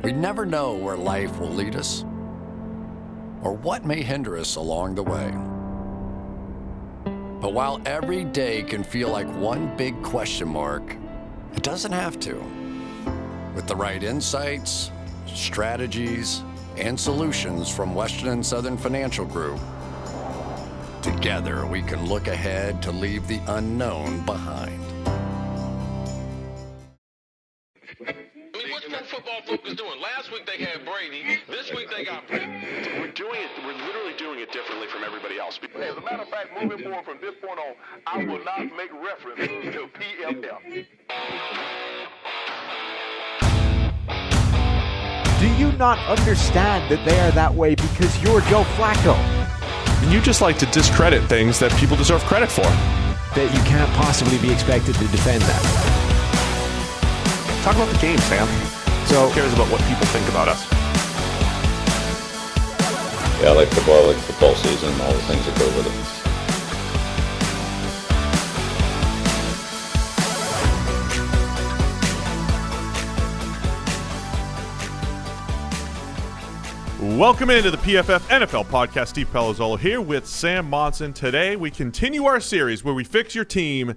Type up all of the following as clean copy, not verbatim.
We never know where life will lead us or what may hinder us along the way. But while every day can feel like one big question mark, it doesn't have to. With the right insights, strategies, and solutions from Western and Southern Financial Group, together we can look ahead to leave the unknown behind. What's Pro Football Focus doing? Last week they had Brady. This week they got Brady. We're literally doing it differently from everybody else. As a matter of fact, moving forward from this point on, I will not make reference to PFF. Do you not understand that they are that way because you're Joe Flacco? And you just like to discredit things that people deserve credit for. That you can't possibly be expected to defend that. Talk about the game, Sam. So, who cares about what people think about us? Yeah, I like football season and all the things that go with it. Welcome into the PFF NFL podcast. Steve Palazzolo here with Sam Monson. Today we continue our series where we fix your team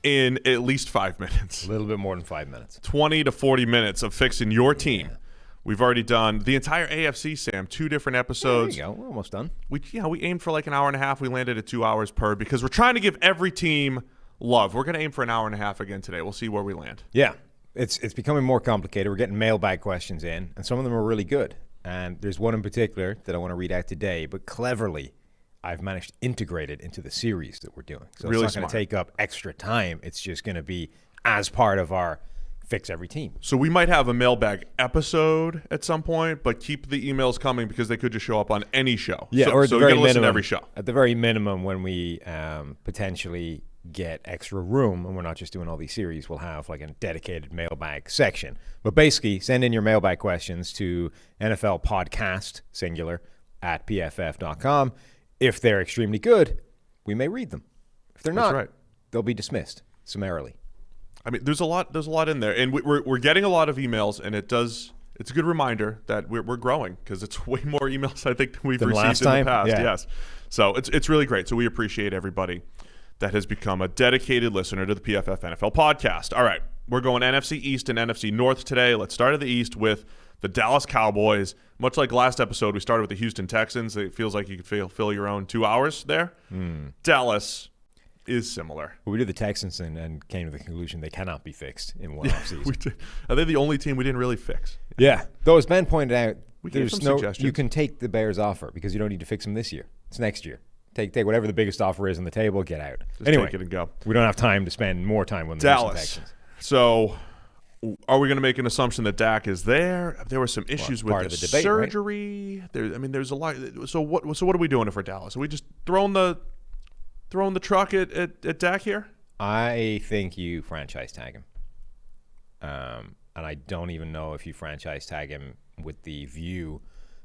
in at least 5 minutes. A little bit more than 5 minutes. 20 to 40 minutes of fixing your team. Yeah. We've already done the entire AFC, Sam, 2 different episodes. There you go. We're almost done. We aimed for like an hour and a half. We landed at 2 hours per because we're trying to give every team love. We're going to aim for an hour and a half again today. We'll see where we land. Yeah, it's becoming more complicated. We're getting mailbag questions in, and some of them are really good. And there's one in particular that I want to read out today, but cleverly I've managed to integrate it into the series that we're doing. So really it's not going to take up extra time. It's just going to be as part of our Fix Every Team. So we might have a mailbag episode at some point, but keep the emails coming because they could just show up on any show. Yeah, or at the so very you're going to listen to minimum, every show. At the very minimum, when we potentially get extra room and we're not just doing all these series, we'll have like a dedicated mailbag section. But basically, send in your mailbag questions to NFL Podcast, singular, at pff.com. If they're extremely good, we may read them. If they're not, they'll be dismissed summarily. I mean, there's a lot in there, and we're getting a lot of emails, and it's a good reminder that we're growing because it's way more emails I think than we've received in the past. Yeah. Yes, so it's really great. So we appreciate everybody that has become a dedicated listener to the PFF NFL podcast. All right, we're going NFC East and NFC North today. Let's start at the East with the Dallas Cowboys. Much like last episode, we started with the Houston Texans. It feels like you could fill your own 2 hours there. Dallas is similar. Well, we did the Texans and came to the conclusion they cannot be fixed in one offseason. Are they the only team we didn't really fix? Yeah. Though, as Ben pointed out, there's no suggestions. You can take the Bears offer because you don't need to fix them this year. It's next year. Take whatever the biggest offer is on the table, get out. Just anyway, take it and go. We don't have time to spend more time on the Dallas. Texans. So, are we going to make an assumption that Dak is there? There were some issues with the debate, surgery. Right? There's a lot. So what are we doing for Dallas? Are we just throwing the truck at Dak here? I think you franchise tag him. And I don't even know if you franchise tag him with the view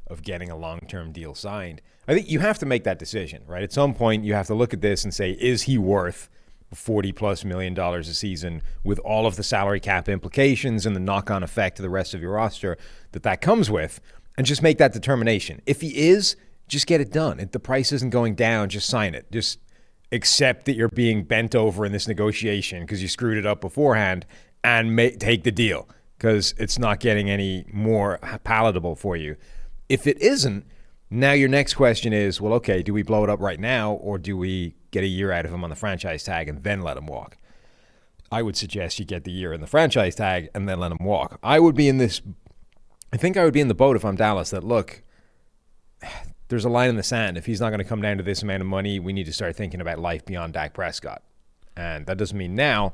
of getting a long-term deal signed. I think you have to make that decision, right? At some point, you have to look at this and say, is he worth $40+ million a season with all of the salary cap implications and the knock-on effect to the rest of your roster that comes with, and just make that determination. If he is, just get it done. If the price isn't going down, just sign it. Just accept that you're being bent over in this negotiation because you screwed it up beforehand and take the deal because it's not getting any more palatable for you. If it isn't, now your next question is, well, okay, do we blow it up right now or do we get a year out of him on the franchise tag and then let him walk? I would suggest you get the year in the franchise tag and then let him walk. I think I would be in the boat if I'm Dallas that, look, there's a line in the sand. If he's not going to come down to this amount of money, we need to start thinking about life beyond Dak Prescott. And that doesn't mean now,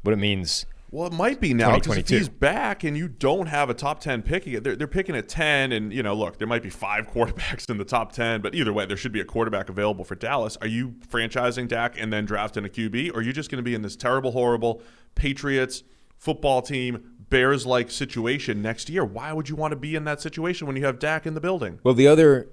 but it means Well, it might be now because if he's back and you don't have a top 10 pick, they're picking at 10, and look, there might be 5 quarterbacks in the top 10, but either way, there should be a quarterback available for Dallas. Are you franchising Dak and then drafting a QB, or are you just going to be in this terrible, horrible Patriots football team, Bears-like situation next year? Why would you want to be in that situation when you have Dak in the building? Well, the other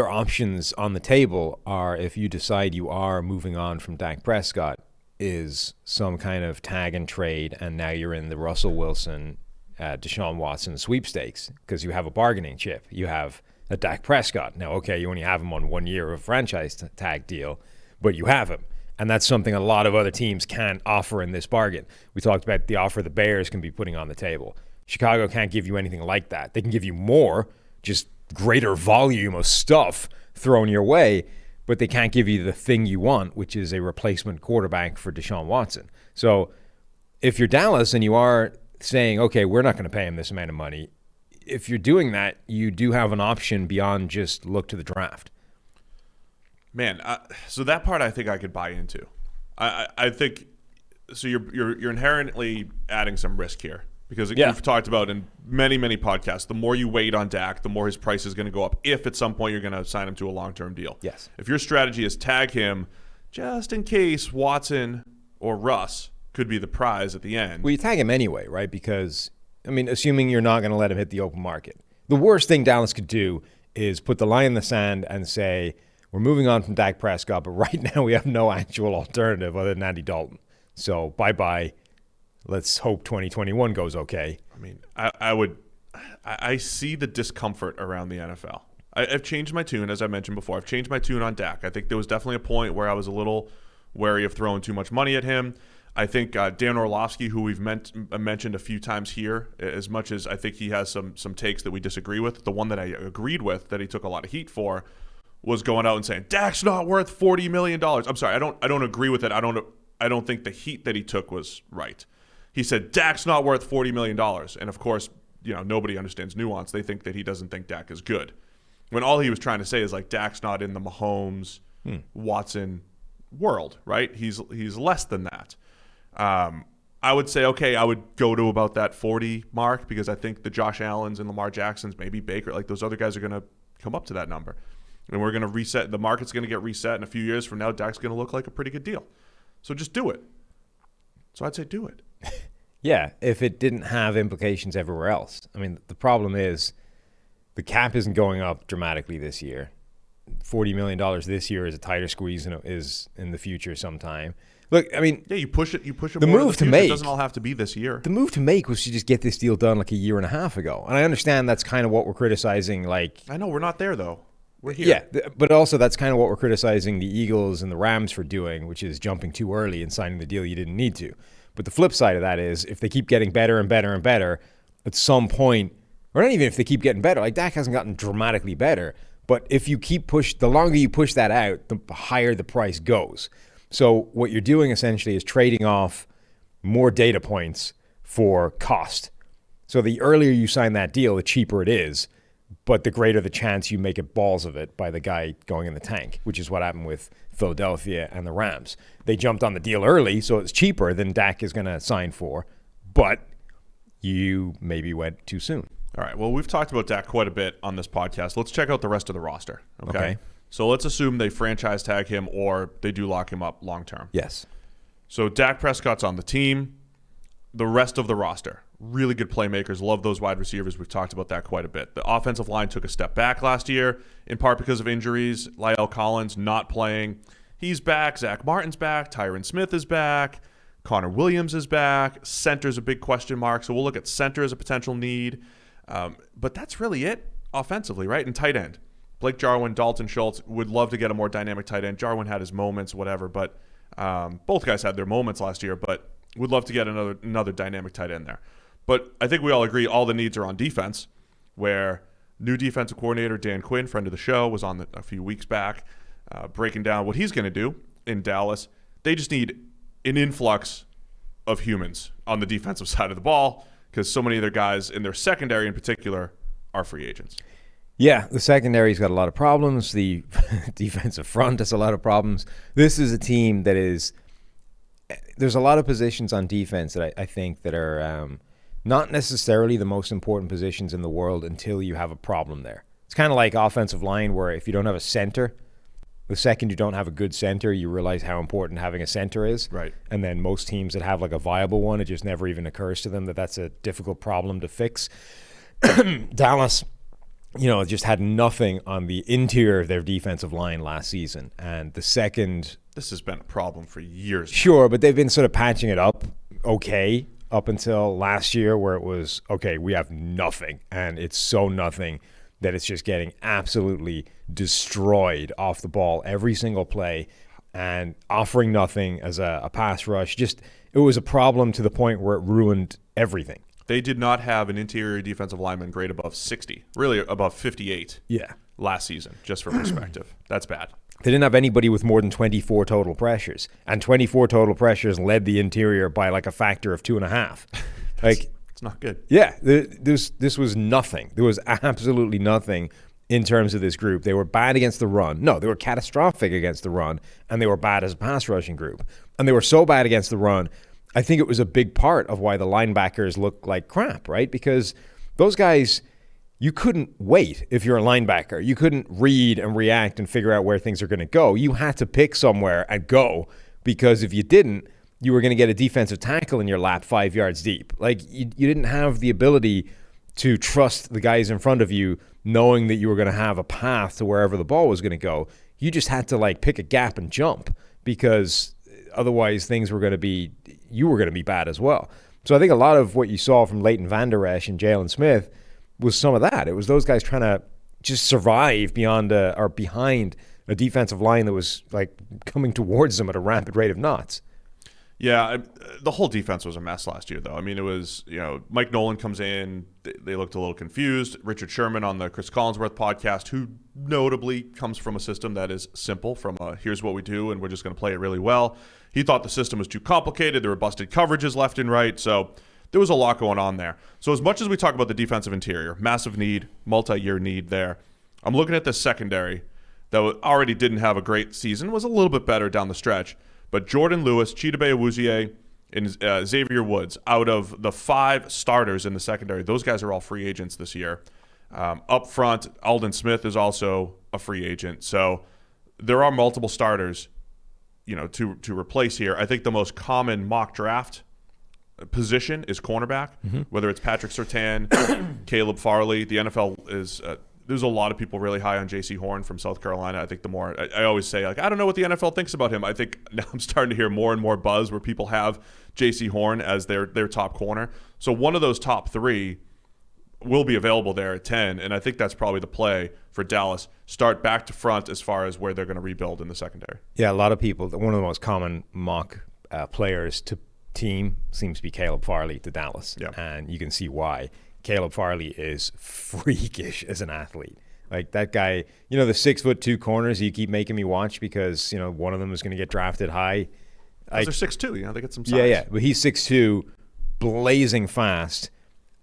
options on the table are, if you decide you are moving on from Dak Prescott, is some kind of tag and trade, and now you're in the Russell Wilson Deshaun Watson sweepstakes because you have a bargaining chip. You have a Dak Prescott. Now, okay, you only have him on 1 year of a franchise tag deal, but you have him. And that's something a lot of other teams can't offer in this bargain. We talked about the offer the Bears can be putting on the table. Chicago can't give you anything like that. They can give you more, just greater volume of stuff thrown your way, but they can't give you the thing you want, which is a replacement quarterback for Deshaun Watson. So if you're Dallas and you are saying, okay, we're not going to pay him this amount of money, if you're doing that, you do have an option beyond just look to the draft. Man, so that part I think I could buy into. I think so. You're inherently adding some risk here because we've talked about in many podcasts. The more you wait on Dak, the more his price is going to go up. If at some point you're going to sign him to a long-term deal, yes. If your strategy is tag him just in case Watson or Russ could be the prize at the end. Well, you tag him anyway, right? Because I mean, assuming you're not going to let him hit the open market, the worst thing Dallas could do is put the line in the sand and say, we're moving on from Dak Prescott, but right now we have no actual alternative other than Andy Dalton. So bye-bye. Let's hope 2021 goes okay. I mean, I see the discomfort around the NFL. I've changed my tune, as I mentioned before. I've changed my tune on Dak. I think there was definitely a point where I was a little wary of throwing too much money at him. I think Dan Orlovsky, who we've mentioned a few times here, as much as I think he has some takes that we disagree with, the one that I agreed with that he took a lot of heat for was going out and saying Dak's not worth $40 million. I'm sorry, I don't agree with it. I don't think the heat that he took was right. He said Dak's not worth $40 million, and of course, nobody understands nuance. They think that he doesn't think Dak is good, when all he was trying to say is like Dak's not in the Mahomes, Watson world, right? He's less than that. I would say, okay, I would go to about that 40 mark because I think the Josh Allens and Lamar Jacksons, maybe Baker, like those other guys are going to come up to that number. And we're going to reset. The market's going to get reset in a few years from now. Dak's going to look like a pretty good deal. So just do it. So I'd say do it. Yeah, if it didn't have implications everywhere else. I mean, the problem is the cap isn't going up dramatically this year. $40 million this year is a tighter squeeze and is in the future sometime. Look, I mean, yeah, you push it. The more move in the to make it doesn't all have to be this year. The move to make was to just get this deal done like a year and a half ago. And I understand that's kind of what we're criticizing. Like, I know we're not there though. We're here. Yeah, but also that's kind of what we're criticizing the Eagles and the Rams for doing, which is jumping too early and signing the deal you didn't need to. But the flip side of that is if they keep getting better and better and better, at some point, or not even if they keep getting better, like Dak hasn't gotten dramatically better, but if you keep the longer you push that out, the higher the price goes. So what you're doing essentially is trading off more data points for cost. So the earlier you sign that deal, the cheaper it is, but the greater the chance you make it balls of it by the guy going in the tank, which is what happened with Philadelphia and the Rams. They jumped on the deal early, so it's cheaper than Dak is going to sign for, but you maybe went too soon. All right, well, we've talked about Dak quite a bit on this podcast. Let's check out the rest of the roster, okay? So let's assume they franchise tag him or they do lock him up long term. Yes. So Dak Prescott's on the team. The rest of the roster, really good playmakers. Love those wide receivers. We've talked about that quite a bit. The offensive line took a step back last year, in part because of injuries. La'el Collins not playing. He's back. Zach Martin's back. Tyron Smith is back. Connor Williams is back. Center's a big question mark. So we'll look at center as a potential need. But that's really it offensively, right? And tight end. Blake Jarwin, Dalton Schultz, would love to get a more dynamic tight end. Jarwin had his moments, whatever, but both guys had their moments last year, but would love to get another dynamic tight end there. But I think we all agree all the needs are on defense, where new defensive coordinator Dan Quinn, friend of the show, was on a few weeks back, breaking down what he's going to do in Dallas. They just need an influx of humans on the defensive side of the ball because so many of their guys in their secondary in particular are free agents. Yeah, the secondary's got a lot of problems. The defensive front has a lot of problems. This is a team that is – there's a lot of positions on defense that I think that are not necessarily the most important positions in the world until you have a problem there. It's kind of like offensive line where if you don't have a center, the second you don't have a good center, you realize how important having a center is. Right. And then most teams that have like a viable one, it just never even occurs to them that that's a difficult problem to fix. Dallas – just had nothing on the interior of their defensive line last season. And the second... This has been a problem for years. Sure, but they've been sort of patching it up okay up until last year where it was, okay, we have nothing, and it's so nothing that it's just getting absolutely destroyed off the ball every single play and offering nothing as a pass rush. Just, it was a problem to the point where it ruined everything. They did not have an interior defensive lineman grade above 60, really above 58 last season, just for perspective. That's bad. They didn't have anybody with more than 24 total pressures, and 24 total pressures led the interior by like a factor of 2.5. Like, it's not good. Yeah, this was nothing. There was absolutely nothing in terms of this group. They were bad against the run. No, they were catastrophic against the run, and they were bad as a pass rushing group. And they were so bad against the run, I think it was a big part of why the linebackers looked like crap, right? Because those guys, you couldn't wait if you're a linebacker. You couldn't read and react and figure out where things are going to go. You had to pick somewhere and go, because if you didn't, you were going to get a defensive tackle in your lap 5 yards deep. Like, you didn't have the ability to trust the guys in front of you knowing that you were going to have a path to wherever the ball was going to go. You just had to, like, pick a gap and jump, because otherwise things were going to be, you were going to be bad as well. So I think a lot of what you saw from Leighton Vander Esch and Jalen Smith was some of that. It was those guys trying to just survive behind a defensive line that was, like, coming towards them at a rapid rate of knots. Yeah, the whole defense was a mess last year, though. I mean, it was, Mike Nolan comes in, they looked a little confused. Richard Sherman on the Chris Collinsworth podcast, who notably comes from a system that is simple, from here's what we do and we're just going to play it really well. He thought the system was too complicated. There were busted coverages left and right, so there was a lot going on there. So as much as we talk about the defensive interior, massive need, multi-year need there, I'm looking at the secondary that already didn't have a great season, was a little bit better down the stretch. But Jordan Lewis, Chidobe Awuzie, and Xavier Woods, out of the 5 starters in the secondary, those guys are all free agents this year. Up front, Aldon Smith is also a free agent. So there are multiple starters, to replace here. I think the most common mock draft position is cornerback, whether it's Patrick Surtain, Caleb Farley. The NFL is there's a lot of people really high on J.C. Horn from South Carolina. I think the more I always say, like, I don't know what the NFL thinks about him. I think now I'm starting to hear more and more buzz where people have J.C. Horn as their top corner. So one of those top 3 will be available there at 10, and I think that's probably the play for Dallas. Start back to front as far as where they're going to rebuild in the secondary. Yeah, a lot of people, one of the most common mock players to team seems to be Caleb Farley to Dallas, and you can see why. Caleb Farley is freakish as an athlete. Like, that guy, the 6'2" corners you keep making me watch because, one of them is going to get drafted high. They're 6'2", they get some size. Yeah, but he's 6'2", blazing fast,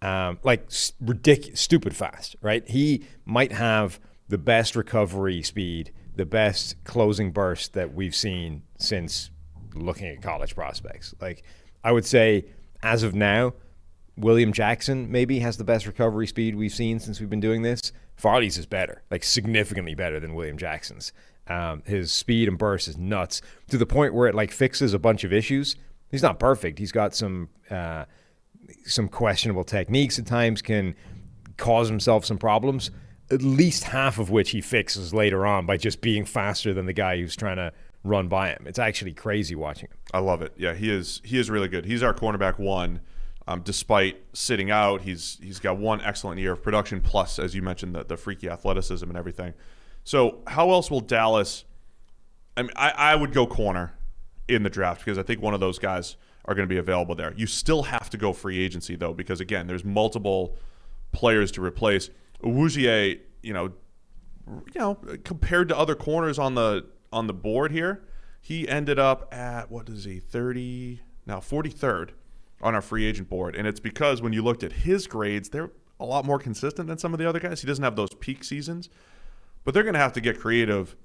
ridiculous, stupid fast, right? He might have the best recovery speed, the best closing burst that we've seen since looking at college prospects. Like, I would say, as of now, William Jackson maybe has the best recovery speed we've seen since we've been doing this. Farley's is better, like significantly better than William Jackson's. His speed and burst is nuts to the point where it like fixes a bunch of issues. He's not perfect. He's got some questionable techniques at times, can cause himself some problems, at least half of which he fixes later on by just being faster than the guy who's trying to run by him. It's actually crazy watching him. I love it. Yeah, he is really good. He's our cornerback 1. Despite sitting out, he's got 1 excellent year of production, plus, as you mentioned, the freaky athleticism and everything. So how else will Dallas – I would go corner in the draft because I think one of those guys are going to be available there. You still have to go free agency, though, because, again, there's multiple players to replace. Awuzie, compared to other corners on the board here, he ended up at, 43rd on our free agent board. And it's because when you looked at his grades, they're a lot more consistent than some of the other guys. He doesn't have those peak seasons, but they're going to have to get creative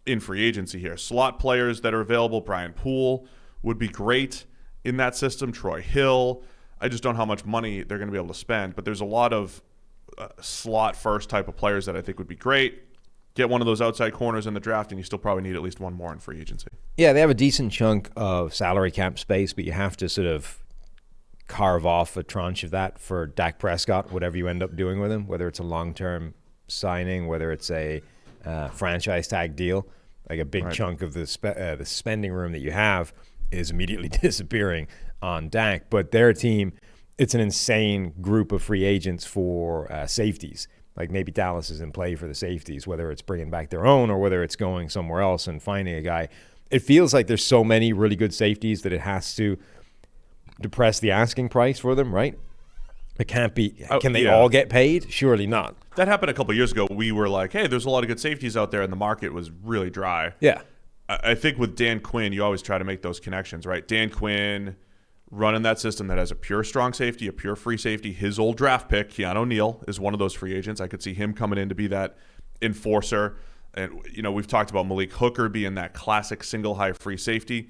in free agency here. Slot players that are available, Brian Poole would be great in that system, Troy Hill. I just don't know how much money they're going to be able to spend, but there's a lot of slot first type of players that I think would be great. Get one of those outside corners in the draft, and you still probably need at least one more in free agency. Yeah, they have a decent chunk of salary cap space, but you have to sort of carve off a tranche of that for Dak Prescott, whatever you end up doing with him, whether it's a long-term signing, whether it's a franchise tag deal. Like a big chunk of the spending room that you have is immediately disappearing on Dak. But their team, it's an insane group of free agents for safeties. Like maybe Dallas is in play for the safeties, whether it's bringing back their own or whether it's going somewhere else and finding a guy. It feels like there's so many really good safeties that it has to depress the asking price for them, right? It can't be. Can they all get paid? Surely not. That happened a couple of years ago. We were like, hey, there's a lot of good safeties out there, and the market was really dry. Yeah. I think with Dan Quinn, you always try to make those connections, right? Dan Quinn running that system that has a pure strong safety, a pure free safety. His old draft pick, Keanu Neal, is one of those free agents. I could see him coming in to be that enforcer. And, we've talked about Malik Hooker being that classic single high free safety.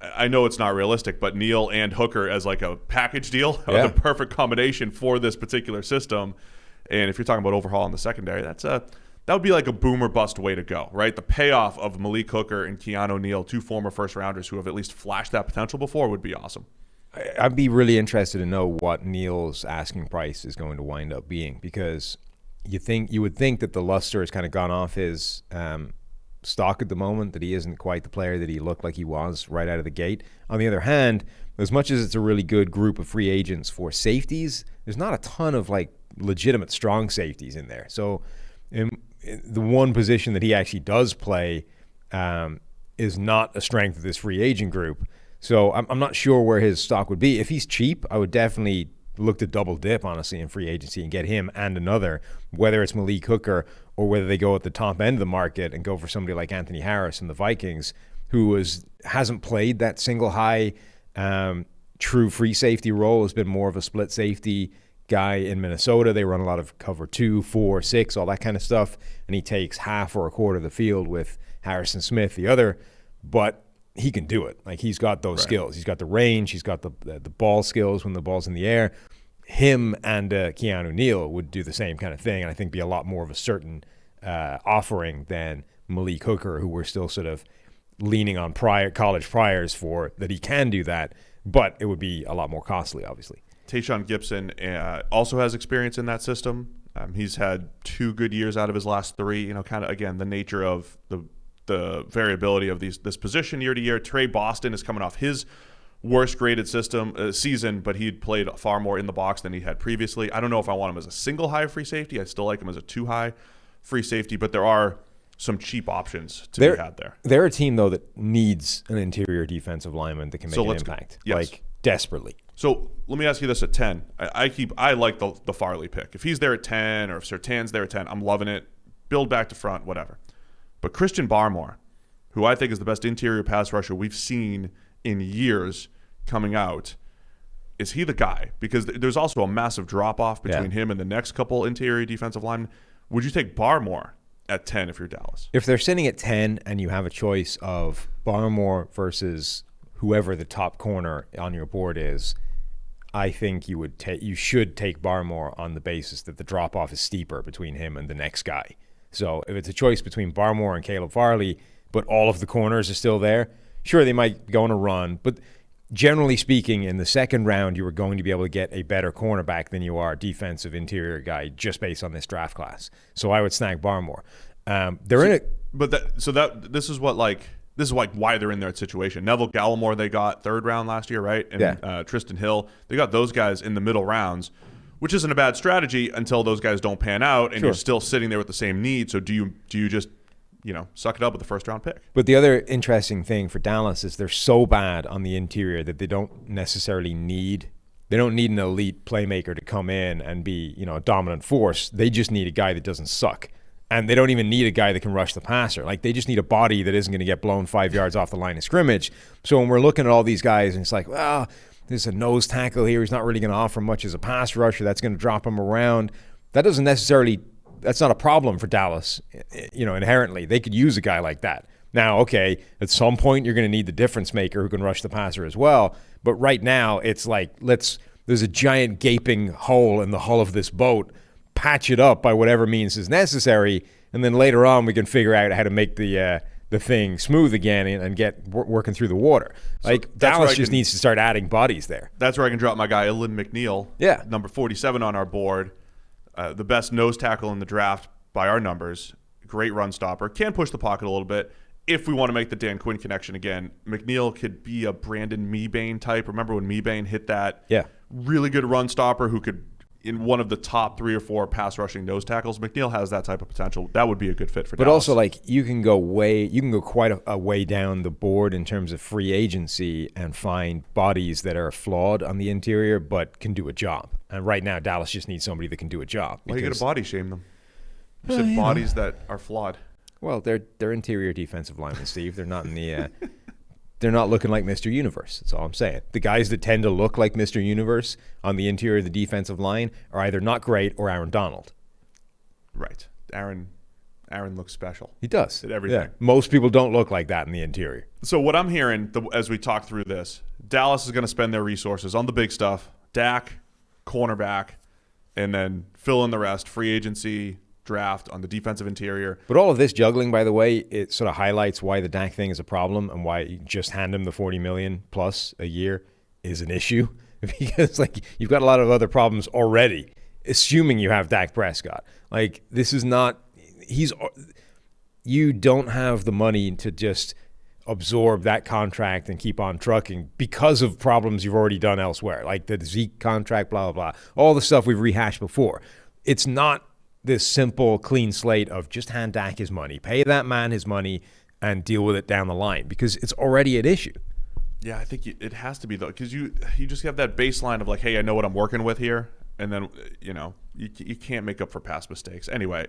I know it's not realistic, but Neal and Hooker as like a package deal are the perfect combination for this particular system. And if you're talking about overhaul in the secondary, that would be like a boom or bust way to go, right? The payoff of Malik Hooker and Keanu Neal, 2 former first-rounders who have at least flashed that potential before, would be awesome. I'd be really interested to know what Neal's asking price is going to wind up being, because you would think that the luster has kind of gone off his stock at the moment, that he isn't quite the player that he looked like he was right out of the gate. On the other hand, as much as it's a really good group of free agents for safeties, there's not a ton of like legitimate strong safeties in there. So in the one position that he actually does play is not a strength of this free agent group. So I'm not sure where his stock would be. If he's cheap, I would definitely look to double dip, honestly, in free agency and get him and another, whether it's Malik Hooker or whether they go at the top end of the market and go for somebody like Anthony Harris in the Vikings, who hasn't played that single high true free safety role, has been more of a split safety guy in Minnesota. They run a lot of cover 2, 4, 6, all that kind of stuff, and he takes half or a quarter of the field with Harrison Smith, the other, but he can do it. Like, he's got those skills. He's got the range. He's got the ball skills when the ball's in the air. Him and Keanu Neal would do the same kind of thing, and I think be a lot more of a certain offering than Malik Hooker, who we're still sort of leaning on college priors for, that he can do that, but it would be a lot more costly, obviously. Tayshaun Gibson also has experience in that system. He's had 2 good years out of his last 3. Kind of, again, the nature of the variability of this position year to year. Trey Boston is coming off his worst graded season, but he'd played far more in the box than he had previously. I don't know if I want him as a single high free safety. I still like him as a 2 high free safety, but there are some cheap options to be had there. They're a team, though, that needs an interior defensive lineman that can make an impact, like desperately. So let me ask you this at 10. I like the Farley pick. If he's there at 10 or if Surtain's there at 10, I'm loving it. Build back to front, whatever. But Christian Barmore, who I think is the best interior pass rusher we've seen in years coming out, is he the guy? Because there's also a massive drop-off between him and the next couple interior defensive linemen. Would you take Barmore at 10 if you're Dallas? If they're sitting at 10 and you have a choice of Barmore versus whoever the top corner on your board is, I think you should take Barmore on the basis that the drop-off is steeper between him and the next guy. So if it's a choice between Barmore and Caleb Farley, but all of the corners are still there, sure, they might go on a run. But generally speaking, in the second round, you are going to be able to get a better cornerback than you are defensive interior guy just based on this draft class. So I would snag Barmore. This is why they're in their situation. Neville Gallimore, they got 3rd round last year, right? And Tristan Hill, they got those guys in the middle rounds, which isn't a bad strategy until those guys don't pan out and you're still sitting there with the same need. So do you just suck it up with the 1st round pick? But the other interesting thing for Dallas is they're so bad on the interior that they don't necessarily need an elite playmaker to come in and be, a dominant force. They just need a guy that doesn't suck. And they don't even need a guy that can rush the passer. Like, they just need a body that isn't going to get blown 5 yards off the line of scrimmage. So when we're looking at all these guys and it's like, well, there's a nose tackle here. He's not really going to offer much as a pass rusher. That's going to drop him around. That's not a problem for Dallas, inherently. They could use a guy like that. Now, okay, at some point you're going to need the difference maker who can rush the passer as well. But right now it's like, there's a giant gaping hole in the hull of this boat. Patch it up by whatever means is necessary, and then later on we can figure out how to make the thing smooth again and get working through the water. Like, Dallas just needs to start adding bodies there. That's where I can drop my guy, Lynn McNeil, number 47 on our board. The best nose tackle in the draft by our numbers. Great run stopper. Can push the pocket a little bit. if we want to make the Dan Quinn connection again, McNeil could be a Brandon Mebane type. Remember when Mebane hit that really good run stopper who could, in one of the top 3 or 4 pass rushing nose tackles? McNeil has that type of potential. That would be a good fit for Dallas. But also, like, you can go quite a way down the board in terms of free agency and find bodies that are flawed on the interior but can do a job. And right now, Dallas just needs somebody that can do a job. Why are you going to body shame them? You said bodies that are flawed. Well, they're interior defensive linemen, Steve. They're not in the. They're not looking like Mr. Universe. That's all I'm saying. The guys that tend to look like Mr. Universe on the interior of the defensive line are either not great or Aaron Donald. Right. Aaron looks special. He does. At everything. Yeah. Most people don't look like that in the interior. So what I'm hearing as we talk through this, Dallas is going to spend their resources on the big stuff: Dak, cornerback, and then fill in the rest, free agency, draft on the defensive interior. But all of this juggling, by the way, it sort of highlights why the Dak thing is a problem and why you just hand him the $40 million plus a year is an issue. Because, like, you've got a lot of other problems already, assuming you have Dak Prescott. Like, this is not – you don't have the money to just absorb that contract and keep on trucking because of problems you've already done elsewhere, like the Zeke contract, blah, blah, blah, all the stuff we've rehashed before. It's not this simple, clean slate of just hand Dak his money, pay that man his money, and deal with it down the line because it's already an issue. Yeah, I think it has to be, though, because you just have that baseline of like, hey, I know what I'm working with here, and then, you can't make up for past mistakes. Anyway,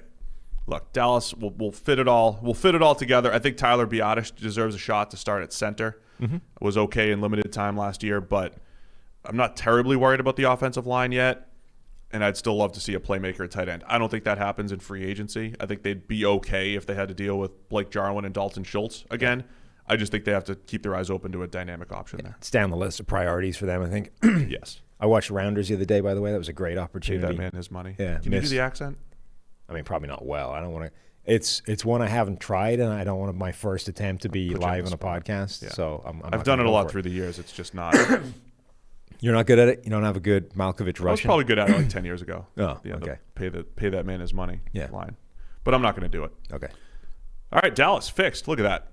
look, Dallas will fit it all. We'll fit it all together. I think Tyler Biadasz deserves a shot to start at center. Was okay in limited time last year, but I'm not terribly worried about the offensive line yet. And I'd still love to see a playmaker at tight end. I don't think that happens in free agency. I think they'd be okay if they had to deal with Blake Jarwin and Dalton Schultz again. I just think they have to keep their eyes open to a dynamic option there. It's down the list of priorities for them, I think. Yes. I watched Rounders the other day, by the way. That was a great opportunity. Pay that man his money. Yeah. Can you do the accent? I mean, probably not well. I don't want to. It's one I haven't tried, and I don't want my first attempt to be live on a podcast. Yeah. So I've done it a lot through the years. It's just not. You're not good at it? You don't have a good Malkovich Russian? I was probably good at it like 10 years ago. Oh, okay. Pay that man his money line. But I'm not going to do it. Okay. All right, Dallas, fixed. Look at that.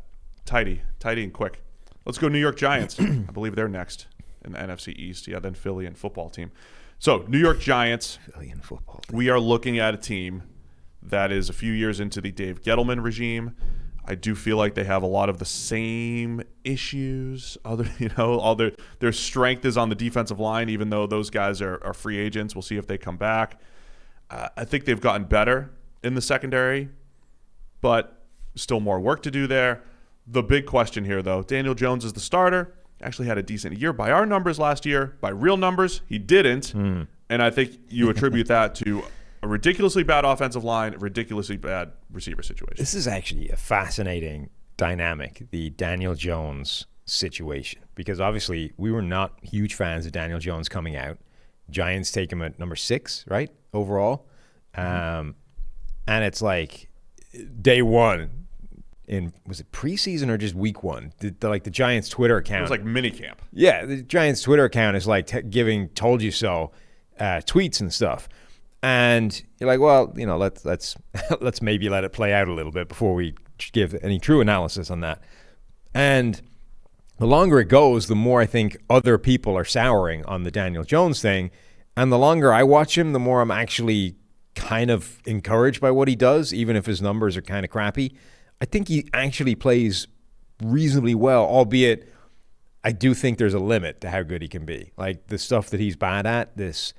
Tidy and quick. Let's go New York Giants. I believe they're next in the NFC East. Yeah, then Philly and football team. So, New York Giants. Philly and football team. We are looking at a team that is a few years into the Dave Gettleman regime. I do feel like they have a lot of the same issues. All their strength is on the defensive line, even though those guys are free agents. We'll see if they come back. I think they've gotten better in the secondary, but still more work to do there. The big question here, though, Daniel Jones is the starter. Actually had a decent year by our numbers last year. By real numbers, he didn't. And I think you attribute that to a ridiculously bad offensive line, a ridiculously bad receiver situation. This is actually a fascinating dynamic, the Daniel Jones situation, because obviously we were not huge fans of Daniel Jones coming out. Giants take him at number 6, right, overall. And it's like day one was it preseason or just week one? The Giants Twitter account. It was like mini camp. Yeah, the Giants Twitter account is like giving "told you so" tweets and stuff. And you're like, well, let's maybe let it play out a little bit before we give any true analysis on that. And the longer it goes, the more I think other people are souring on the Daniel Jones thing. And the longer I watch him, the more I'm actually kind of encouraged by what he does, even if his numbers are kind of crappy. I think he actually plays reasonably well, albeit I do think there's a limit to how good he can be. Like the stuff that he's bad at, this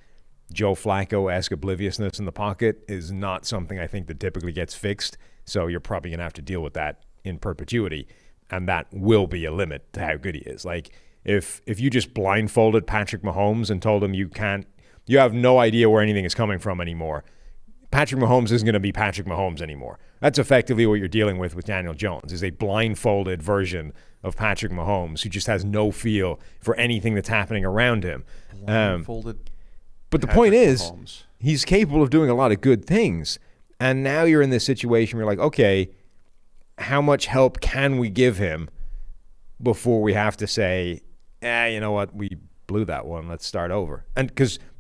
Joe Flacco-esque obliviousness in the pocket is not something I think that typically gets fixed. So you're probably going to have to deal with that in perpetuity. And that will be a limit to how good he is. Like if you just blindfolded Patrick Mahomes and told him you have no idea where anything is coming from anymore, Patrick Mahomes isn't going to be Patrick Mahomes anymore. That's effectively what you're dealing with Daniel Jones, is a blindfolded version of Patrick Mahomes who just has no feel for anything that's happening around him. Blindfolded. But the point is, he's capable of doing a lot of good things. And now you're in this situation where you're like, okay, how much help can we give him before we have to say, you know what, we blew that one, let's start over. And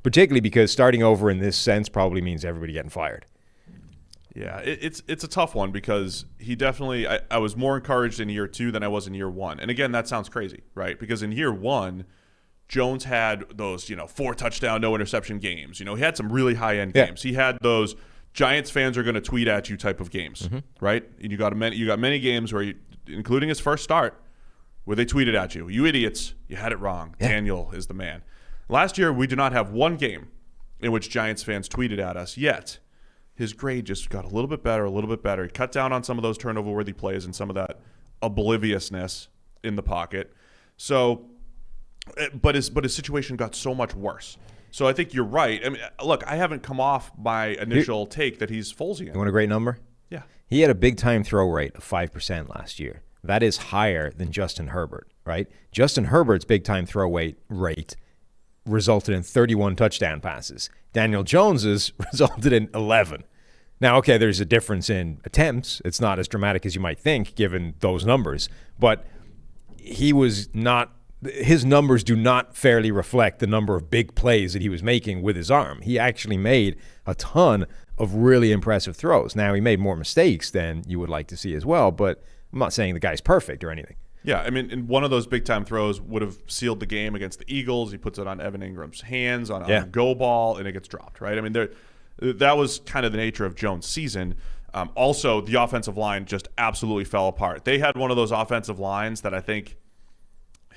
particularly because starting over in this sense probably means everybody getting fired. Yeah, it's a tough one because he definitely I was more encouraged in year 2 than I was in year 1. And again, that sounds crazy, right? Because in year 1, Jones had those, 4 touchdown, no interception games. He had some really high-end games. He had those Giants fans are going to tweet at you type of games, right? And you got many games where, including his first start, where they tweeted at you, "You idiots, you had it wrong. Yeah. Daniel is the man." Last year, we did not have one game in which Giants fans tweeted at us, yet his grade just got a little bit better. He cut down on some of those turnover-worthy plays and some of that obliviousness in the pocket. So, but his situation got so much worse. So I think you're right. I mean, look, I haven't come off my initial take that he's Folesian. You want a great number? Yeah. He had a big-time throw rate of 5% last year. That is higher than Justin Herbert, right? Justin Herbert's big-time throw rate resulted in 31 touchdown passes. Daniel Jones's resulted in 11. Now, okay, there's a difference in attempts. It's not as dramatic as you might think, given those numbers. But his numbers do not fairly reflect the number of big plays that he was making with his arm. He actually made a ton of really impressive throws. Now, he made more mistakes than you would like to see as well, but I'm not saying the guy's perfect or anything. Yeah, I mean, and one of those big-time throws would have sealed the game against the Eagles. He puts it on Evan Ingram's hands on a go ball, and it gets dropped, right? I mean, that was kind of the nature of Jones' season. Also, the offensive line just absolutely fell apart. They had one of those offensive lines that I think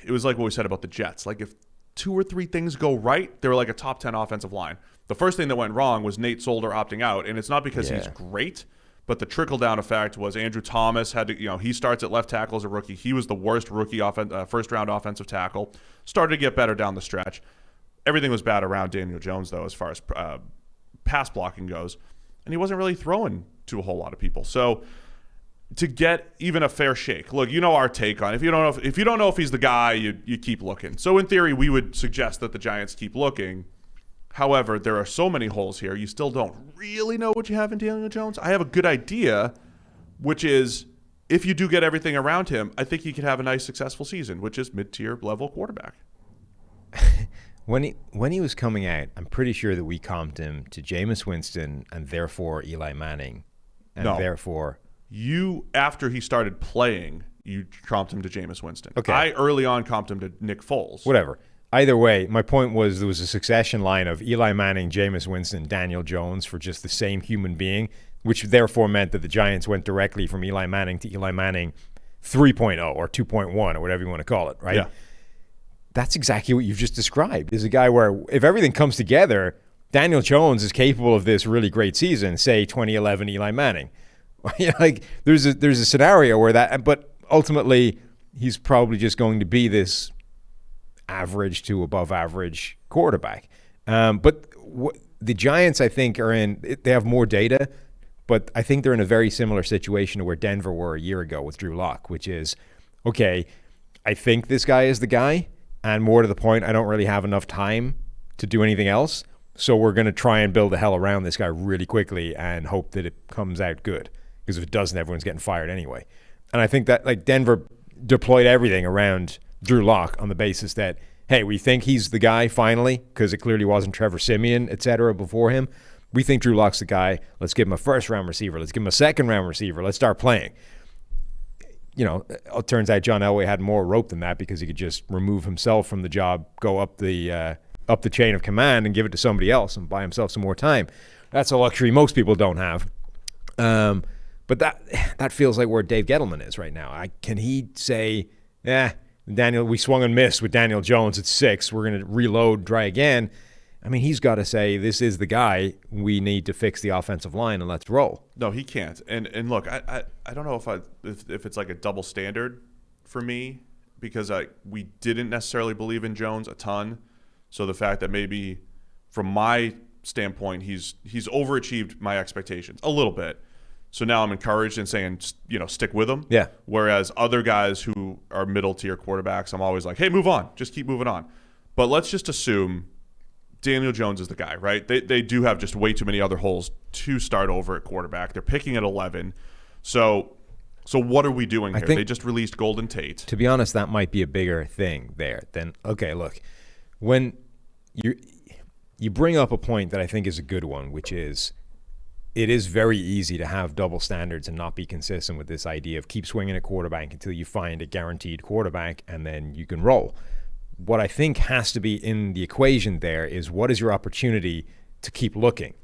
it was like what we said about the Jets. Like if 2 or 3 things go right, they were like a top 10 offensive line. The first thing that went wrong was Nate Solder opting out, and it's not because he's great, but the trickle-down effect was Andrew Thomas had to, he starts at left tackle as a rookie. He was the worst rookie first-round offensive tackle. Started to get better down the stretch. Everything was bad around Daniel Jones, though, as far as pass blocking goes, and he wasn't really throwing to a whole lot of people. So to get even a fair shake, look, our take on it. If you don't know if he's the guy, you keep looking. So in theory, we would suggest that the Giants keep looking. However, there are so many holes here, you still don't really know what you have in Daniel Jones. I have a good idea, which is if you do get everything around him, I think he could have a nice, successful season, which is mid-tier level quarterback. When he was coming out, I'm pretty sure that we comped him to Jameis Winston and therefore Eli Manning. And therefore... You, after he started playing, you comped him to Jameis Winston. Okay. I early on comped him to Nick Foles. Whatever. Either way, my point was there was a succession line of Eli Manning, Jameis Winston, Daniel Jones for just the same human being, which therefore meant that the Giants went directly from Eli Manning to Eli Manning 3.0 or 2.1 or whatever you want to call it, right? Yeah. That's exactly what you've just described. Is a guy where if everything comes together, Daniel Jones is capable of this really great season, say 2011 Eli Manning. Like there's a scenario where that, but ultimately he's probably just going to be this average to above average quarterback. But the Giants, I think, they have more data, but I think they're in a very similar situation to where Denver were a year ago with Drew Lock, which is, okay, I think this guy is the guy, and more to the point, I don't really have enough time to do anything else, so we're going to try and build a hell around this guy really quickly and hope that it comes out good. Because if it doesn't, everyone's getting fired anyway. And I think that like Denver deployed everything around Drew Lock on the basis that, hey, we think he's the guy finally, because it clearly wasn't Trevor Siemian, et cetera, before him. We think Drew Lock's the guy. Let's give him a first-round receiver. Let's give him a second-round receiver. Let's start playing. It turns out John Elway had more rope than that because he could just remove himself from the job, go up the chain of command and give it to somebody else and buy himself some more time. That's a luxury most people don't have. But that feels like where Dave Gettleman is right now. Can he say, Daniel, we swung and missed with Daniel Jones at 6. We're going to reload, try again. I mean, he's got to say, this is the guy. We need to fix the offensive line and let's roll. No, he can't. And look, I don't know if it's like a double standard for me because we didn't necessarily believe in Jones a ton. So the fact that maybe from my standpoint, he's overachieved my expectations a little bit. So now I'm encouraged and saying, stick with him. Yeah. Whereas other guys who are middle tier quarterbacks, I'm always like, hey, move on. Just keep moving on. But let's just assume Daniel Jones is the guy, right? They do have just way too many other holes to start over at quarterback. They're picking at 11. So what are we doing here? They just released Golden Tate. To be honest, that might be a bigger thing there than, okay, look, when you bring up a point that I think is a good one, which is it is very easy to have double standards and not be consistent with this idea of keep swinging at quarterback until you find a guaranteed quarterback and then you can roll. What I think has to be in the equation there is what is your opportunity to keep looking.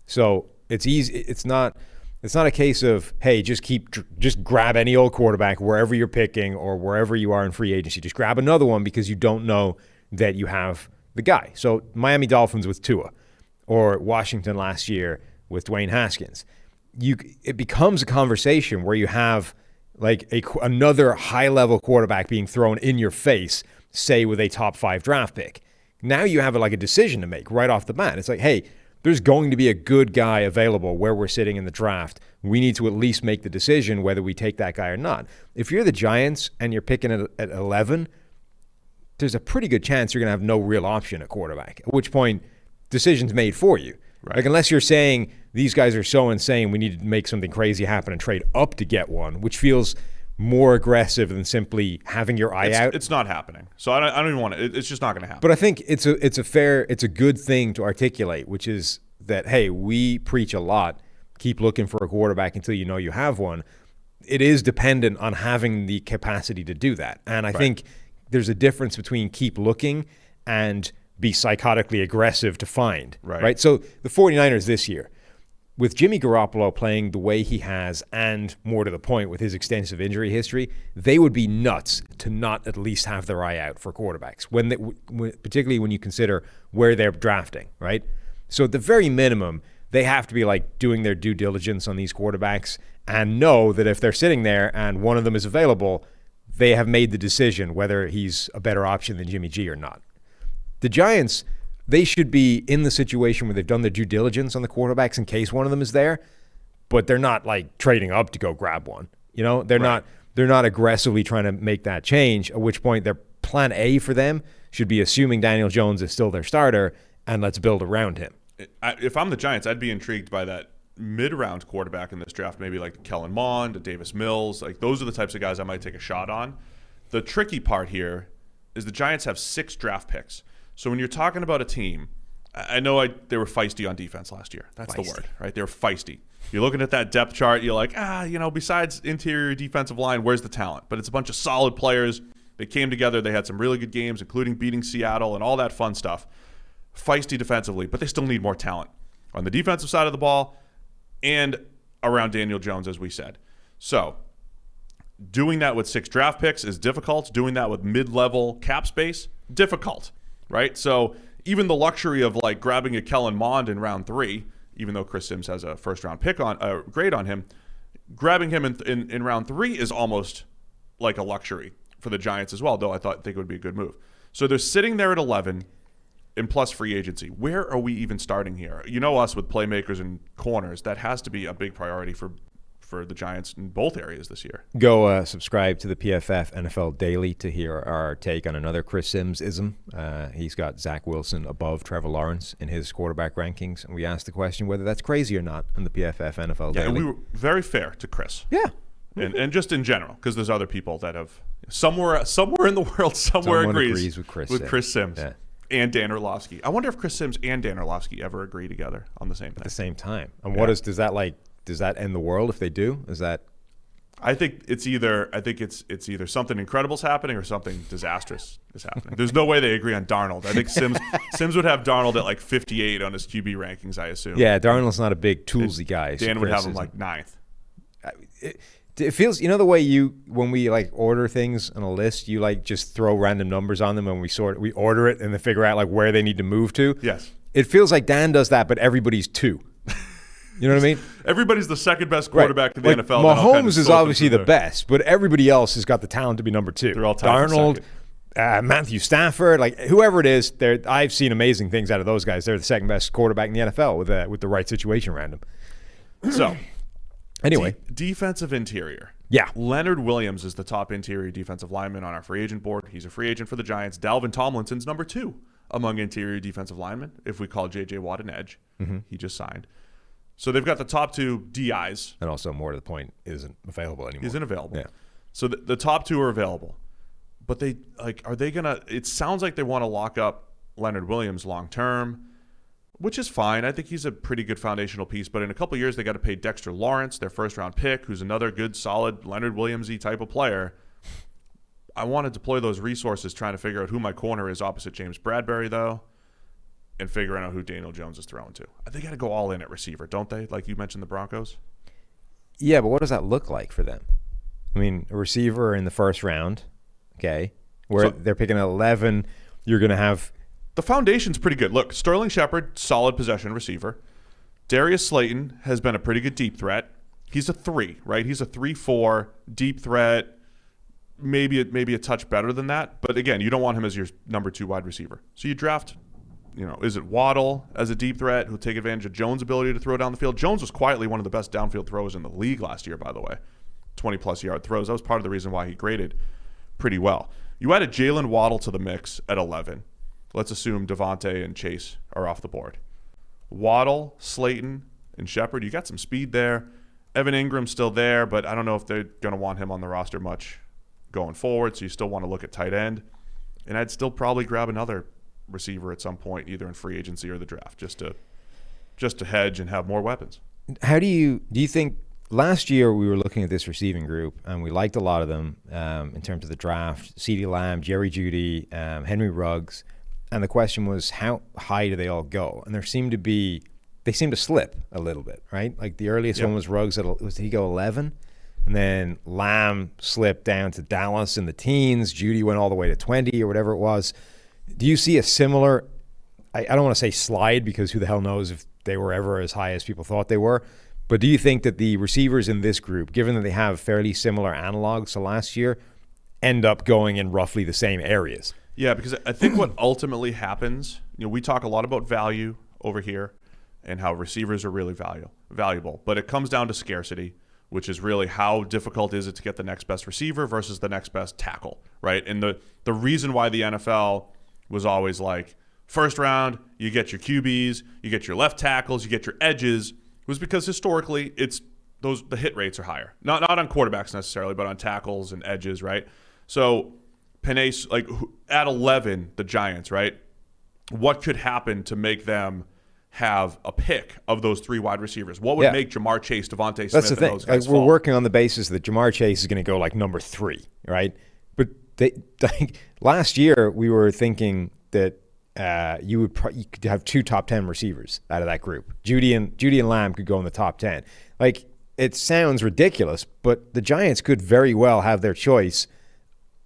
So it's easy. It's not a case of, hey, just grab any old quarterback wherever you're picking or wherever you are in free agency. Just grab another one because you don't know that you have the guy. So Miami Dolphins with Tua, or Washington last year with Dwayne Haskins. It becomes a conversation where you have like another high-level quarterback being thrown in your face, say with a top 5 draft pick. Now you have like a decision to make right off the bat. It's like, hey, there's going to be a good guy available where we're sitting in the draft. We need to at least make the decision whether we take that guy or not. If you're the Giants and you're picking at 11, there's a pretty good chance you're going to have no real option at quarterback, at which point decision's made for you. Right. Like, unless you're saying these guys are so insane, we need to make something crazy happen and trade up to get one, which feels more aggressive than simply having your eye out. It's not happening. So I don't even want to. It's just not going to happen. But I think it's a good thing to articulate, which is that, hey, we preach a lot. Keep looking for a quarterback until you know you have one. It is dependent on having the capacity to do that. And I think there's a difference between keep looking and be psychotically aggressive to find. Right? So the 49ers this year, with Jimmy Garoppolo playing the way he has, and more to the point with his extensive injury history, they would be nuts to not at least have their eye out for quarterbacks, particularly when you consider where they're drafting, right? So at the very minimum, they have to be like doing their due diligence on these quarterbacks and know that if they're sitting there and one of them is available, they have made the decision whether he's a better option than Jimmy G or not. The Giants, they should be in the situation where they've done their due diligence on the quarterbacks in case one of them is there, but they're not like trading up to go grab one. You know, they're not aggressively trying to make that change, at which point their plan A for them should be assuming Daniel Jones is still their starter and let's build around him. If I'm the Giants, I'd be intrigued by that mid-round quarterback in this draft, maybe like Kellen Mond, Davis Mills. Like, those are the types of guys I might take a shot on. The tricky part here is the Giants have 6 draft picks. So when you're talking about a team, I know they were feisty on defense last year. That's the word, right? They were feisty. You're looking at that depth chart, you're like, besides interior defensive line, where's the talent? But it's a bunch of solid players. They came together. They had some really good games, including beating Seattle and all that fun stuff. Feisty defensively, but they still need more talent on the defensive side of the ball and around Daniel Jones, as we said. So doing that with 6 draft picks is difficult. Doing that with mid-level cap space, difficult. Right? So even the luxury of like grabbing a Kellen Mond in round 3, even though Chris Sims has a first-round pick grade on him, grabbing him in round 3 is almost like a luxury for the Giants as well, though I think it would be a good move. So they're sitting there at 11 in plus free agency. Where are we even starting here? You know us with playmakers and corners. That has to be a big priority for the Giants in both areas this year. Go subscribe to the PFF NFL Daily to hear our take on another Chris Sims-ism. He's got Zach Wilson above Trevor Lawrence in his quarterback rankings, and we asked the question whether that's crazy or not in the PFF NFL Daily. Yeah, and we were very fair to Chris. Yeah. And just in general, because there's other people that have somewhere in the world someone agrees with Chris Sims. Yeah. And Dan Orlovsky. I wonder if Chris Sims and Dan Orlovsky ever agree together on the same thing. At the same time. And does that end the world if they do? I think it's either something incredible's happening or something disastrous is happening. There's no way they agree on Darnold. I think Sims would have Darnold at like 58 on his QB rankings, I assume. Yeah, Darnold's not a big toolsy guy. Dan would have him like 9th. It feels, the way when we like order things on a list, you like just throw random numbers on them and we order it and then figure out like where they need to move to. Yes. It feels like Dan does that, but everybody's 2. You know what I mean? Everybody's the second best quarterback in the NFL. Mahomes is obviously the best, but everybody else has got the talent to be number 2. They're all tied Darnold, Matthew Stafford, like whoever it is, I've seen amazing things out of those guys. They're the second best quarterback in the NFL with the right situation around them. So, anyway, defensive interior. Yeah, Leonard Williams is the top interior defensive lineman on our free agent board. He's a free agent for the Giants. Dalvin Tomlinson's number 2 among interior defensive linemen. If we call J.J. Watt an edge, he just signed. So they've got the top 2 DIs. And also, more to the point, isn't available anymore. Isn't available. Yeah. So the top 2 are available. But are they going to – it sounds like they want to lock up Leonard Williams long term. which is fine. I think he's a pretty good foundational piece. But in a couple of years, they got to pay Dexter Lawrence, their first-round pick, who's another good, solid Leonard Williams-y type of player. I want to deploy those resources trying to figure out who my corner is opposite James Bradbury, though, and figuring out who Daniel Jones is throwing to. They got to go all in at receiver, don't they? Like you mentioned the Broncos. Yeah, but what does that look like for them? I mean, a receiver in the first round, okay, where they're picking at 11, you're going to have... The foundation's pretty good. Look, Sterling Shepard, solid possession receiver. Darius Slayton has been a pretty good deep threat. He's a 3, right? He's a 3-4 deep threat. Maybe a touch better than that. But again, you don't want him as your number 2 wide receiver. So you draft, is it Waddle as a deep threat who'll take advantage of Jones' ability to throw down the field? Jones was quietly one of the best downfield throwers in the league last year, by the way. 20-plus yard throws. That was part of the reason why he graded pretty well. You added Jalen Waddle to the mix at 11. Let's assume Devontae and Chase are off the board. Waddle, Slayton, and Shepard, you got some speed there. Evan Ingram's still there, but I don't know if they're going to want him on the roster much going forward, so you still want to look at tight end. And I'd still probably grab another receiver at some point, either in free agency or the draft, just to hedge and have more weapons. How do you think last year we were looking at this receiving group and we liked a lot of them in terms of the draft, CeeDee Lamb, Jerry Jeudy, Henry Ruggs, and the question was how high do they all go? And they seem to slip a little bit, right? Like the earliest one was Ruggs, did he go 11? And then Lamb slipped down to Dallas in the teens. Jeudy went all the way to 20 or whatever it was. Do you see a similar, I don't want to say slide because who the hell knows if they were ever as high as people thought they were, but do you think that the receivers in this group, given that they have fairly similar analogs to last year, end up going in roughly the same areas? Yeah, because I think what ultimately happens, we talk a lot about value over here and how receivers are really valuable, but it comes down to scarcity, which is really how difficult is it to get the next best receiver versus the next best tackle, right? And the reason why the NFL was always like, first round, you get your QBs, you get your left tackles, you get your edges, was because historically the hit rates are higher. Not on quarterbacks necessarily, but on tackles and edges, right? So Penei, at 11, the Giants, right? What could happen to make them have a pick of those 3 wide receivers? What would make Jamar Chase, Devontae Smith, That's the thing. and those guys we're fall? working on the basis that Jamar Chase is going to go like number 3, right? But last year we were thinking that you could have 2 top 10 receivers out of that group. Jeudy and Lamb could go in the top 10. It sounds ridiculous, but the Giants could very well have their choice.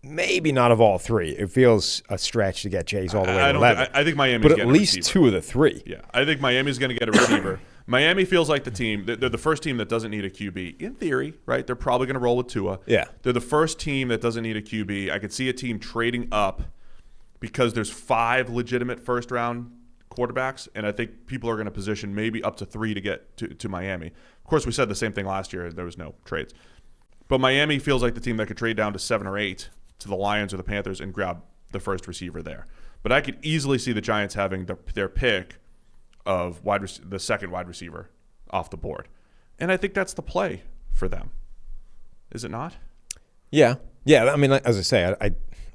Maybe not of all 3. It feels a stretch to get Chase all the way to 11. I think Miami's but getting at least a receiver. 2 of the 3. Yeah, I think Miami's going to get a receiver. Miami feels like the team. They're the first team that doesn't need a QB. In theory, right? They're probably going to roll with Tua. Yeah. They're the first team that doesn't need a QB. I could see a team trading up because there's 5 legitimate first-round quarterbacks, and I think people are going to position maybe up to 3 to get to Miami. Of course, we said the same thing last year. There was no trades. But Miami feels like the team that could trade down to 7 or 8 to the Lions or the Panthers and grab the first receiver there. But I could easily see the Giants having their pick of the second wide receiver off the board. And I think that's the play for them. Is it not? Yeah. I mean, as I say,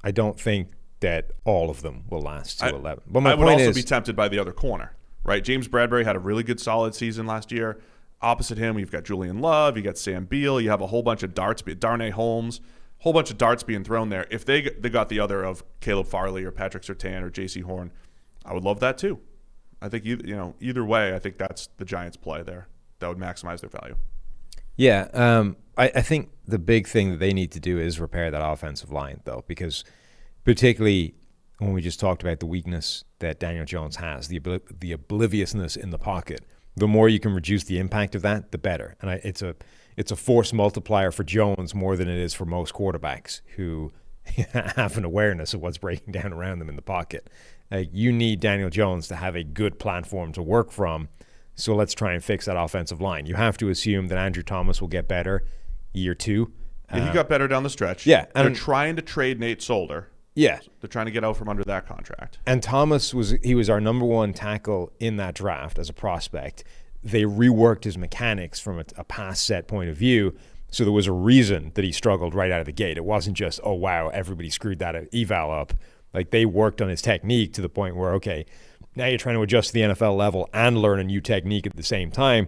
I don't think that all of them will last to 11. But my I would point also is, be tempted by the other corner, right? James Bradbury had a really good solid season last year. Opposite him, you've got Julian Love, you got Sam Beal, you have a whole bunch of darts, Darnay Holmes, whole bunch of darts being thrown there. If they got the other of Caleb Farley or Patrick Surtain or J.C. Horn, I would love that too. I think either way, I think that's the Giants' play there. That would maximize their value. Yeah, I think the big thing that they need to do is repair that offensive line, though, because particularly when we just talked about the weakness that Daniel Jones has, the obliviousness in the pocket. The more you can reduce the impact of that, the better. And it's a force multiplier for Jones more than it is for most quarterbacks who have an awareness of what's breaking down around them in the pocket. You need Daniel Jones to have a good platform to work from. So let's try and fix that offensive line. You have to assume that Andrew Thomas will get better year 2. He got better down the stretch. Yeah. They're trying to trade Nate Solder. Yeah. They're trying to get out from under that contract. And Thomas was our number 1 tackle in that draft as a prospect. They reworked his mechanics from a pass set point of view. So there was a reason that he struggled right out of the gate. It wasn't just, oh, wow, everybody screwed that eval up. Like, they worked on his technique to the point where, okay, now you're trying to adjust to the NFL level and learn a new technique at the same time.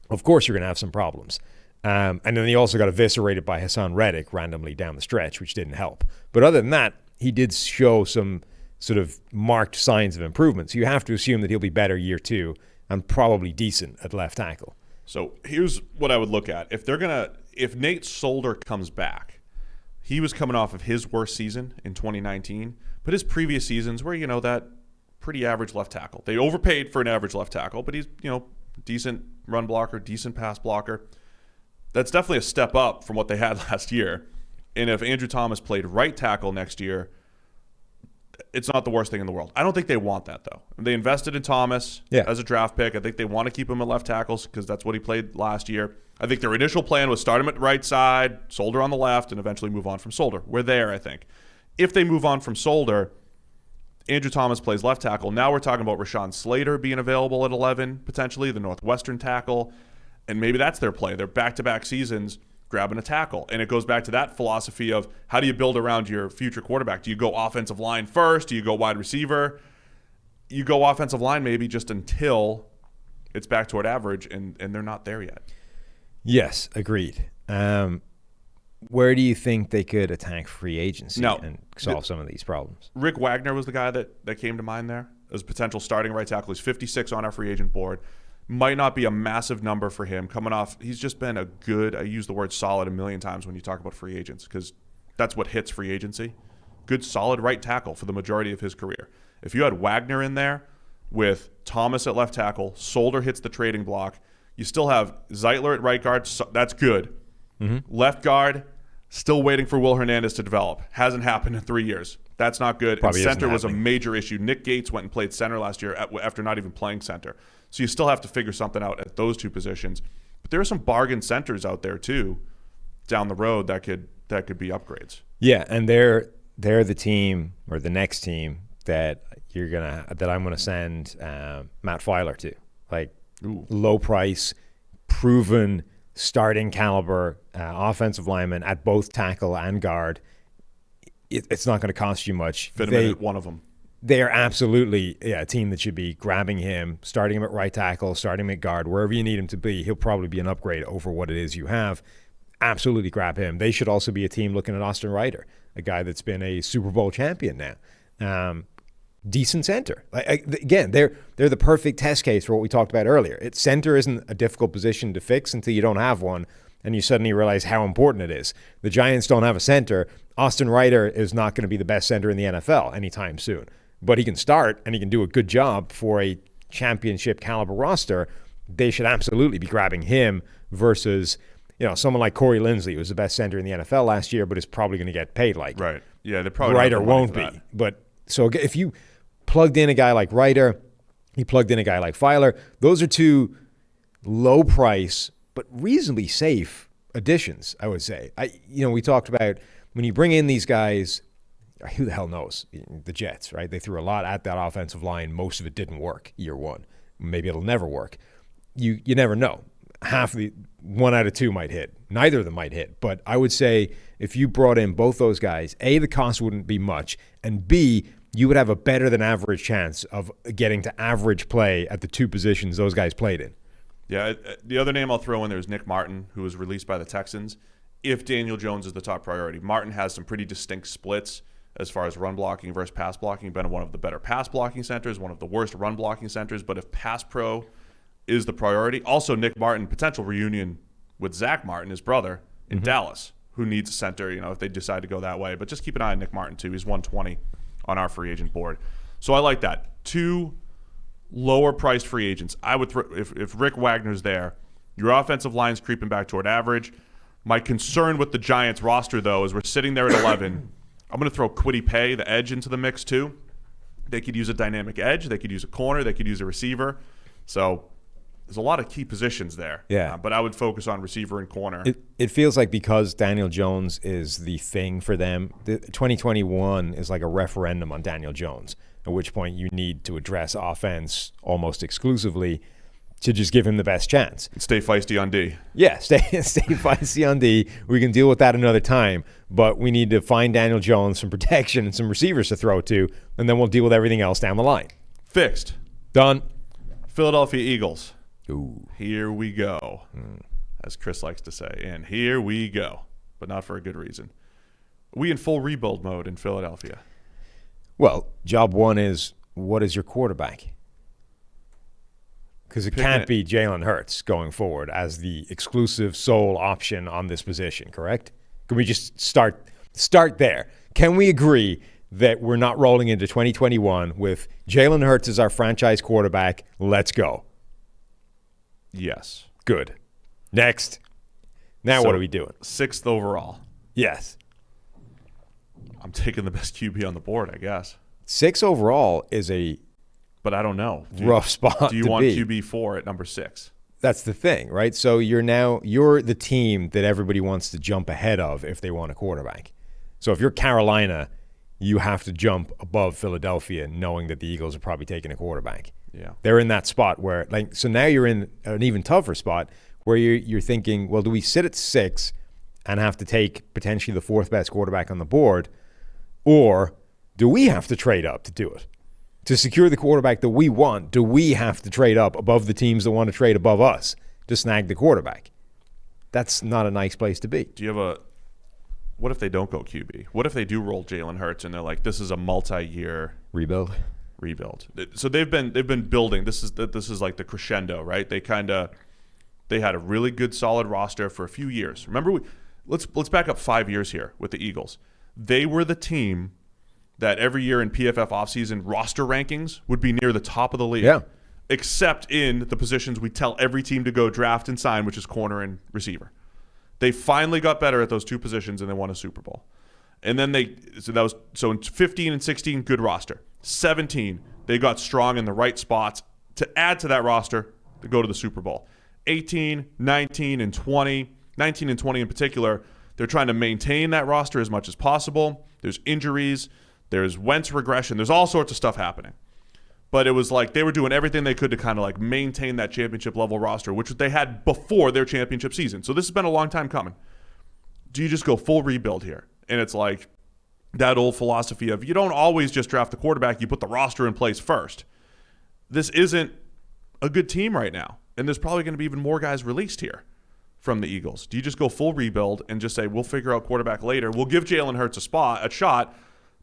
Of course, you're going to have some problems. And then he also got eviscerated by Hassan Reddick randomly down the stretch, which didn't help. But other than that, he did show some sort of marked signs of improvement. So you have to assume that he'll be better year 2 and probably decent at left tackle. So here's what I would look at. If Nate Solder comes back, he was coming off of his worst season in 2019, but his previous seasons were, that pretty average left tackle. They overpaid for an average left tackle, but he's, decent run blocker, decent pass blocker. That's definitely a step up from what they had last year. And if Andrew Thomas played right tackle next year, it's not the worst thing in the world. I don't think they want that, though. They invested in Thomas as a draft pick. I think they want to keep him at left tackles because that's what he played last year. I think their initial plan was start him at the right side, Solder on the left, and eventually move on from Solder. We're there, I think. If they move on from Solder, Andrew Thomas plays left tackle. Now we're talking about Rashawn Slater being available at 11, potentially, the Northwestern tackle. And maybe that's their play. They're back-to-back seasons grabbing a tackle. And it goes back to that philosophy of how do you build around your future quarterback? Do you go offensive line first? Do you go wide receiver? You go offensive line maybe just until it's back toward average, and they're not there yet. Yes, agreed. Where do you think they could attack free agency and solve some of these problems? Rick Wagner was the guy that came to mind there as a potential starting right tackle. He's 56 on our free agent board. Might not be a massive number for him coming off. He's just been a good, I use the word solid a million times when you talk about free agents because that's what hits free agency. Good, solid right tackle for the majority of his career. If you had Wagner in there with Thomas at left tackle, Solder hits the trading block, you still have Zeitler at right guard. So that's good. Mm-hmm. Left guard, still waiting for Will Hernandez to develop. Hasn't happened in 3 years. That's not good. And center was a major issue. Nick Gates went and played center last year after not even playing center. So you still have to figure something out at those two positions. But there are some bargain centers out there too, down the road that could be upgrades. Yeah, and they're the team or the next team that I'm gonna send Matt Filer to. Like low price, proven starting caliber offensive lineman at both tackle and guard. It's not going to cost you much. Fit him in at one of them. They are absolutely a team that should be grabbing him, starting him at right tackle, starting him at guard, wherever you need him to be. He'll probably be an upgrade over what it is you have. Absolutely grab him. They should also be a team looking at Austin Ryder, a guy that's been a Super Bowl champion now. Decent center. Again, they're the perfect test case for what we talked about earlier. Center isn't a difficult position to fix until you don't have one, and you suddenly realize how important it is. The Giants don't have a center. Austin Ryder is not going to be the best center in the NFL anytime soon. But he can start, and he can do a good job for a championship caliber roster. They should absolutely be grabbing him versus someone like Corey Linsley, who was the best center in the NFL last year, but is probably going to get paid like right. Yeah, they probably Ryder won't be. But so if you plugged in a guy like Ryder, you plugged in a guy like Filer, those are two low price but reasonably safe additions, I would say. We talked about when you bring in these guys, who the hell knows? The Jets, right? They threw a lot at that offensive line. Most of it didn't work year one. Maybe it'll never work. You never know. One out of two might hit. Neither of them might hit. But I would say if you brought in both those guys, A, the cost wouldn't be much, and B, you would have a better than average chance of getting to average play at the two positions those guys played in. Yeah, the other name I'll throw in there is Nick Martin, who was released by the Texans. If Daniel Jones is the top priority, Martin has some pretty distinct splits as far as run blocking versus pass blocking. Been one of the better pass blocking centers, one of the worst run blocking centers. But if pass pro is the priority, also Nick Martin, potential reunion with Zach Martin, his brother, in Dallas, who needs a center, if they decide to go that way. But just keep an eye on Nick Martin, too. He's 120 on our free agent board. So I like that. Two lower-priced free agents. I would if Rick Wagner's there, your offensive line's creeping back toward average. My concern with the Giants roster, though, is we're sitting there at 11. I'm going to throw Kwity Paye, the edge, into the mix, too. They could use a dynamic edge. They could use a corner. They could use a receiver. So there's a lot of key positions there. Yeah. But I would focus on receiver and corner. It feels like because Daniel Jones is the thing for them, 2021 is like a referendum on Daniel Jones, at which point you need to address offense almost exclusively to just give him the best chance. And stay feisty on D. Yeah, stay feisty on D. We can deal with that another time, but we need to find Daniel Jones some protection and some receivers to throw to, and then we'll deal with everything else down the line. Fixed. Done. Philadelphia Eagles. Ooh. Here we go, as Chris likes to say. And here we go, but not for a good reason. We in full rebuild mode in Philadelphia. Well, job one is, what is your quarterback? Because it can't be Jalen Hurts going forward as the exclusive sole option on this position, correct? Can we just start there? Can we agree that we're not rolling into 2021 with Jalen Hurts as our franchise quarterback? Let's go. Yes. Good. Next. Now what are we doing? 6th overall. Yes. I'm taking the best QB on the board, I guess. 6 overall is but I don't know. Rough spot. Do you want QB4 at number 6? That's the thing, right? So you're the team that everybody wants to jump ahead of if they want a quarterback. So if you're Carolina, you have to jump above Philadelphia knowing that the Eagles are probably taking a quarterback. Yeah. They're in that spot where, so now you're in an even tougher spot where you're thinking, well, do we sit at 6 and have to take potentially the 4th best quarterback on the board, or do we have to trade up to do it? To secure the quarterback that we want, do we have to trade up above the teams that want to trade above us to snag the quarterback? That's not a nice place to be. Do you have what if they don't go QB? What if they do roll Jalen Hurts and they're like, this is a multi-year rebuild? So they've been building. This is like the crescendo, right? They had a really good solid roster for a few years. Remember, let's back up 5 years here with the Eagles. They were the team that every year in PFF offseason roster rankings would be near the top of the league. Yeah. Except in the positions we tell every team to go draft and sign, which is corner and receiver. They finally got better at those two positions and they won a Super Bowl. And then so in 15 and 16, good roster. 17, they got strong in the right spots to add to that roster to go to the Super Bowl. 18, 19, and 20, 19 and 20 in particular, they're trying to maintain that roster as much as possible. There's injuries. There's Wentz regression. There's all sorts of stuff happening. But it was like they were doing everything they could to kind of like maintain that championship level roster, which they had before their championship season. So this has been a long time coming. Do you just go full rebuild here? And it's like that old philosophy of you don't always just draft the quarterback, you put the roster in place first. This isn't a good team right now. And there's probably going to be even more guys released here from the Eagles. Do you just go full rebuild and just say, we'll figure out quarterback later. We'll give Jalen Hurts a shot,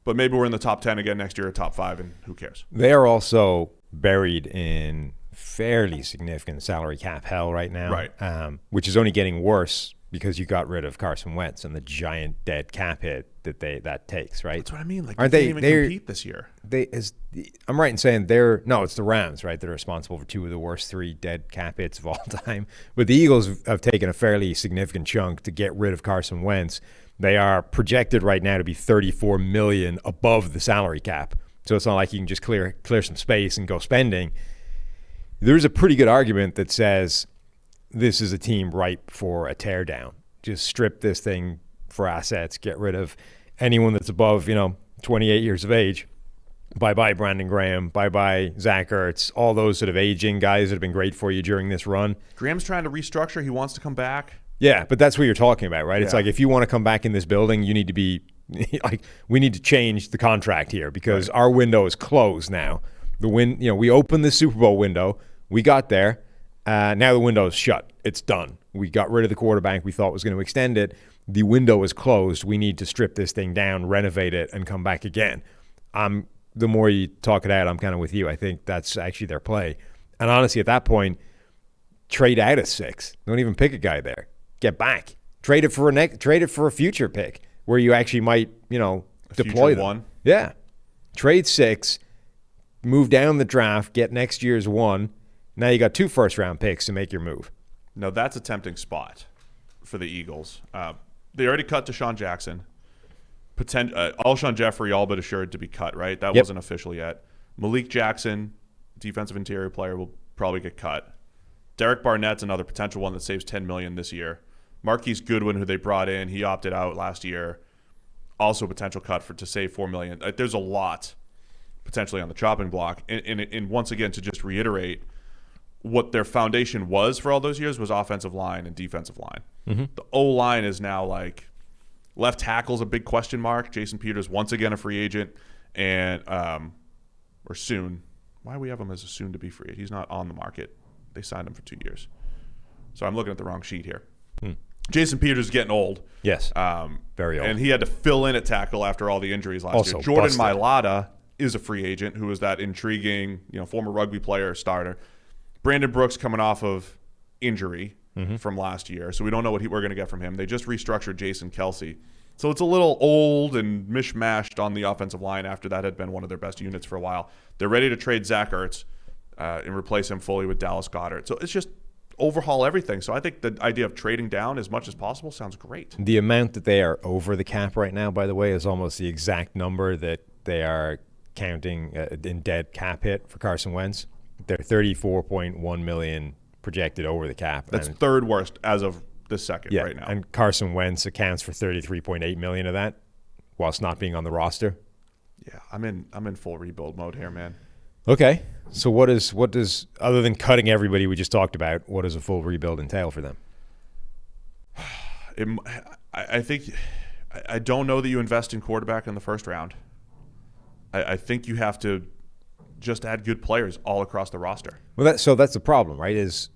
but maybe we're in the top 10 again next year or top 5, and who cares? They are also buried in fairly significant salary cap hell right now, right? Which is only getting worse because you got rid of Carson Wentz and the giant dead cap hit that takes, right? That's what I mean. Like, aren't they can't even compete this year? I'm right in saying it's the Rams, right? That are responsible for 2 of the worst 3 dead cap hits of all time. But the Eagles have taken a fairly significant chunk to get rid of Carson Wentz. They are projected right now to be $34 million above the salary cap. So it's not like you can just clear some space and go spending. There's a pretty good argument that says this is a team ripe for a teardown. Just strip this thing for assets, get rid of anyone that's above, 28 years of age. Bye-bye Brandon Graham, bye-bye Zach Ertz, all those sort of aging guys that have been great for you during this run. Graham's trying to restructure. He wants to come back. Yeah, but that's what you're talking about, right? Yeah. It's like if you want to come back in this building, you need to be like, we need to change the contract here because our window is closed now. We opened the Super Bowl window. We got there. Now the window is shut. It's done. We got rid of the quarterback we thought was going to extend it. The window is closed. We need to strip this thing down, renovate it, and come back again. The more you talk it out, I'm kind of with you. I think that's actually their play. And honestly, at that point, trade out of 6. Don't even pick a guy there. Get back. Trade it for a future pick where you actually might, deploy them. One. Yeah. Trade 6, move down the draft, get next year's 1. Now you got 2 first-round picks to make your move. No, that's a tempting spot for the Eagles. They already cut Deshaun Jackson. Alshon Jeffrey, all but assured to be cut, right? That wasn't official yet. Malik Jackson, defensive interior player, will probably get cut. Derek Barnett's another potential one that saves $10 million this year. Marquise Goodwin, who they brought in, he opted out last year. Also a potential cut to save $4 million. There's a lot potentially on the chopping block. And once again, to just reiterate, what their foundation was for all those years was offensive line and defensive line. Mm-hmm. The O-line is now like left tackle's a big question mark. Jason Peters once again a free agent, and or soon Why we have him as a soon-to-be free agent? He's not on the market. They signed him for 2 years. So I'm looking at the wrong sheet here. Jason Peters is getting old. Yes, very old. And he had to fill in at tackle after all the injuries last year. Jordan Mailata is a free agent who is that intriguing, former rugby player, starter. Brandon Brooks coming off of injury from last year, so we don't know what we're going to get from him. They just restructured Jason Kelsey. So it's a little old and mishmashed on the offensive line after that had been one of their best units for a while. They're ready to trade Zach Ertz and replace him fully with Dallas Goedert. So it's just overhaul everything. So I think the idea of trading down as much as possible sounds great. The amount that they are over the cap right now, by the way, is almost the exact number that they are counting in dead cap hit for Carson Wentz. They're $34.1 million projected over the cap. That's third worst as of this second right now. And Carson Wentz accounts for $33.8 million of that, whilst not being on the roster. Yeah, I'm in full rebuild mode here, man. Okay, so what does other than cutting everybody we just talked about, what does a full rebuild entail for them? I think I don't know that you invest in quarterback in the first round. I think you have to just add good players all across the roster. Well, that's the problem, right? Is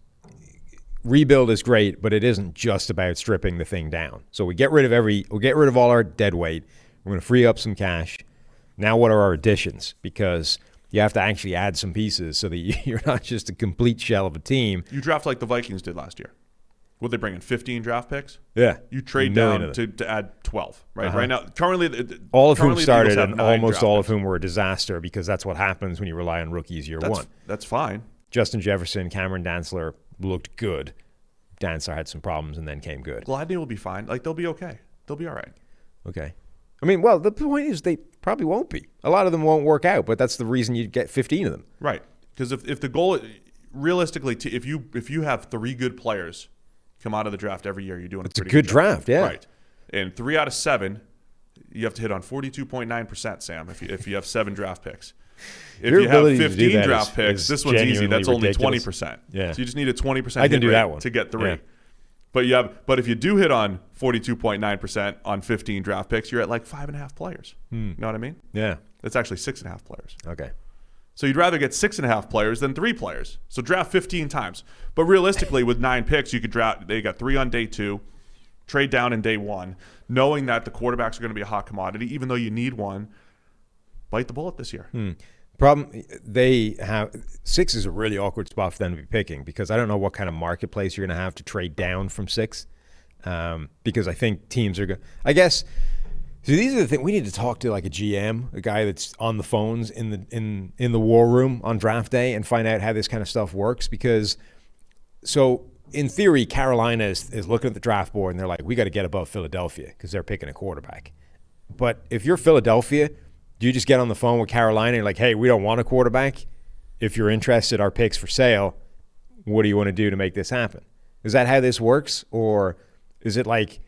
rebuild is great, but it isn't just about stripping the thing down. So we get rid of all our dead weight. We're going to free up some cash. Now what are our additions? Because you have to actually add some pieces so that you're not just a complete shell of a team. You draft like the Vikings did last year. What they bring in 15 draft picks? Yeah. You trade down to add 12, right? Right now, currently all of whom started and almost all of whom were a disaster because that's what happens when you rely on rookies year one. That's fine. Justin Jefferson, Cameron Dantzler looked good. Dantzler had some problems and then came good. Gladney will be fine. Like, they'll be okay. They'll be all right. Okay. I mean, well, the point is they probably won't be. A lot of them won't work out, but that's the reason you get 15 of them. Right. Because if the goal, realistically, if you have 3 good players come out of the draft every year, you're doing it's a good draft, yeah. Right. And 3 out of 7, you have to hit on 42.9%, Sam, if you have 7 draft picks. If you have 15 draft picks, this one's easy. That's only 20%. Yeah. So you just need a 20% I can do that one to get 3. Yeah. But if you do hit on 42.9% on 15 draft picks, you're at like 5.5 players. You know what I mean? Yeah. It's actually 6.5 players. Okay. So you'd rather get 6.5 players than 3 players. So draft 15 times. But realistically, with 9 picks, you could draft. They got 3 on day 2, trade down in day 1, knowing that the quarterbacks are going to be a hot commodity. Even though you need one, bite the bullet this year. Problem, they have 6 is a really awkward spot for them to be picking because I don't know what kind of marketplace you're going to have to trade down from 6 because I think teams are going. I guess. So these are the things we need to talk to, like a GM, a guy that's on the phones in the war room on draft day, and find out how this kind of stuff works. Because, so in theory, Carolina is looking at the draft board and they're like, we got to get above Philadelphia because they're picking a quarterback. But if you're Philadelphia, do you just get on the phone with Carolina and you're like, hey, we don't want a quarterback. If you're interested, our pick's for sale. What do you want to do to make this happen? Is that how this works, or is it like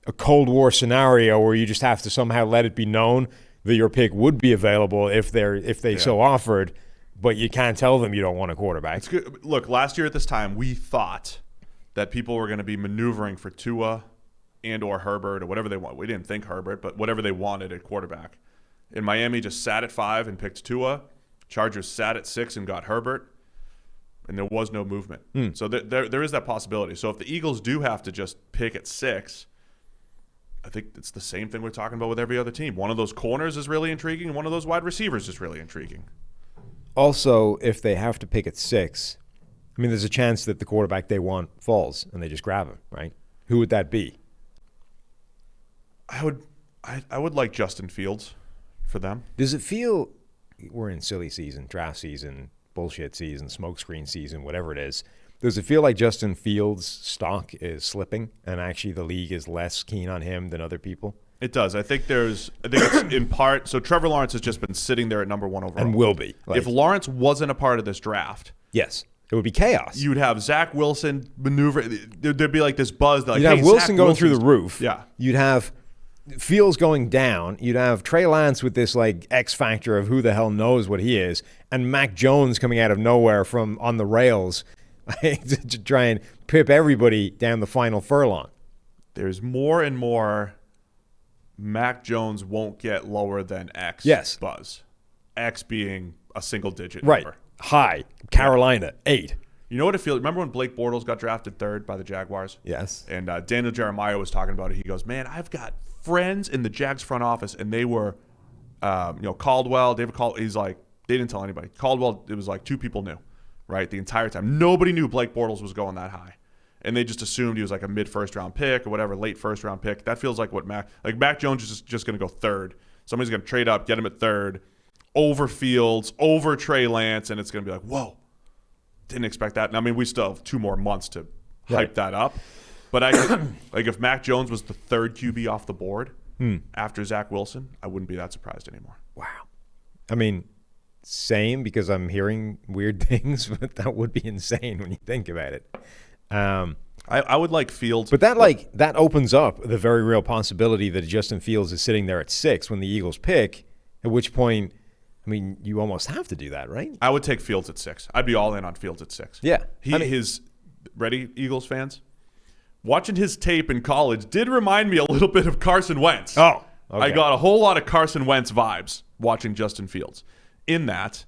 a Cold War scenario where you just have to somehow let it be known that your pick would be available if they so offered, but you can't tell them you don't want a quarterback? It's good. Look, last year at this time, we thought that people were going to be maneuvering for Tua and or Herbert or whatever they want. We didn't think Herbert, but whatever they wanted at quarterback. And Miami just sat at 5 and picked Tua. Chargers sat at 6 and got Herbert. And there was no movement. So there is that possibility. So if the Eagles do have to just pick at 6, I think it's the same thing we're talking about with every other team. One of those corners is really intriguing, and one of those wide receivers is really intriguing. Also, if they have to pick at 6, I mean, there's a chance that the quarterback they want falls, and they just grab him, right? Who would that be? I would like Justin Fields for them. Does it feel we're in silly season, draft season, bullshit season, smokescreen season, whatever it is? Does it feel like Justin Fields' stock is slipping and actually the league is less keen on him than other people? It does. I think it's in part. So Trevor Lawrence has just been sitting there at number 1 overall. And will be. If Lawrence wasn't a part of this draft. Yes. It would be chaos. You'd have Zach Wilson maneuver. There'd be like this buzz. Like, you'd have Wilson going through the roof. Yeah. You'd have Fields going down. You'd have Trey Lance with this like X factor of who the hell knows what he is. And Mac Jones coming out of nowhere from on the rails to try and pip everybody down the final furlong. There's more and more Mac Jones won't get lower than X yes. buzz. X being a single digit right. number. high. Carolina, 8. You know what it feels? Remember when Blake Bortles got drafted 3rd by the Jaguars? Yes. And Daniel Jeremiah was talking about it. He goes, man, I've got friends in the Jags front office, and they were, Caldwell, David Caldwell. He's like, they didn't tell anybody. Caldwell, it was like 2 people knew, right, the entire time. Nobody knew Blake Bortles was going that high. And they just assumed he was like a mid-first-round pick or whatever, late first-round pick. That feels like what Mac Jones is just going to go 3rd. Somebody's going to trade up, get him at 3rd, over Fields, over Trey Lance, and it's going to be like, whoa. Didn't expect that. And I mean, we still have 2 more months to hype that up. But like if Mac Jones was the 3rd QB off the board after Zach Wilson, I wouldn't be that surprised anymore. Wow. I mean, same, because I'm hearing weird things, but that would be insane when you think about it. I would like Fields. But that opens up the very real possibility that Justin Fields is sitting there at 6 when the Eagles pick, at which point, I mean, you almost have to do that, right? I would take Fields at 6. I'd be all in on Fields at 6. Yeah. Ready, Eagles fans? Watching his tape in college did remind me a little bit of Carson Wentz. Oh, okay. I got a whole lot of Carson Wentz vibes watching Justin Fields. In that,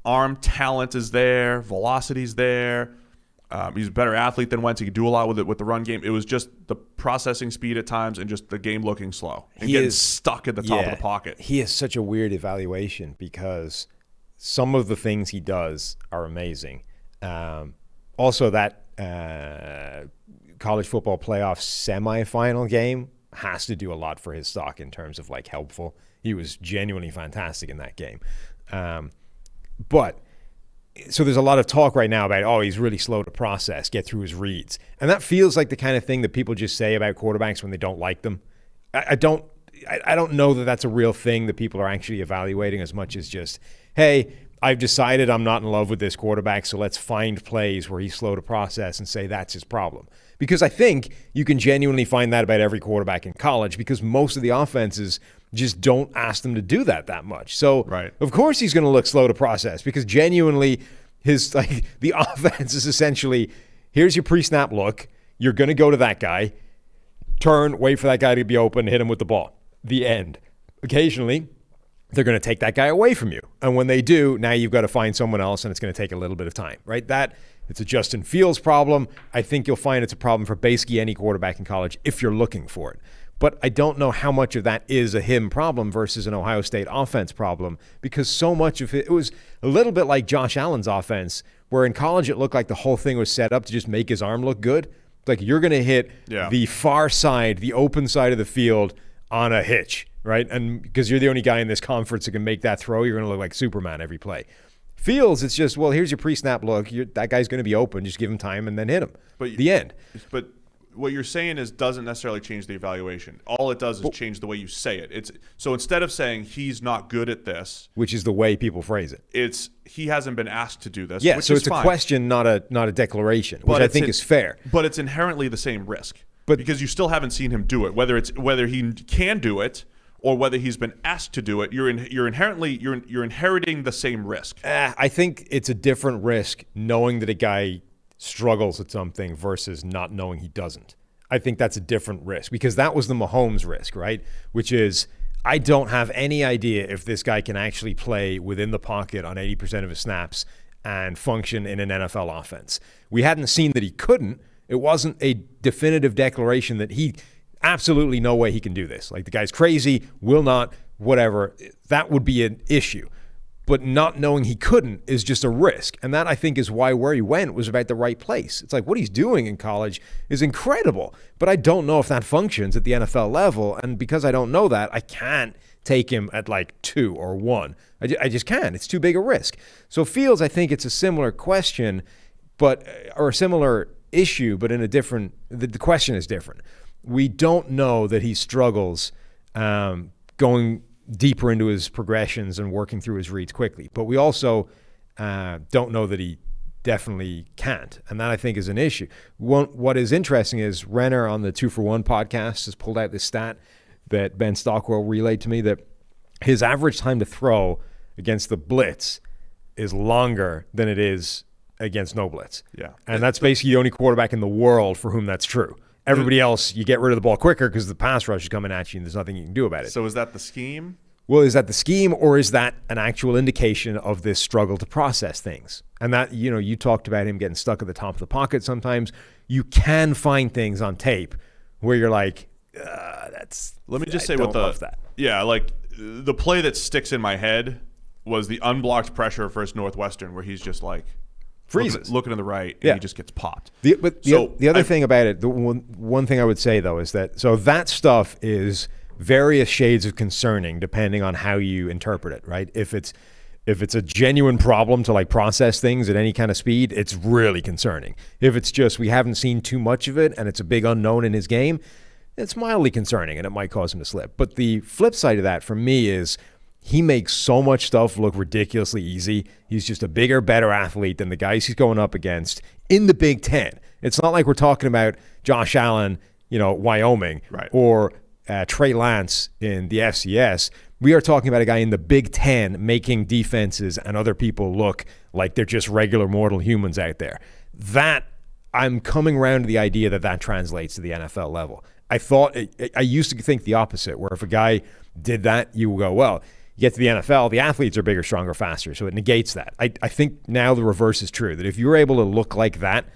arm talent is there, velocity's there. He's a better athlete than Wentz. He can do a lot with the run game. It was just the processing speed at times and just the game looking slow and getting stuck at the top of the pocket. He is such a weird evaluation because some of the things he does are amazing. Also, that college football playoff semifinal game has to do a lot for his stock in terms of like helpful. He was genuinely fantastic in that game. So there's a lot of talk right now about, he's really slow to process, get through his reads. And that feels like the kind of thing that people just say about quarterbacks when they don't like them. I don't know that that's a real thing that people are actually evaluating as much as just, hey, I've decided I'm not in love with this quarterback, so let's find plays where he's slow to process and say that's his problem. Because I think you can genuinely find that about every quarterback in college because most of the offenses just don't ask them to do that much. So, right. Of course he's going to look slow to process because genuinely the offense is essentially, here's your pre-snap look. You're going to go to that guy, turn, wait for that guy to be open, hit him with the ball. The end. Occasionally, they're going to take that guy away from you. And when they do, now you've got to find someone else, and it's going to take a little bit of time, right? It's a Justin Fields problem. I think you'll find it's a problem for basically any quarterback in college if you're looking for it. But I don't know how much of that is a him problem versus an Ohio State offense problem because so much of it was a little bit like Josh Allen's offense, where in college it looked like the whole thing was set up to just make his arm look good. Like you're going to hit the far side, the open side of the field on a hitch, right? And because you're the only guy in this conference that can make that throw, you're going to look like Superman every play. Fields, it's just, well, here's your pre-snap look. That guy's going to be open. Just give him time and then hit him. The end. But what you're saying doesn't necessarily change the evaluation. All it does is change the way you say it. So instead of saying he's not good at this, which is the way people phrase it, it's he hasn't been asked to do this. Yeah, which so is it's fine. a question, not a declaration, which I think is fair. But it's inherently the same risk. Because you still haven't seen him do it, whether he can do it or whether he's been asked to do it. You're inheriting the same risk. I think it's a different risk knowing that a guy struggles at something versus not knowing he doesn't. I think that's a different risk because that was the Mahomes risk, right? Which is I don't have any idea if this guy can actually play within the pocket on 80% of his snaps and function in an NFL offense. We hadn't seen that he couldn't. It wasn't a definitive declaration that he absolutely no way he can do this. Like the guy's crazy, will not, whatever. That would be an issue. But not knowing he couldn't is just a risk. And that, I think, is why where he went was about the right place. It's like what he's doing in college is incredible. But I don't know if that functions at the NFL level. And because I don't know that, I can't take him at like 2 or 1. I just can't. It's too big a risk. So Fields, I think it's a similar question, or a similar issue, but in a different, the question is different. We don't know that he struggles going deeper into his progressions and working through his reads quickly. But we also don't know that he definitely can't. And that, I think, is an issue. What is interesting is Renner on the 2 for 1 podcast has pulled out this stat that Ben Stockwell relayed to me that his average time to throw against the blitz is longer than it is against no blitz. Yeah. And that's basically the only quarterback in the world for whom that's true. Everybody else, you get rid of the ball quicker because the pass rush is coming at you and there's nothing you can do about it. So is that the scheme? Well, is that the scheme, or is that an actual indication of this struggle to process things? And that, you talked about him getting stuck at the top of the pocket sometimes. You can find things on tape where you're like, that's. Let me just say what that. Yeah, like the play that sticks in my head was the unblocked pressure versus Northwestern, where he's just like freezes, looking to the right, and he just gets popped. The other thing about it, the one thing I would say though is that stuff is various shades of concerning depending on how you interpret it, right? If it's a genuine problem to like process things at any kind of speed, it's really concerning. If it's just we haven't seen too much of it and it's a big unknown in his game, it's mildly concerning and it might cause him to slip. But the flip side of that for me is he makes so much stuff look ridiculously easy. He's just a bigger, better athlete than the guys he's going up against in the Big Ten. It's not like we're talking about Josh Allen, Wyoming, right, or Trey Lance in the FCS. We are talking about a guy in the Big Ten making defenses and other people look like they're just regular mortal humans out there. That, I'm coming around to the idea that translates to the NFL level. I used to think the opposite, where if a guy did that, you will go, well, you get to the NFL, the athletes are bigger, stronger, faster, so it negates that. I think now the reverse is true, that if you're able to look like that,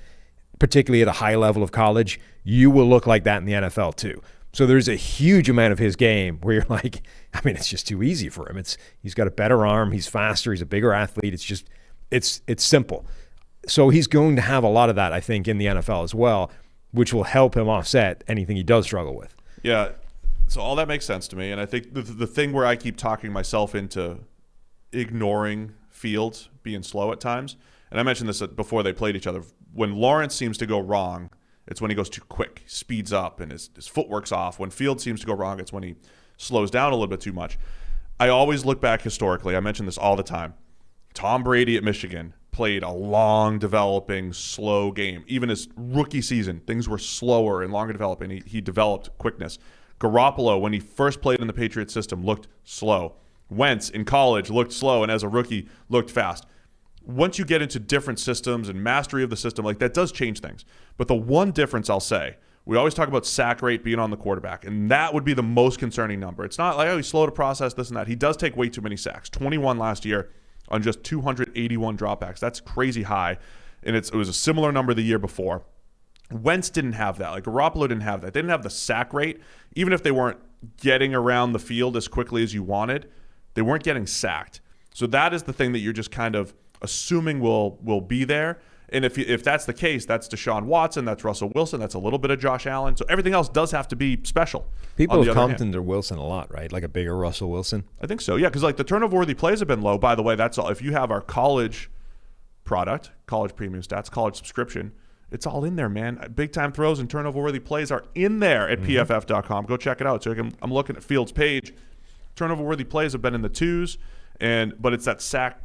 particularly at a high level of college, you will look like that in the NFL too. So there's a huge amount of his game where you're like, it's just too easy for him. He's got a better arm, he's faster, he's a bigger athlete. It's simple. So he's going to have a lot of that, I think, in the NFL as well, which will help him offset anything he does struggle with. Yeah, so all that makes sense to me. And I think the thing where I keep talking myself into ignoring Fields being slow at times, and I mentioned this before they played each other, when Lawrence seems to go wrong, it's when he goes too quick, he speeds up, and his footwork's off. When Fields seems to go wrong, it's when he slows down a little bit too much. I always look back historically. I mention this all the time. Tom Brady at Michigan played a long, developing, slow game. Even his rookie season, things were slower and longer developing. He developed quickness. Garoppolo, when he first played in the Patriot system, looked slow. Wentz in college looked slow, and as a rookie, looked fast. Once you get into different systems and mastery of the system, like that does change things. But the one difference I'll say, we always talk about sack rate being on the quarterback, and that would be the most concerning number. It's not like, he's slow to process this and that. He does take way too many sacks. 21 last year on just 281 dropbacks. That's crazy high, and it was a similar number the year before. Wentz didn't have that. Like Garoppolo didn't have that. They didn't have the sack rate. Even if they weren't getting around the field as quickly as you wanted, they weren't getting sacked. So that is the thing that you're just kind of assuming will be there. And if that's the case, that's Deshaun Watson, that's Russell Wilson, that's a little bit of Josh Allen. So everything else does have to be special. People have commented on Wilson a lot, right? Like a bigger Russell Wilson. I think so, yeah, because like the turnover-worthy plays have been low. By the way, that's all. If you have our college product, college premium stats, college subscription, it's all in there, man. Big-time throws and turnover-worthy plays are in there at PFF.com. Go check it out. So I'm looking at Fields' page. Turnover-worthy plays have been in the 2s, but it's that sack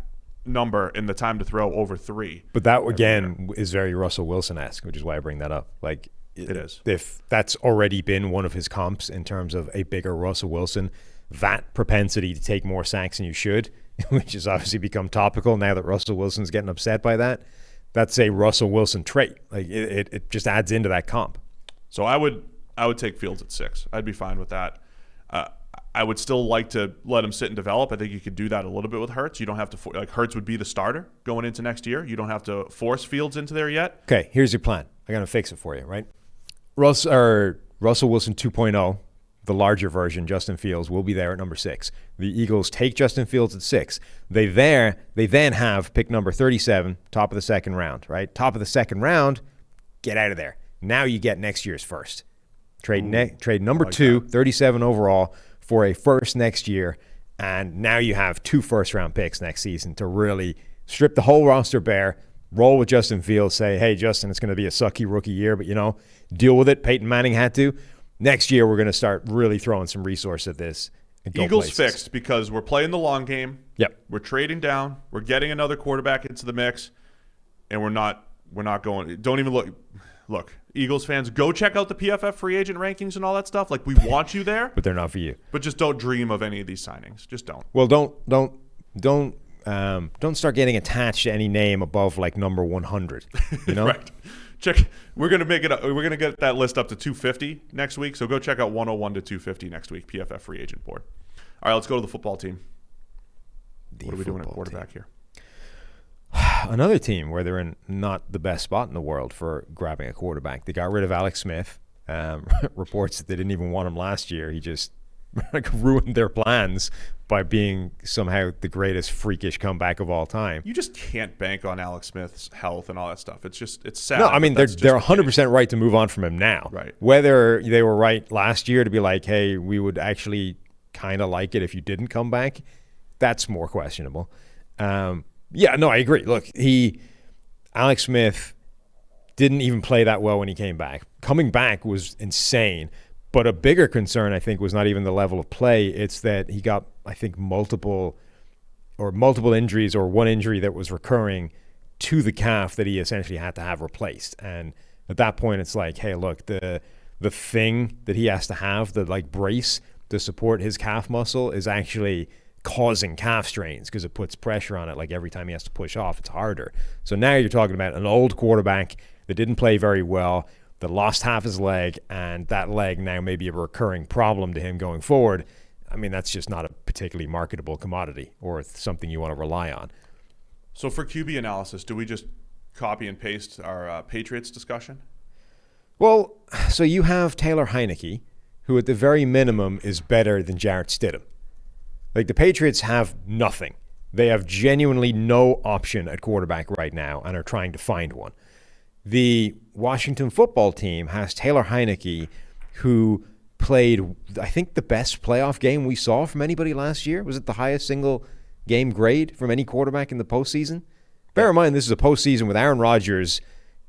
number in the time to throw over 3. But that again is very Russell Wilson-esque, which is why I bring that up. Like it is. If that's already been one of his comps in terms of a bigger Russell Wilson, that propensity to take more sacks than you should, which has obviously become topical now that Russell Wilson's getting upset by that. That's a Russell Wilson trait. Like it just adds into that comp. So I would take Fields at 6. I'd be fine with that. I would still like to let him sit and develop. I think you could do that a little bit with Hurts. You don't have to like Hurts would be the starter going into next year. You don't have to force Fields into there yet. Okay, here's your plan. I'm gonna fix it for you, right? Russell Wilson 2.0, the larger version, Justin Fields, will be there at number 6. The Eagles take Justin Fields at 6. They then have pick number 37, top of the second round, right? Top of the second round, get out of there. Now you get next year's first. Trade number 2, 37 overall, for a first next year, and now you have 2 first-round picks next season to really strip the whole roster bare, roll with Justin Fields, say, hey, Justin, it's going to be a sucky rookie year, but, deal with it. Peyton Manning had to. Next year, we're going to start really throwing some resource at this. Eagles fixed because we're playing the long game. Yep. We're trading down. We're getting another quarterback into the mix, and we're not going – don't even look – look, Eagles fans, go check out the PFF free agent rankings and all that stuff. Like, we want you there. But they're not for you. But just don't dream of any of these signings. Just don't. Well, don't start getting attached to any name above like number 100. Right. Check. We're gonna make it. We're gonna get that list up to 250 next week. So go check out 101 to 250 next week. PFF free agent board. All right, let's go to the football team. What are we doing at quarterback here? Another team where they're in not the best spot in the world for grabbing a quarterback. They got rid of Alex Smith. Reports that they didn't even want him last year. He just ruined their plans by being somehow the greatest freakish comeback of all time. You just can't bank on Alex Smith's health and all that stuff. It's sad. No, I mean, they're 100% right to move on from him now. Right. Whether they were right last year to be like, hey, we would actually kind of like it if you didn't come back, that's more questionable. Yeah, no, I agree. Look, Alex Smith didn't even play that well when he came back. Coming back was insane. But a bigger concern, I think, was not even the level of play. It's that he got, I think, multiple injuries or one injury that was recurring to the calf that he essentially had to have replaced. And at that point, it's like, hey, look, the thing that he has to have, the like brace to support his calf muscle, is actually causing calf strains because it puts pressure on it. Like every time he has to push off, it's harder. So now you're talking about an old quarterback that didn't play very well, that lost half his leg, and that leg now may be a recurring problem to him going forward. I mean, that's just not a particularly marketable commodity or something you want to rely on. So for QB analysis, do we just copy and paste our Patriots discussion? Well, so you have Taylor Heineke, who at the very minimum is better than Jarrett Stidham. Like, the Patriots have nothing. They have genuinely no option at quarterback right now and are trying to find one. The Washington football team has Taylor Heineke, who played, I think, the best playoff game we saw from anybody last year. Was it the highest single game grade from any quarterback in the postseason? Bear in mind, this is a postseason with Aaron Rodgers,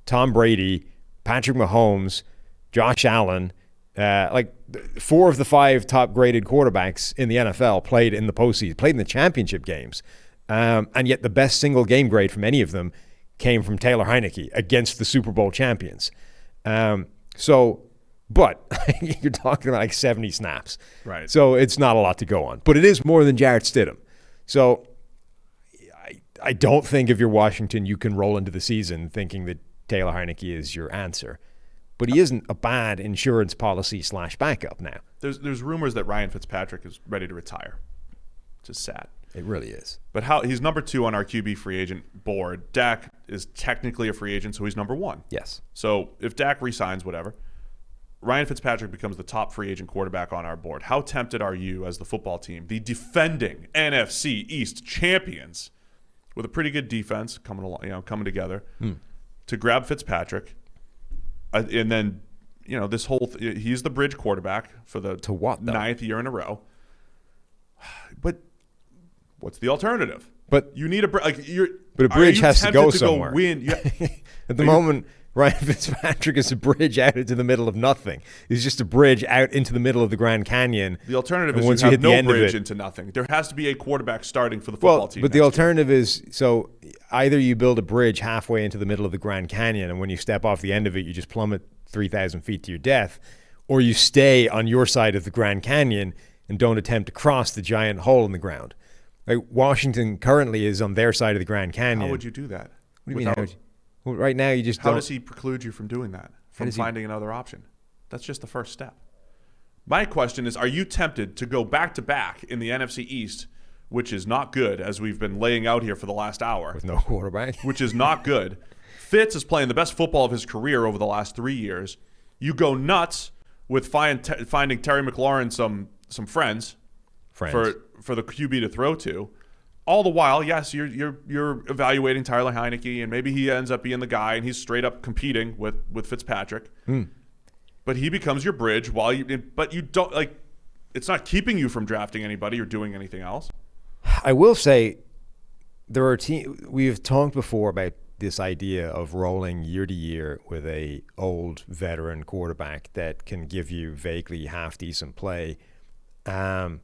Tom Brady, Patrick Mahomes, Josh Allen. Like 4 of the 5 top-graded quarterbacks in the NFL played in the postseason, played in the championship games. And yet the best single game grade from any of them came from Taylor Heineke against the Super Bowl champions. But you're talking about like 70 snaps. Right. So it's not a lot to go on. But it is more than Jarrett Stidham. So I don't think if you're Washington, you can roll into the season thinking that Taylor Heineke is your answer. But he isn't a bad insurance policy / backup now. There's rumors that Ryan Fitzpatrick is ready to retire. It's just sad. It really is. But he's number 2 on our QB free agent board. Dak is technically a free agent, so he's number 1. Yes. So if Dak resigns, whatever, Ryan Fitzpatrick becomes the top free agent quarterback on our board. How tempted are you as the football team, the defending NFC East champions, with a pretty good defense coming together, to grab Fitzpatrick, and then this whole he's the bridge quarterback for the to what, though? 9th year in a row. But what's the alternative? But you need a bridge has to go somewhere. Win? At the moment, Ryan Fitzpatrick is a bridge out into the middle of nothing. He's just a bridge out into the middle of the Grand Canyon. The alternative is you have no bridge into nothing. There has to be a quarterback starting for the football team. But the alternative is, so either you build a bridge halfway into the middle of the Grand Canyon, and when you step off the end of it, you just plummet 3,000 feet to your death, or you stay on your side of the Grand Canyon and don't attempt to cross the giant hole in the ground. Like, Washington currently is on their side of the Grand Canyon. How would you do that? What do you mean? Well, right now, you just How does he preclude you from doing that, from finding another option? That's just the first step. My question is, are you tempted to go back-to-back in the NFC East, which is not good, as we've been laying out here for the last hour? With no quarterback. Which is not good. Fitz is playing the best football of his career over the last 3 years. You go nuts with finding Terry McLaurin some friends. For the QB to throw to. All the while, yes, you're evaluating Tyler Heineke, and maybe he ends up being the guy, and he's straight up competing with Fitzpatrick. But he becomes your bridge but you don't, like, it's not keeping you from drafting anybody or doing anything else. I will say there are we've talked before about this idea of rolling year to year with a old veteran quarterback that can give you vaguely half decent play. And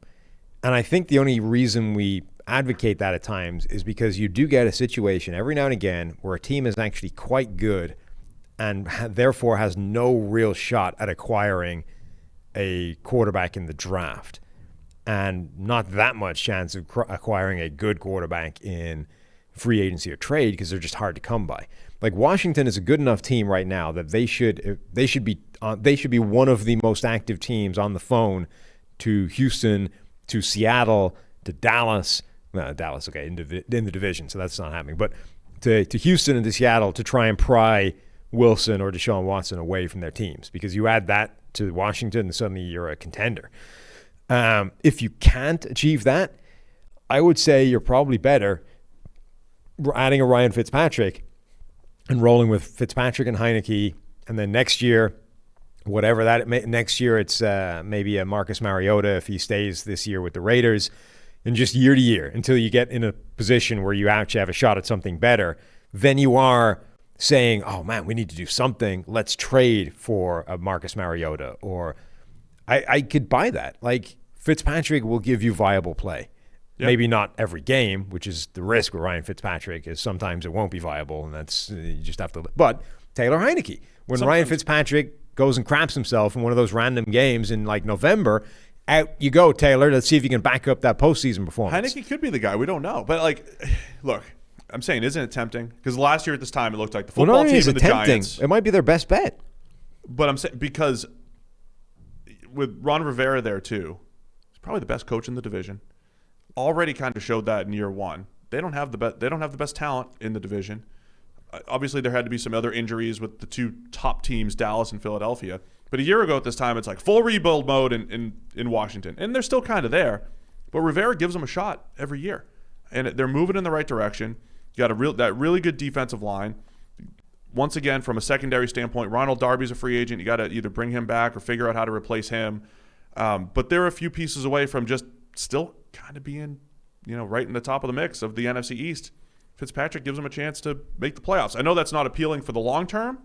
I think the only reason we advocate that at times is because you do get a situation every now and again where a team is actually quite good and therefore has no real shot at acquiring a quarterback in the draft, and not that much chance of acquiring a good quarterback in free agency or trade because they're just hard to come by. Like, Washington is a good enough team right now that they should be one of the most active teams on the phone to Houston to Seattle, to Dallas. No, Dallas, okay, in the division, so that's not happening. But to Houston and to Seattle to try and pry Wilson or Deshaun Watson away from their teams, because you add that to Washington and suddenly you're a contender. If you can't achieve that, I would say you're probably better adding a Ryan Fitzpatrick and rolling with Fitzpatrick and Heineke, and then next year, whatever that next year, it's maybe a Marcus Mariota if he stays this year with the Raiders, and just year to year until you get in a position where you actually have a shot at something better. Then you are saying, oh man, we need to do something. Let's trade for a Marcus Mariota. Or I could buy that. Like, Fitzpatrick will give you viable play. Yep. Maybe not every game, which is the risk with Ryan Fitzpatrick, is sometimes it won't be viable, and that's you just have to. But Taylor Heineke, when Ryan Fitzpatrick goes and craps himself in one of those random games in like November, out you go, Taylor. Let's see if you can back up that postseason performance. Heineke could be the guy. We don't know. But, like, look, I'm saying, isn't it tempting? Because last year at this time, it looked like the football team and the Giants. It might be their best bet. But I'm saying, because with Ron Rivera there too, he's probably the best coach in the division. Already kind of showed that in year one. They don't have the best talent in the division. Obviously, there had to be some other injuries with the two top teams, Dallas and Philadelphia. But a year ago at this time, it's like full rebuild mode in Washington. And they're still kind of there. But Rivera gives them a shot every year. And they're moving in the right direction. You got that really good defensive line. Once again, from a secondary standpoint, Ronald Darby's a free agent. You got to either bring him back or figure out how to replace him. But they're a few pieces away from just still kind of being, right in the top of the mix of the NFC East. Fitzpatrick gives them a chance to make the playoffs. I know that's not appealing for the long term,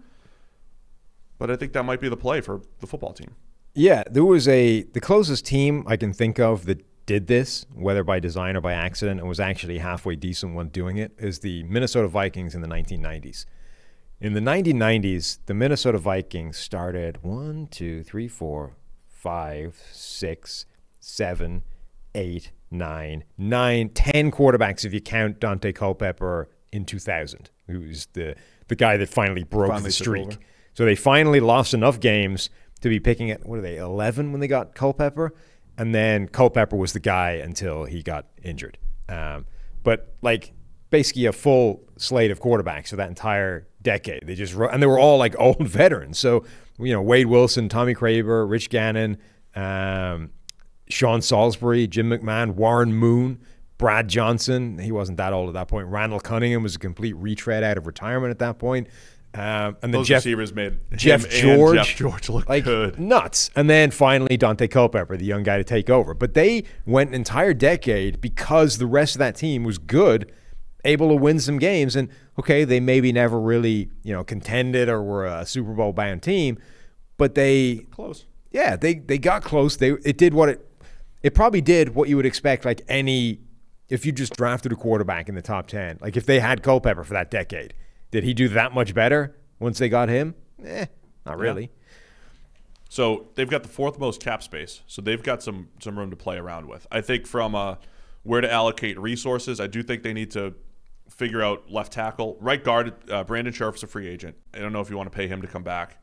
but I think that might be the play for the football team. Yeah, there was the closest team I can think of that did this, whether by design or by accident, and was actually halfway decent when doing it, is the Minnesota Vikings in the 1990s. In the 1990s, the Minnesota Vikings started 1, 2, 3, 4, 5, 6, 7, 8, 9, 10 quarterbacks if you count Dante Culpepper in 2000, who was the guy that finally broke the streak. So they finally lost enough games to be picking at, 11 when they got Culpepper? And then Culpepper was the guy until he got injured. But like basically a full slate of quarterbacks for that entire decade. And they were all like old veterans. So, Wade Wilson, Tommy Kraber, Rich Gannon, Sean Salisbury, Jim McMahon, Warren Moon, Brad Johnson. He wasn't that old at that point. Randall Cunningham was a complete retread out of retirement at that point. And then those receivers made Jeff George look like good. Nuts. And then finally Dante Culpepper, the young guy to take over. But they went an entire decade because the rest of that team was good, able to win some games. And, okay, they maybe never really, contended or were a Super Bowl bound team, but they close. Yeah, they got close. It probably did what you would expect, like if you just drafted a quarterback in the top 10. Like if they had Culpepper for that decade, did he do that much better once they got him? Not really. Yeah. So they've got the fourth most cap space, so they've got some room to play around with. I think from where to allocate resources, I do think they need to figure out left tackle. Right guard, Brandon Scherf's a free agent. I don't know if you want to pay him to come back.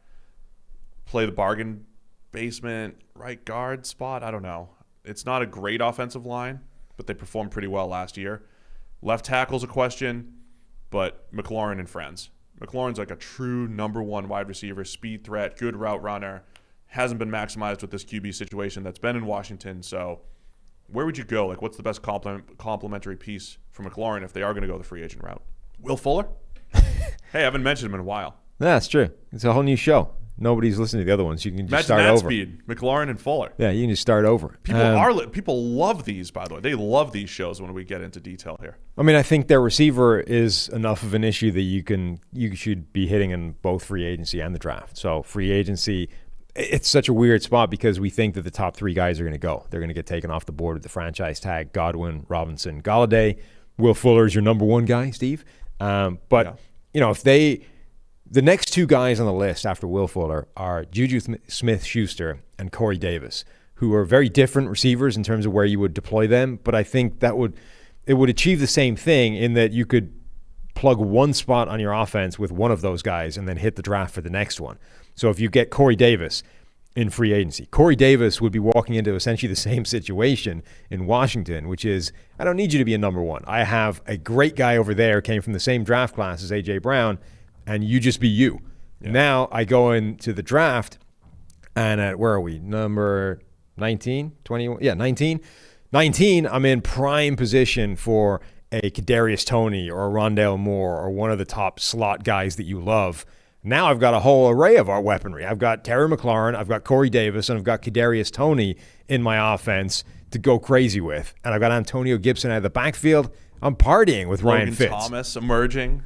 Play the bargain basement right guard spot. I don't know. It's not a great offensive line, but they performed pretty well last year. Left tackle's a question, but McLaurin and friends. McLaurin's like a true number one wide receiver, speed threat, good route runner. Hasn't been maximized with this QB situation that's been in Washington. So where would you go? Like, what's the best complementary piece for McLaurin if they are going to go the free agent route? Will Fuller? Hey, I haven't mentioned him in a while. That's true. It's a whole new show. Nobody's listening to the other ones. You can just start over. Speed, McLaurin and Fuller. Yeah, you can just start over. People love these, by the way. They love these shows when we get into detail here. I mean, I think their receiver is enough of an issue that you should be hitting in both free agency and the draft. So free agency, it's such a weird spot because we think that the top three guys are going to go. They're going to get taken off the board with the franchise tag: Godwin, Robinson, Golladay. Will Fuller is your number one guy, Steve. If the next two guys on the list after Will Fuller are Juju Smith-Schuster and Corey Davis, who are very different receivers in terms of where you would deploy them. But I think it would achieve the same thing in that you could plug one spot on your offense with one of those guys and then hit the draft for the next one. So if you get Corey Davis, in free agency. Corey Davis would be walking into essentially the same situation in Washington, which is, I don't need you to be a number one. I have a great guy over there, came from the same draft class as A.J. Brown, and you just be you. Yeah. Now I go into the draft, and at, where are we? Number 19, 21? Yeah, 19. 19, I'm in prime position for a Kadarius Toney or a Rondale Moore or one of the top slot guys that you love. Now I've got a whole array of our weaponry. I've got Terry McLaurin, I've got Corey Davis, and I've got Kadarius Toney in my offense to go crazy with. And I've got Antonio Gibson out of the backfield. I'm partying with Ryan Fitz. Thomas emerging.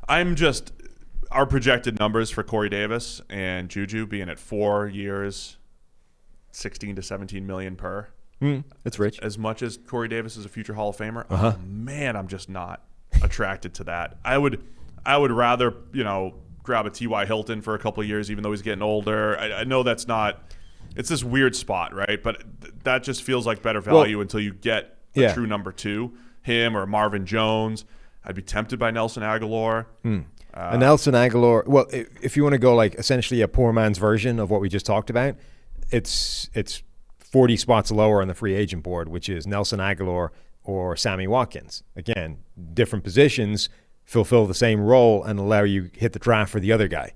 Our projected numbers for Corey Davis and Juju being at 4 years, 16 to 17 million per. That's rich. As much as Corey Davis is a future Hall of Famer, oh man, I'm just not attracted to that. I would rather, grab a T.Y. Hilton for a couple of years, even though he's getting older. I know that's not – it's this weird spot, right? But that just feels like better value until you get a true number two, him or Marvin Jones. I'd be tempted by Nelson Aguilar. Nelson Aguilar – well, if you want to go like essentially a poor man's version of what we just talked about, it's 40 spots lower on the free agent board, which is Nelson Aguilar or Sammy Watkins. Again, different positions – fulfill the same role and allow you hit the draft for the other guy.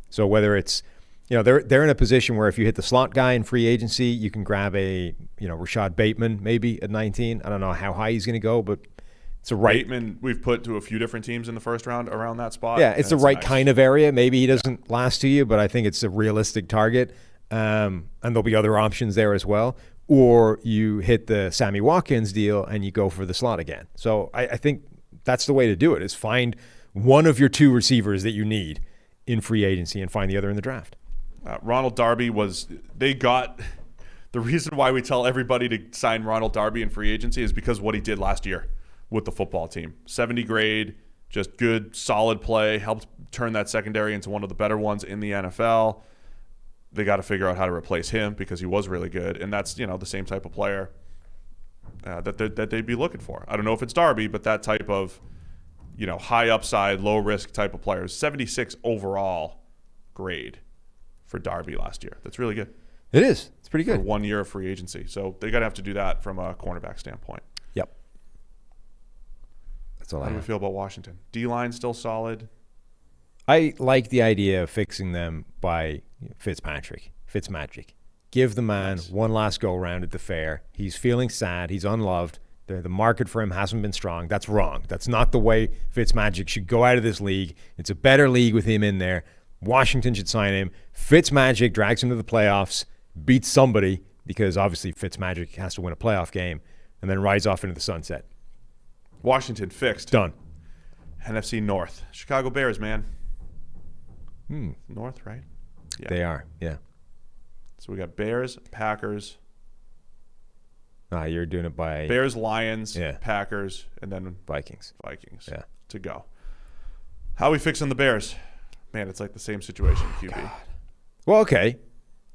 So whether it's, they're in a position where if you hit the slot guy in free agency, you can grab a, Rashad Bateman maybe at 19. I don't know how high he's going to go, but it's a right. Bateman we've put to a few different teams in the first round around that spot. Yeah, it's the right kind of area. Maybe he doesn't last to you, but I think it's a realistic target. And there'll be other options there as well. Or you hit the Sammy Watkins deal and you go for the slot again. So I think that's the way to do it, is find one of your two receivers that you need in free agency and find the other in the draft. Ronald Darby the reason why we tell everybody to sign Ronald Darby in free agency is because what he did last year with the football team. 70 grade, just good, solid play, helped turn that secondary into one of the better ones in the NFL. They got to figure out how to replace him because he was really good, and that's, the same type of player that they'd be looking for. I don't know if it's Darby, but that type of, high upside, low risk type of players. 76 overall grade for Darby last year. That's really good. It is. It's pretty good. For 1 year of free agency. So they got to have to do that from a cornerback standpoint. Yep. That's all I have. How do we feel about Washington? D-line still solid? I like the idea of fixing them by Fitzmagic. Give the man one last go-around at the fair. He's feeling sad. He's unloved. The market for him hasn't been strong. That's wrong. That's not the way Fitzmagic should go out of this league. It's a better league with him in there. Washington should sign him. Fitzmagic drags him to the playoffs, beats somebody, because obviously Fitzmagic has to win a playoff game, and then rides off into the sunset. Washington fixed. Done. NFC North. Chicago Bears, man. North, right? Yeah. They are, yeah. So we got Bears, Packers. You're doing it by Bears, Lions, Packers, and then Vikings. Yeah. To go. How are we fixing the Bears? Man, it's like the same situation, QB. God. Well, okay.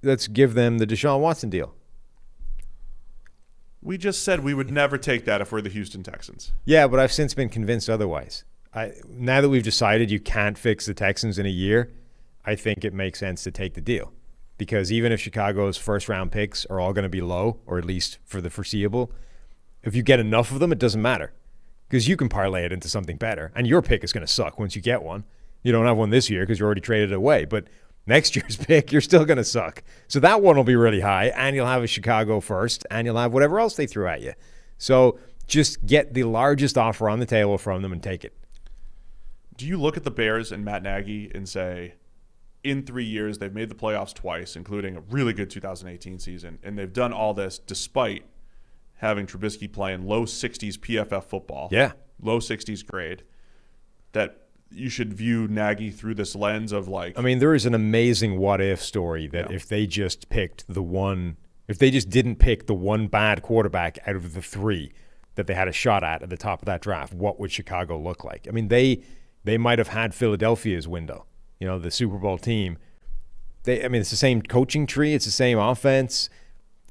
Let's give them the Deshaun Watson deal. We just said we would never take that if we're the Houston Texans. Yeah, but I've since been convinced otherwise. Now that we've decided you can't fix the Texans in a year, I think it makes sense to take the deal. Because even if Chicago's first-round picks are all going to be low, or at least for the foreseeable, if you get enough of them, it doesn't matter. Because you can parlay it into something better. And your pick is going to suck once you get one. You don't have one this year because you already traded it away. But next year's pick, you're still going to suck. So that one will be really high, and you'll have a Chicago first, and you'll have whatever else they threw at you. So just get the largest offer on the table from them and take it. Do you look at the Bears and Matt Nagy and say, in 3 years, they've made the playoffs twice, including a really good 2018 season, and they've done all this despite having Trubisky playing low 60s PFF football, low 60s grade, that you should view Nagy through this lens of like... I mean, there is an amazing what-if story that if they just picked if they just didn't pick the one bad quarterback out of the three that they had a shot at the top of that draft, what would Chicago look like? I mean, they might have had Philadelphia's window. The Super Bowl team. It's the same coaching tree. It's the same offense.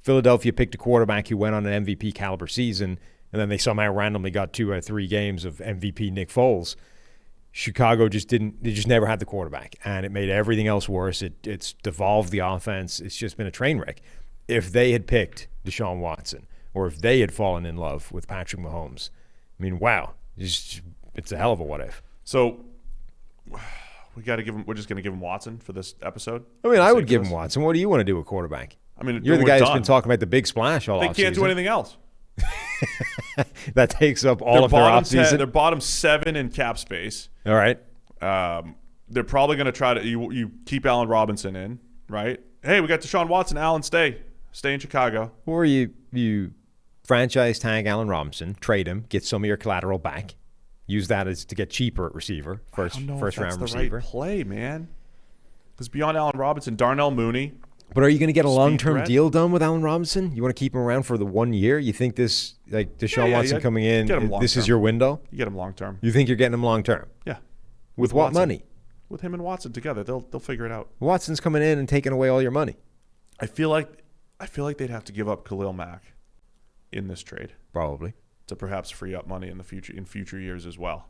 Philadelphia picked a quarterback who went on an MVP caliber season, and then they somehow randomly got 2 or 3 games of MVP Nick Foles. Chicago just didn't. They just never had the quarterback, and it made everything else worse. It's devolved the offense. It's just been a train wreck. If they had picked Deshaun Watson, or if they had fallen in love with Patrick Mahomes, I mean, wow, it's a hell of a what if. So we got to give him. We're just going to give him Watson for this episode. I mean, I would give him Watson. What do you want to do with quarterback? I mean, you're the guy who's been talking about the big splash all offseason. They can't do anything else. That takes up all of their offseason. They're bottom 7 in cap space. All right. They're probably going to try to you keep Allen Robinson in, right? Hey, we got Deshaun Watson. Allen, stay in Chicago. Or you franchise tag Allen Robinson, trade him, get some of your collateral back, use that as to get cheaper at receiver, first round receiver. That's the right play, man. Because beyond Allen Robinson, Darnell Mooney. But are you going to get a long-term deal done with Allen Robinson? You want to keep him around for the 1 year? You think this, like Deshaun Watson coming in, this is your window? You get him long-term. You think you're getting him long-term? Yeah. With what money? With him and Watson together, they'll figure it out. Watson's coming in and taking away all your money. I feel like they'd have to give up Khalil Mack in this trade, probably, to perhaps free up money in future years as well.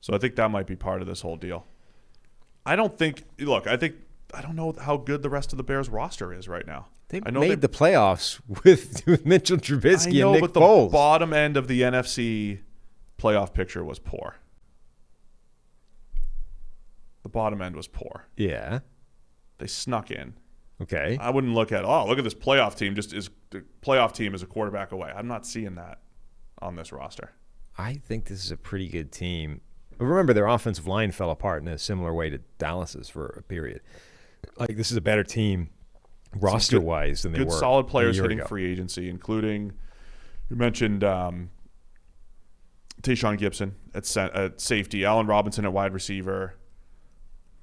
So I think that might be part of this whole deal. I don't know how good the rest of the Bears roster is right now. They made the playoffs with Mitchell Trubisky and Nick but Foles. The bottom end of the NFC playoff picture was poor. The bottom end was poor. Yeah. They snuck in. Okay. I wouldn't look at this playoff team. The playoff team is a quarterback away. I'm not seeing that on this roster. I think this is a pretty good team. Remember, their offensive line fell apart in a similar way to Dallas's for a period. Like, this is a better team roster-wise than they were. Good, solid players hitting free agency, including, you mentioned Tayshaun Gibson at safety, Allen Robinson at wide receiver,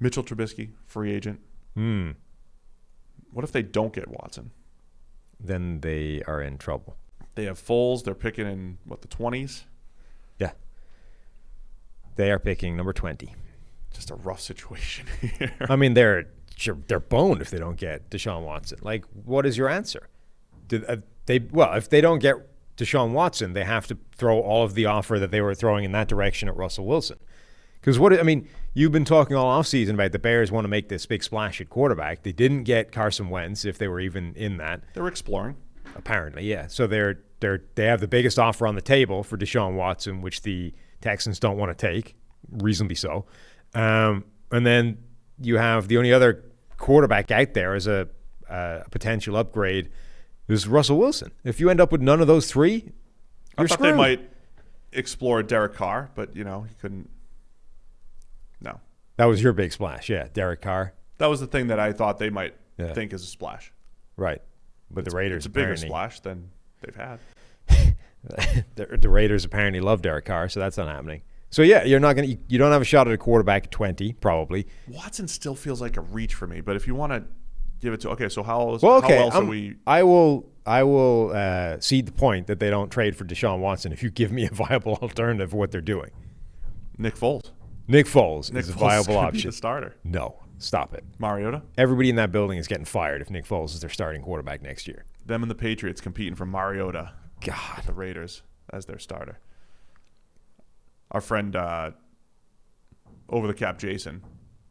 Mitchell Trubisky, free agent. What if they don't get Watson? Then they are in trouble. They have Foles. They're picking in, the 20s? Yeah. They are picking number 20. Just a rough situation here. I mean, they're boned if they don't get Deshaun Watson. Like, what is your answer? If they don't get Deshaun Watson, they have to throw all of the offer that they were throwing in that direction at Russell Wilson. Because you've been talking all offseason about the Bears want to make this big splash at quarterback. They didn't get Carson Wentz, if they were even in that. They were exploring. Apparently, yeah. So they have the biggest offer on the table for Deshaun Watson, which the Texans don't want to take, reasonably so. And then you have the only other quarterback out there as a potential upgrade is Russell Wilson. If you end up with none of those three, you're screwed. They might explore Derek Carr, but he couldn't. No. That was your big splash, yeah, Derek Carr. That was the thing that I thought they might think is a splash. Right. But the Raiders it's a bigger splash than they've had. The Raiders apparently love Derek Carr, so that's not happening. So yeah, you don't have a shot at a quarterback at 20, probably. Watson still feels like a reach for me, but if you want to give it to how else are we? I will cede the point that they don't trade for Deshaun Watson if you give me a viable alternative for what they're doing. Nick Foles is a viable option. Be the starter. No, stop it. Mariota? Everybody in that building is getting fired if Nick Foles is their starting quarterback next year. Them and the Patriots competing for Mariota. God. The Raiders as their starter. Our friend Over the Cap Jason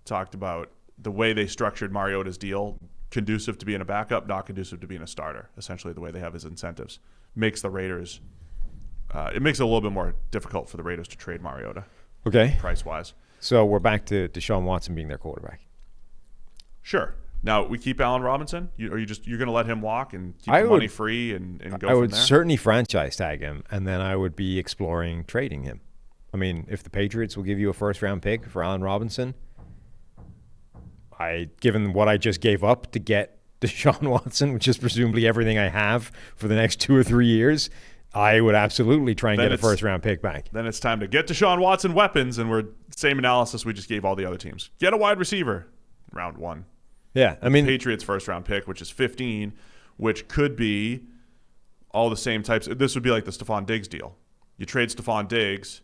talked about the way they structured Mariota's deal, conducive to being a backup, not conducive to being a starter. Essentially, the way they have his incentives makes the Raiders. It makes it a little bit more difficult for the Raiders to trade Mariota. Okay. Price-wise. So we're back to Deshaun Watson being their quarterback. Sure. Now, we keep Allen Robinson? You're going to let him walk and keep the money free and go from there? I would certainly franchise tag him, and then I would be exploring trading him. I mean, if the Patriots will give you a first-round pick for Allen Robinson, given what I just gave up to get Deshaun Watson, which is presumably everything I have for the next 2 or 3 years, I would absolutely try and get a first-round pick back. Then it's time to get Deshaun Watson weapons, and we're same analysis we just gave all the other teams. Get a wide receiver, round 1. Yeah, I mean, Patriots first-round pick, which is 15, which could be all the same types. This would be like the Stephon Diggs deal. You trade Stephon Diggs,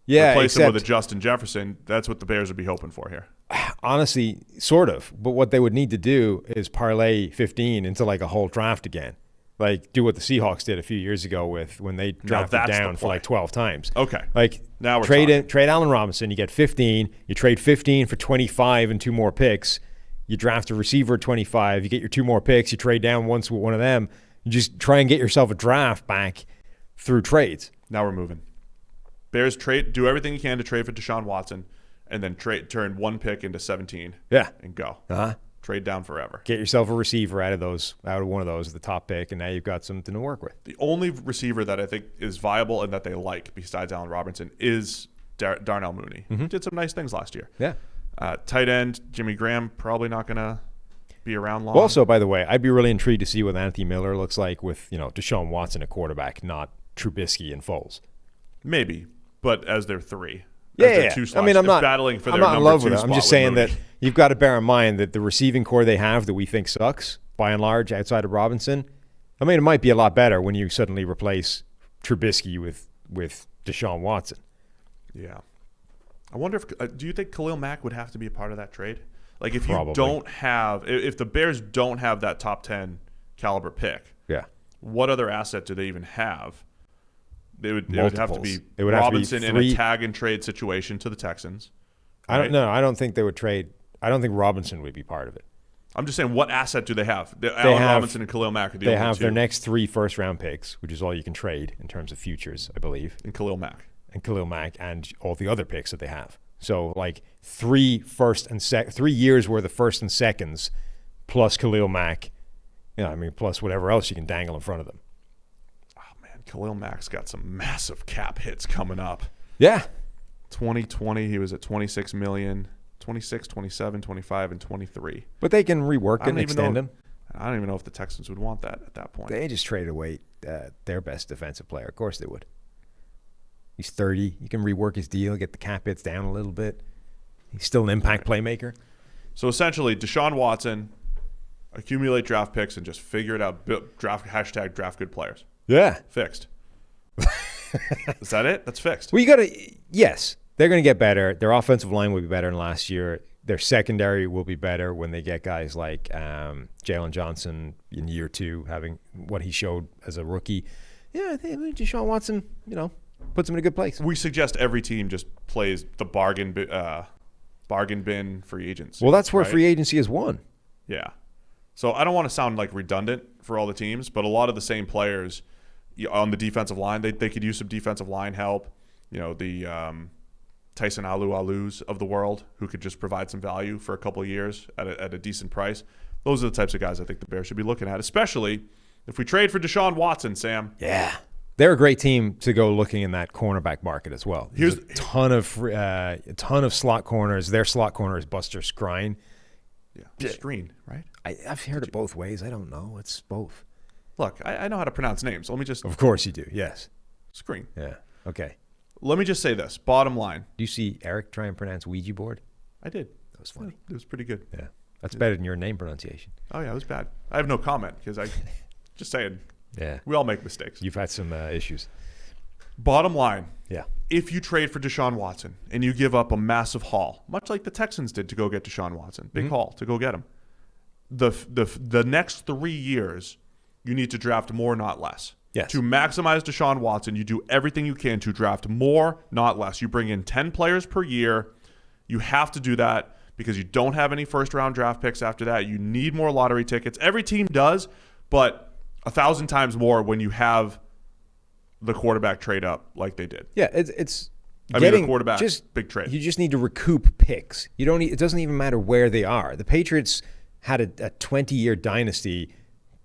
replace him with a Justin Jefferson. That's what the Bears would be hoping for here. Honestly, sort of. But what they would need to do is parlay 15 into like a whole draft again. Like, do what the Seahawks did a few years ago when they drafted down for like 12 times. Okay. Like, now we're trade Allen Robinson. You get 15. You trade 15 for 25 and 2 more picks. You draft a receiver at 25. You get your 2 more picks. You trade down once with one of them. You just try and get yourself a draft back through trades. Now we're moving. Bears do everything you can to trade for Deshaun Watson, and then turn 1 pick into 17. Yeah. And go. Uh-huh. Trade down forever. Get yourself a receiver out of one of those, the top pick, and now you've got something to work with. The only receiver that I think is viable and that they like besides Allen Robinson is Darnell Mooney. Mm-hmm. Did some nice things last year. Yeah. Tight end, Jimmy Graham, probably not going to be around long. Also, by the way, I'd be really intrigued to see what Anthony Miller looks like with, Deshaun Watson at quarterback, not Trubisky and Foles. Maybe, but as their 3. Yeah. I mean, I'm not battling for I'm their not in number love 2 with it. spot I'm just saying Mooney. that you've got to bear in mind that the receiving core they have that we think sucks, by and large, outside of Robinson, I mean, it might be a lot better when you suddenly replace Trubisky with Deshaun Watson. Yeah. I wonder if do you think Khalil Mack would have to be a part of that trade? Like, if Probably. you don't have – if the Bears don't have that top 10 caliber pick, Yeah. what other asset do they even have? It would have to be It would have to be Robinson in a tag and trade situation to the Texans. I don't know. I don't think they would trade. I don't think Robinson would be part of it. I'm just saying, what asset do they have? Allen Robinson and Khalil Mack are the only 2. They have their next 3 first-round picks, which is all you can trade in terms of futures, I believe. And Khalil Mack. And all the other picks that they have. So, like, 3 years worth of first and seconds plus Khalil Mack, plus whatever else you can dangle in front of them. Khalil Mack's got some massive cap hits coming up. Yeah. 2020, he was at $26 million, 26, 27, 25, and 23. But they can rework and extend him. I don't even know if the Texans would want that at that point. They just traded away their best defensive player. Of course they would. He's 30. You can rework his deal, get the cap hits down a little bit. He's still an impact playmaker. So essentially, Deshaun Watson, accumulate draft picks and just figure it out. Hashtag draft good players. Yeah. Fixed. Is that it? That's fixed. Well, yes, they're going to get better. Their offensive line will be better than last year. Their secondary will be better when they get guys like Jalen Johnson in year 2, having what he showed as a rookie. Yeah, I think Deshaun Watson, puts him in a good place. We suggest every team just plays the bargain bin free agents. Well, that's where free agency is won. Yeah. So I don't want to sound like redundant for all the teams, but a lot of the same players on the defensive line, they could use some defensive line help. The Tyson Alus of the world who could just provide some value for a couple of years at a decent price. Those are the types of guys I think the Bears should be looking at, especially if we trade for Deshaun Watson, Sam. Yeah. They're a great team to go looking in that cornerback market as well. There's a ton of slot corners. Their slot corner is Buster Skrine. Yeah, Screen, right? I've heard it both ways. I don't know. It's both. Look, I know how to pronounce names. Let me just... Of course you do, yes. Screen. Yeah, okay. Let me just say this. Bottom line. Do you see Eric try and pronounce Ouija board? I did. That was funny. It was pretty good. Yeah. That's better than your name pronunciation. Oh, yeah, it was bad. I have no comment because just saying. Yeah. We all make mistakes. You've had some issues. Bottom line. Yeah. If you trade for Deshaun Watson and you give up a massive haul, much like the Texans did to go get Deshaun Watson, big haul to go get him, the next 3 years, you need to draft more, not less. Yes. To maximize Deshaun Watson, you do everything you can to draft more, not less. You bring in 10 players per year. You have to do that because you don't have any first-round draft picks after that. You need more lottery tickets. Every team does, but 1,000 times more when you have the quarterback trade up like they did. Yeah, it's the quarterback, big trade. You just need to recoup picks. You don't. It doesn't even matter where they are. The Patriots had a 20-year dynasty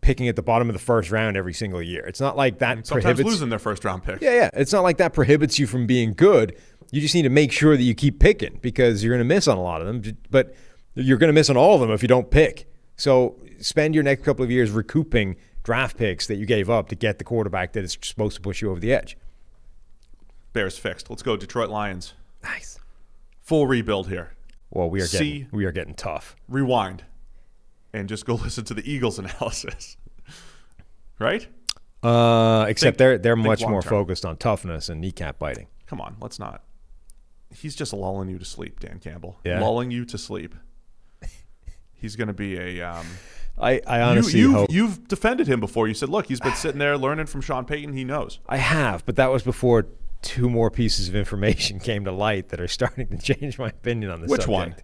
picking at the bottom of the first round every single year. It's not like that sometimes losing their first-round pick. Yeah. It's not like that prohibits you from being good. You just need to make sure that you keep picking because you're going to miss on a lot of them, but you're going to miss on all of them if you don't pick. So spend your next couple of years recouping draft picks that you gave up to get the quarterback that is supposed to push you over the edge. Bears fixed. Let's go Detroit Lions. Nice. Full rebuild here. Well, we are getting tough. Rewind. And just go listen to the Eagles analysis. Right? Except they're much more focused on toughness and kneecap biting. Come on, let's not. He's just lulling you to sleep, Dan Campbell. Yeah. Lulling you to sleep. He's going to be a I honestly hope. You've defended him before. You said, look, he's been sitting there learning from Sean Payton. He knows. I have, but that was before 2 more pieces of information came to light that are starting to change my opinion on the subject. Which one?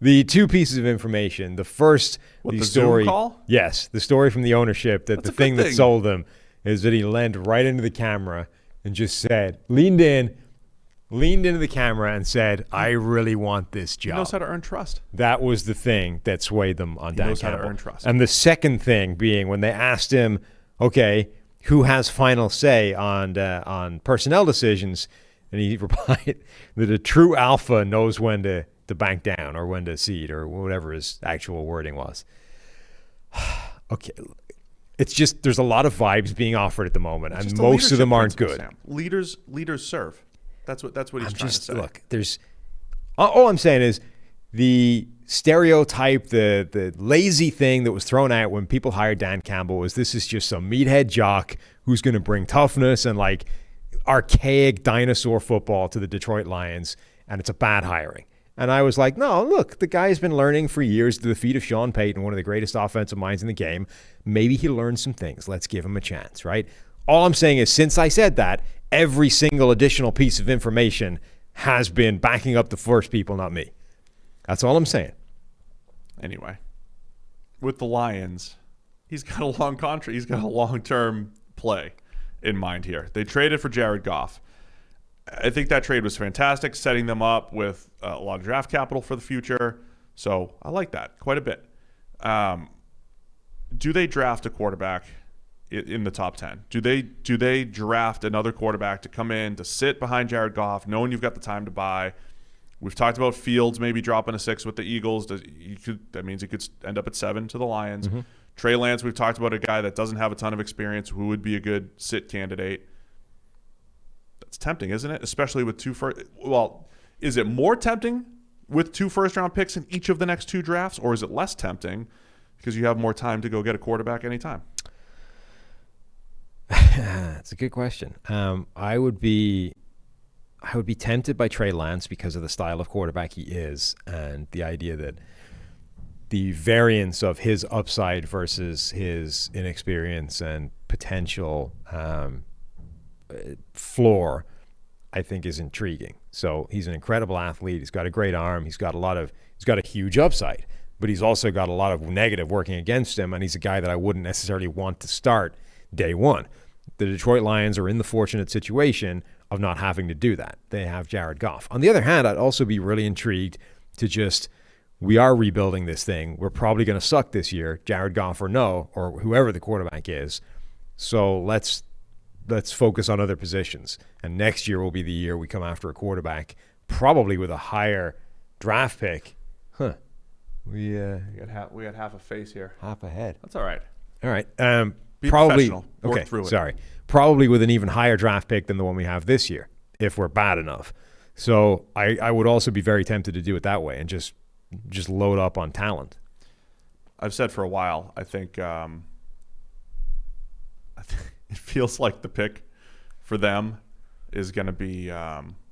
The 2 pieces of information. The first, the story. Zoom call? Yes, the story from the ownership that That's the thing that sold him is that he leaned right into the camera and just said, leaned into the camera and said, I really want this job. He knows how to earn trust. That was the thing that swayed them on Dan knows how to Campbell. earn trust. And the second thing being when they asked him, okay, who has final say on personnel decisions, and he replied that a true alpha knows when to bank down or when to cede or whatever his actual wording was. Okay. It's just there's a lot of vibes being offered at the moment, and most of them aren't good. Sam. Leaders serve. That's what he's trying to say. Look, there's all I'm saying is the stereotype, the lazy thing that was thrown out when people hired Dan Campbell was this is just some meathead jock who's going to bring toughness and like archaic dinosaur football to the Detroit Lions, and it's a bad hiring. And I was like, no, look, the guy's been learning for years to the feet of Sean Payton, one of the greatest offensive minds in the game. Maybe he learned some things. Let's give him a chance, right? All I'm saying is since I said that, every single additional piece of information has been backing up the first people, not me. That's all I'm saying. Anyway, with the Lions, he's got a long contract. He's got a long-term play in mind here. They traded for Jared Goff. I think that trade was fantastic, setting them up with a lot of draft capital for the future. So I like that quite a bit. Do they draft a quarterback in the top 10? Do they draft another quarterback to come in to sit behind Jared Goff, knowing you've got the time to buy? We've talked about Fields maybe dropping a 6 with the Eagles. That means he could end up at 7 to the Lions. Mm-hmm. Trey Lance, we've talked about a guy that doesn't have a ton of experience who would be a good sit candidate. It's tempting, isn't it? Especially with 2 first. Well, is it more tempting with 2 first-round picks in each of the next 2 drafts, or is it less tempting because you have more time to go get a quarterback anytime? That's a good question. I would be tempted by Trey Lance because of the style of quarterback he is, and the idea that the variance of his upside versus his inexperience and potential floor, I think, is intriguing. So he's an incredible athlete. He's got a great arm. He's got a huge upside, but he's also got a lot of negative working against him. And he's a guy that I wouldn't necessarily want to start day one. The Detroit Lions are in the fortunate situation of not having to do that. They have Jared Goff. On the other hand, I'd also be really intrigued to we are rebuilding this thing. We're probably going to suck this year, Jared Goff or no, or whoever the quarterback is. So let's focus on other positions. And next year will be the year we come after a quarterback, probably with a higher draft pick. Huh. We had half a face here. Half a head. That's all right. All right. Be probably professional. Work through it. Sorry. Probably with an even higher draft pick than the one we have this year, if we're bad enough. So I would also be very tempted to do it that way and just load up on talent. I've said for a while, I think it feels like the pick for them is going to be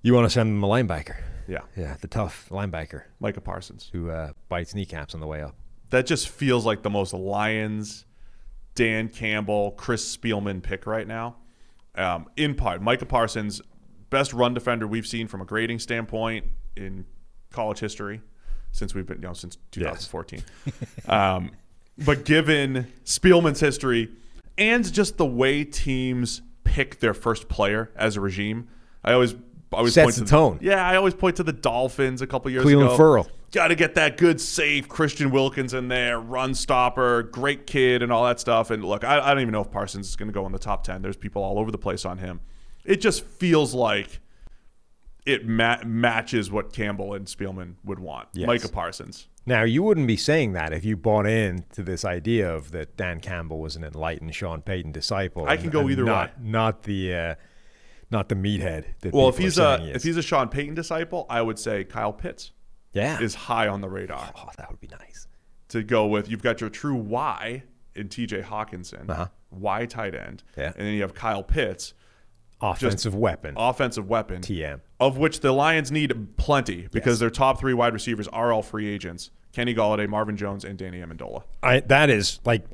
you want to send them a linebacker. Yeah, the tough linebacker, Micah Parsons, who bites kneecaps on the way up. That just feels like the most Lions, Dan Campbell, Chris Spielman pick right now. In part, Micah Parsons, best run defender we've seen from a grading standpoint in college history since we've been since 2014. Yes. But given Spielman's history and just the way teams pick their first player as a regime, I always sets point to the tone. Yeah, I always point to the Dolphins a couple years Cleveland ago. Furl. Got to get that good, safe Christian Wilkins in there, run stopper, great kid, and all that stuff. And look, I don't even know if Parsons is going to go in the top 10. There's people all over the place on him. It just feels like it matches what Campbell and Spielman would want. Yes. Micah Parsons. Now, you wouldn't be saying that if you bought into this idea of that Dan Campbell was an enlightened Sean Payton disciple. I can go either way. Not the meathead. Well, if he's a Sean Payton disciple, I would say Kyle Pitts. Yeah, is high on the radar. Oh, that would be nice. To go with, you've got your true Y in TJ Hawkinson, Y tight end. Yeah. And then you have Kyle Pitts. Offensive weapon. TM. of which the Lions need plenty because their top 3 wide receivers are all free agents. Kenny Golladay, Marvin Jones, and Danny Amendola.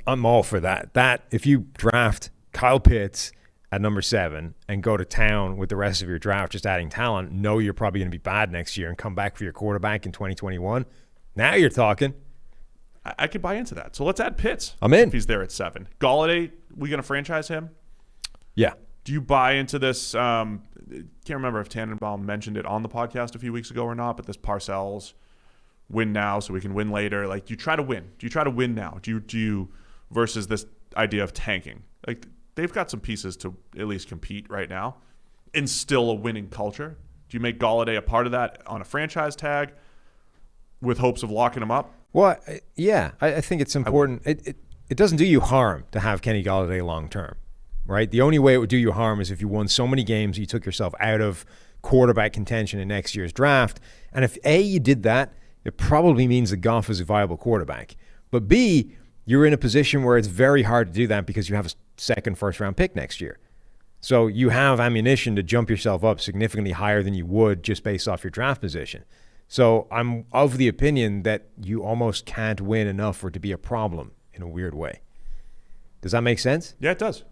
I'm all for that. That if you draft Kyle Pitts at number 7 and go to town with the rest of your draft just adding talent, know you're probably going to be bad next year and come back for your quarterback in 2021. Now you're talking. I could buy into that. So let's add Pitts. I'm in. If he's there at 7. Golladay, we going to franchise him? Yeah. Do you buy into this? Can't remember if Tannenbaum mentioned it on the podcast a few weeks ago or not, but this Parcells win now so we can win later. Like, do you try to win? Do you try to win now? Do you versus this idea of tanking? Like, they've got some pieces to at least compete right now. Instill a winning culture. Do you make Golladay a part of that on a franchise tag with hopes of locking him up? Well, yeah, I think it's important. It doesn't do you harm to have Kenny Golladay long term, right? The only way it would do you harm is if you won so many games you took yourself out of quarterback contention in next year's draft. And if A, you did that, it probably means that Goff is a viable quarterback. But B, you're in a position where it's very hard to do that because you have a second first-round pick next year. So you have ammunition to jump yourself up significantly higher than you would just based off your draft position. So I'm of the opinion that you almost can't win enough for it to be a problem in a weird way. Does that make sense? Yeah, it does.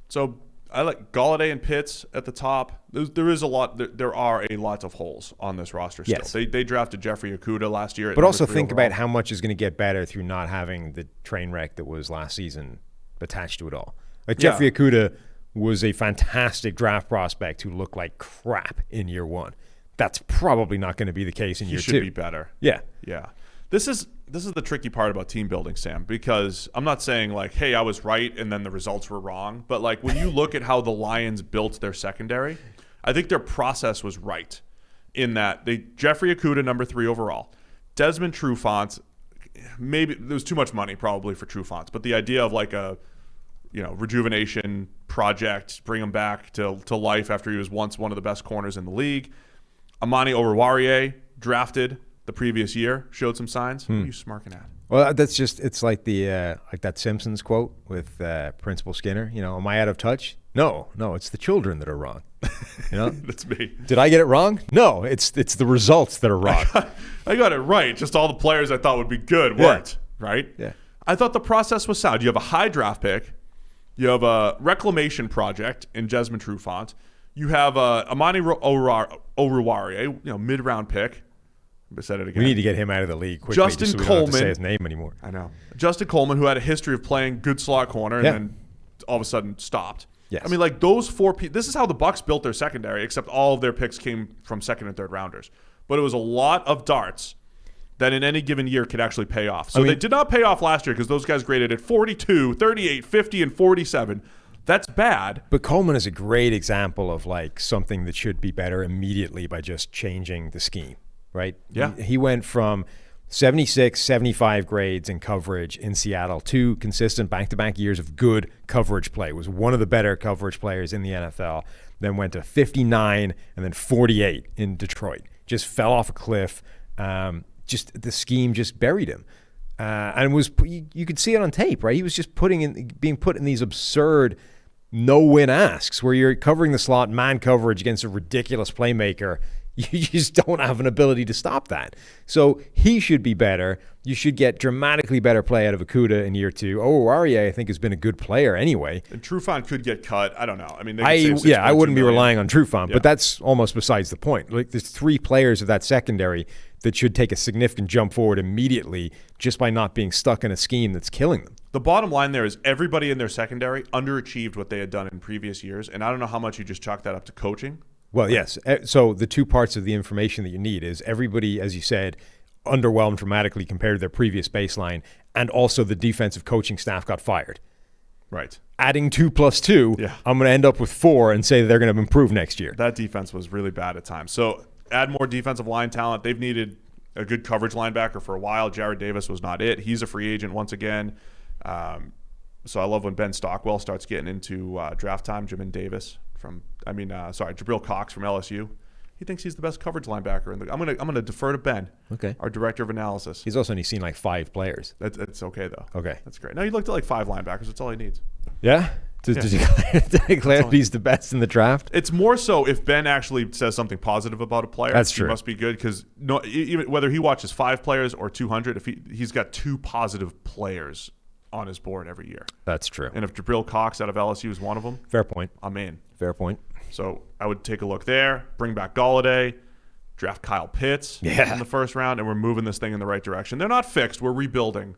So I like Golladay and Pitts at the top. There is a lot. There are a lot of holes on this roster still. Yes. They drafted Jeffrey Okudah last year. But also think about how much is going to get better through not having the train wreck that was last season attached to it all. Like Jeffrey Okudah was a fantastic draft prospect who looked like crap in year 1. That's probably not going to be the case in year 2. He should be better. Yeah. Yeah. This is the tricky part about team building, Sam, because I'm not saying like, hey, I was right and then the results were wrong. But like when you look at how the Lions built their secondary, I think their process was right in that Jeffrey Okudah, number 3 overall. Desmond Trufant, maybe there was too much money probably for Trufant, but the idea of like a rejuvenation project, bring him back to life after he was once one of the best corners in the league. Amani Oruwariye, drafted the previous year, showed some signs. What are you smirking at? Well, that's just, it's like the like that Simpsons quote with Principal Skinner. Am I out of touch? No, it's the children that are wrong. That's me. Did I get it wrong? No, it's the results that are wrong. I got it right. Just all the players I thought would be good weren't, right? Yeah. I thought the process was sound. You have a high draft pick. You have a reclamation project in Desmond Trufant. You have Amani Oruwariye, mid-round pick. I said it again. We need to get him out of the league quickly. Justin just so we Coleman. don't have to say his name anymore. I know. Justin Coleman, who had a history of playing good slot corner and then all of a sudden stopped. Yes. I mean, like those 4 people. This is how the Bucs built their secondary, except all of their picks came from second and third rounders. But it was a lot of darts that in any given year could actually pay off. So they did not pay off last year because those guys graded at 42, 38, 50, and 47. That's bad. But Coleman is a great example of like something that should be better immediately by just changing the scheme, right? Yeah. He went from 76, 75 grades in coverage in Seattle to consistent back-to-back years of good coverage play. Was one of the better coverage players in the NFL. Then went to 59 and then 48 in Detroit. Just fell off a cliff. Just the scheme just buried him. And you could see it on tape, right? He was just being put in these absurd no-win asks where you're covering the slot man coverage against a ridiculous playmaker. You just don't have an ability to stop that. So he should be better. You should get dramatically better play out of Okudah in year 2. Oruwariye, I think, has been a good player anyway. And Trufant could get cut. I don't know. I mean, I wouldn't be relying on Trufant, but that's almost besides the point. Like, there's 3 players of that secondary that should take a significant jump forward immediately just by not being stuck in a scheme that's killing them. The bottom line there is everybody in their secondary underachieved what they had done in previous years, and I don't know how much you just chalk that up to coaching. Well, yes. So the 2 parts of the information that you need is everybody, as you said, underwhelmed dramatically compared to their previous baseline, and also the defensive coaching staff got fired. Right. Adding 2 plus 2, I'm going to end up with 4 and say they're going to improve next year. That defense was really bad at times. So add more defensive line talent. They've needed a good coverage linebacker for a while. Jared Davis was not it. He's a free agent once again. So I love when Ben Stockwell starts getting into draft time. Jamin Davis Jabril Cox from LSU. He thinks he's the best coverage linebacker. I'm gonna defer to Ben, our director of analysis. He's also only seen like 5 players. That's okay though. Okay, that's great. No, he looked at like 5 linebackers. That's all he needs. Yeah. To declare he's the best in the draft? It's more so if Ben actually says something positive about a player. That's true. He must be good because even whether he watches 5 players or 200, if he's got 2 positive players on his board every year. That's true. And if Jabril Cox out of LSU is one of them, fair point. I'm in. Fair point. So I would take a look there, bring back Galladay, draft Kyle Pitts in the first round, and we're moving this thing in the right direction. They're not fixed. We're rebuilding.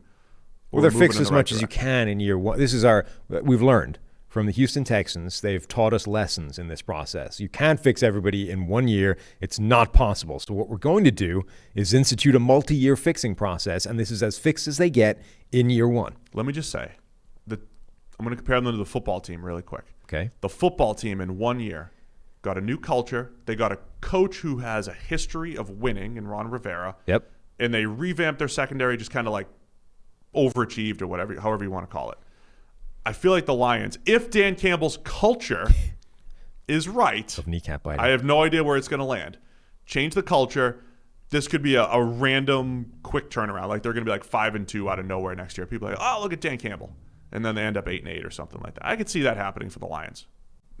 Well, they're fixed as much as you can in year one. We've learned from the Houston Texans. They've taught us lessons in this process. You can't fix everybody in 1 year. It's not possible. So what we're going to do is institute a multi-year fixing process, and this is as fixed as they get in year one. Let me just say, I'm going to compare them to the football team really quick. Okay. The football team in 1 year got a new culture. They got a coach who has a history of winning in Ron Rivera. Yep. And they revamped their secondary, just kind of like overachieved or whatever, however you want to call it. I feel like the Lions, if Dan Campbell's culture is right, I have no idea where it's going to land. Change the culture. This could be a random quick turnaround. Like they're going to be like 5-2 out of nowhere next year. People are like, oh, look at Dan Campbell. And then they end up 8-8 or something like that. I could see that happening for the Lions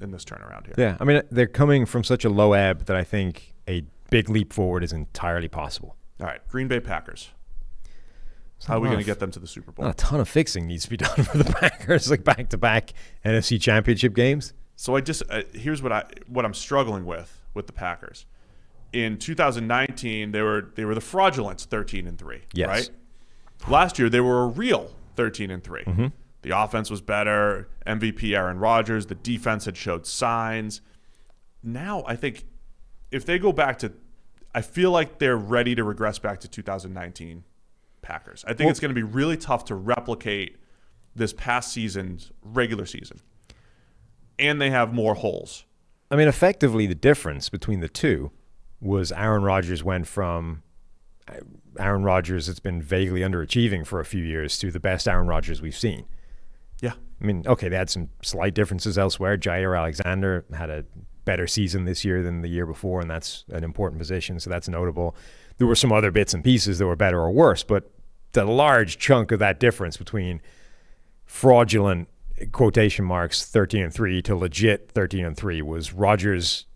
in this turnaround here. Yeah, I mean, they're coming from such a low ebb that I think a big leap forward is entirely possible. All right, Green Bay Packers. How are we going to get them to the Super Bowl? Not a ton of fixing needs to be done for the Packers, like back-to-back NFC Championship games. So I just here's what I'm struggling with the Packers. In 2019, they were the fraudulent 13-3. Yes. Right. Last year they were a real 13-3. Mm-hmm. The offense was better. MVP Aaron Rodgers. The defense had showed signs. Now I think if they go back to, I feel like they're ready to regress back to 2019. Packers. I think it's going to be really tough to replicate this past season's regular season. And they have more holes. I mean, effectively, the difference between the two was Aaron Rodgers went from Aaron Rodgers that's been vaguely underachieving for a few years to the best Aaron Rodgers we've seen. Yeah. I mean, okay, they had some slight differences elsewhere. Jair Alexander had a better season this year than the year before, and that's an important position, so that's notable. There were some other bits and pieces that were better or worse, but the large chunk of that difference between fraudulent quotation marks 13-3 to legit 13-3 was Rodgers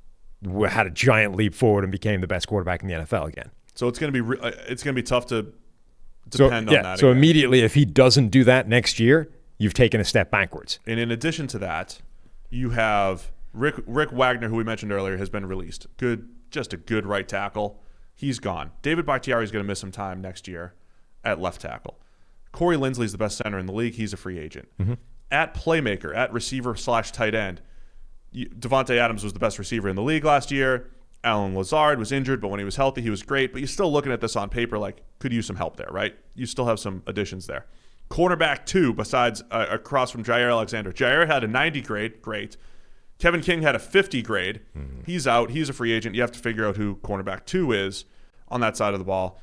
had a giant leap forward and became the best quarterback in the NFL again. So it's going to be tough to depend on that. So again. Immediately, if he doesn't do that next year, you've taken a step backwards. And in addition to that, you have Rick Wagner, who we mentioned earlier, has been released. Just a good right tackle. He's gone. David Bakhtiari is going to miss some time next year at left tackle. Corey Linsley is the best center in the league. He's a free agent. Mm-hmm. At playmaker, at receiver/tight end, Devontae Adams was the best receiver in the league last year. Alan Lazard was injured, but when he was healthy, he was great. But you're still looking at this on paper like, could use some help there, right? You still have some additions there. Cornerback 2, besides across from Jair Alexander. Jair had a 90 grade, great. Kevin King had a 50 grade. Mm-hmm. He's out. He's a free agent. You have to figure out who cornerback 2 is on that side of the ball.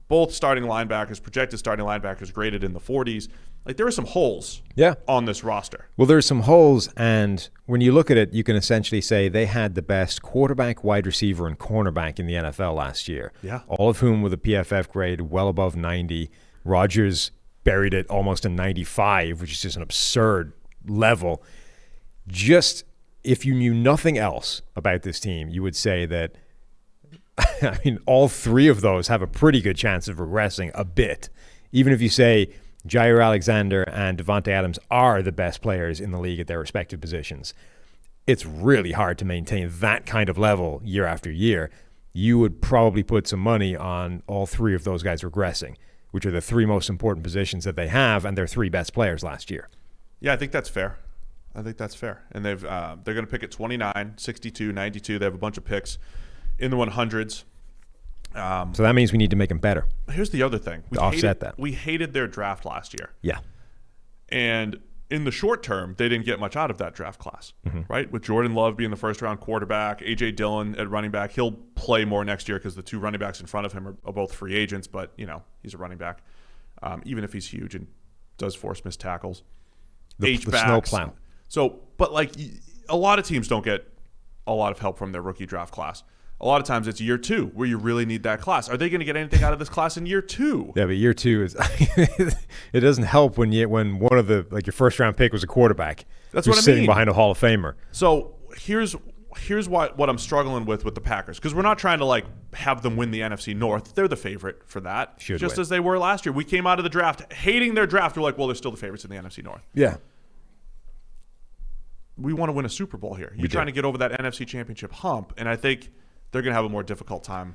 Both starting linebackers, projected starting linebackers, graded in the 40s. Like, there are some holes on this roster. Well, there's some holes, and when you look at it, you can essentially say they had the best quarterback, wide receiver, and cornerback in the NFL last year. Yeah. All of whom with a PFF grade well above 90. Rodgers buried it almost a 95, which is just an absurd level. Just if you knew nothing else about this team, you would say that, I mean, all three of those have a pretty good chance of regressing a bit. Even if you say Jair Alexander and Devontae Adams are the best players in the league at their respective positions, it's really hard to maintain that kind of level year after year. You would probably put some money on all three of those guys regressing, which are the three most important positions that they have, and their three best players last year. Yeah, I think that's fair. And they're going to pick at 29, 62, 92. They have a bunch of picks in the 100s. So that means we need to make them better. Here's the other thing. We hated their draft last year. Yeah. And in the short term, they didn't get much out of that draft class, right? With Jordan Love being the first-round quarterback, A.J. Dillon at running back. He'll play more next year because the two running backs in front of him are both free agents, but, he's a running back, even if he's huge and does force missed tackles. The snowplow. So, but, like, a lot of teams don't get a lot of help from their rookie draft class. A lot of times it's year 2 where you really need that class. Are they going to get anything out of this class in year 2? Yeah, but year 2 is it doesn't help when one of the your first round pick was a quarterback. That's who's what I sitting mean. behind a Hall of Famer. So here's what I'm struggling with the Packers, because we're not trying to have them win the NFC North. They're the favorite for that, just win. as they were last year. We came out of the draft hating their draft. We're like, well, they're still the favorites in the NFC North. Yeah. We want to win a Super Bowl here. You're trying to get over that NFC Championship hump, and I think they're going to have a more difficult time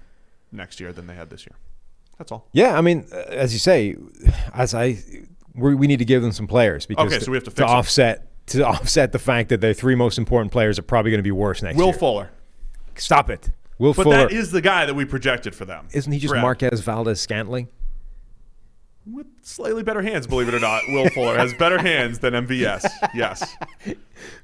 next year than they had this year. That's all. Yeah, I mean, as you say, we need to give them some players because so we have to offset the fact that their 3 most important players are probably going to be worse next year. Will Fuller. Stop it. Will But Fuller. that is the guy that we projected for them. Isn't he just Marquez Valdez-Scantling? With slightly better hands, believe it or not. Will Fuller has better hands than MVS. Yes.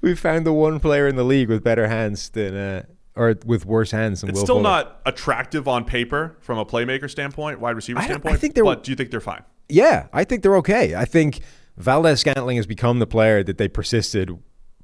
We found the one player in the league with better hands than or with worse hands than Will Fuller. It's still not attractive on paper from a playmaker standpoint, wide receiver standpoint, but do you think they're fine? Yeah, I think they're okay. I think Valdez-Scantling has become the player that they persisted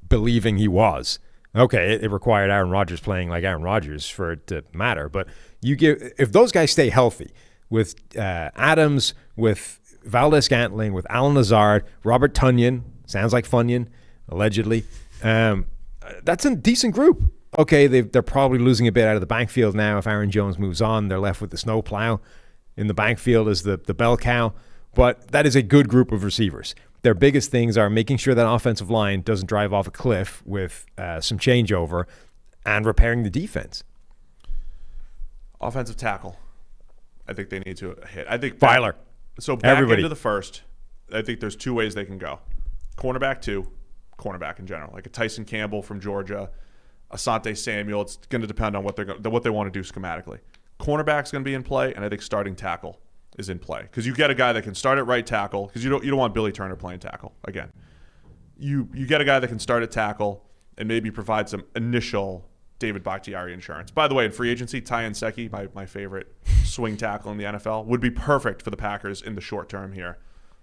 believing he was. Okay, it required Aaron Rodgers playing like Aaron Rodgers for it to matter, but if those guys stay healthy with Adams, with Valdez-Scantling, with Alan Lazard, Robert Tonyan, sounds like Funyan, allegedly, that's a decent group. Okay, they're probably losing a bit out of the backfield now. If Aaron Jones moves on, they're left with the snowplow in the backfield as the bell cow. But that is a good group of receivers. Their biggest things are making sure that offensive line doesn't drive off a cliff with some changeover and repairing the defense. Offensive tackle. I think they need to hit. I think Filer. So back into the first, I think there's 2 ways they can go. Cornerback 2, cornerback in general. Like a Tyson Campbell from Georgia, Asante Samuel. It's going to depend on what they want to do schematically. Cornerback's going to be in play, and I think starting tackle is in play, because you get a guy that can start at right tackle, because you don't want Billy Turner playing tackle again. You get a guy that can start at tackle and maybe provide some initial David Bakhtiari insurance. By the way, in free agency, Ty Nsekhe, my favorite swing tackle in the NFL, would be perfect for the Packers in the short term here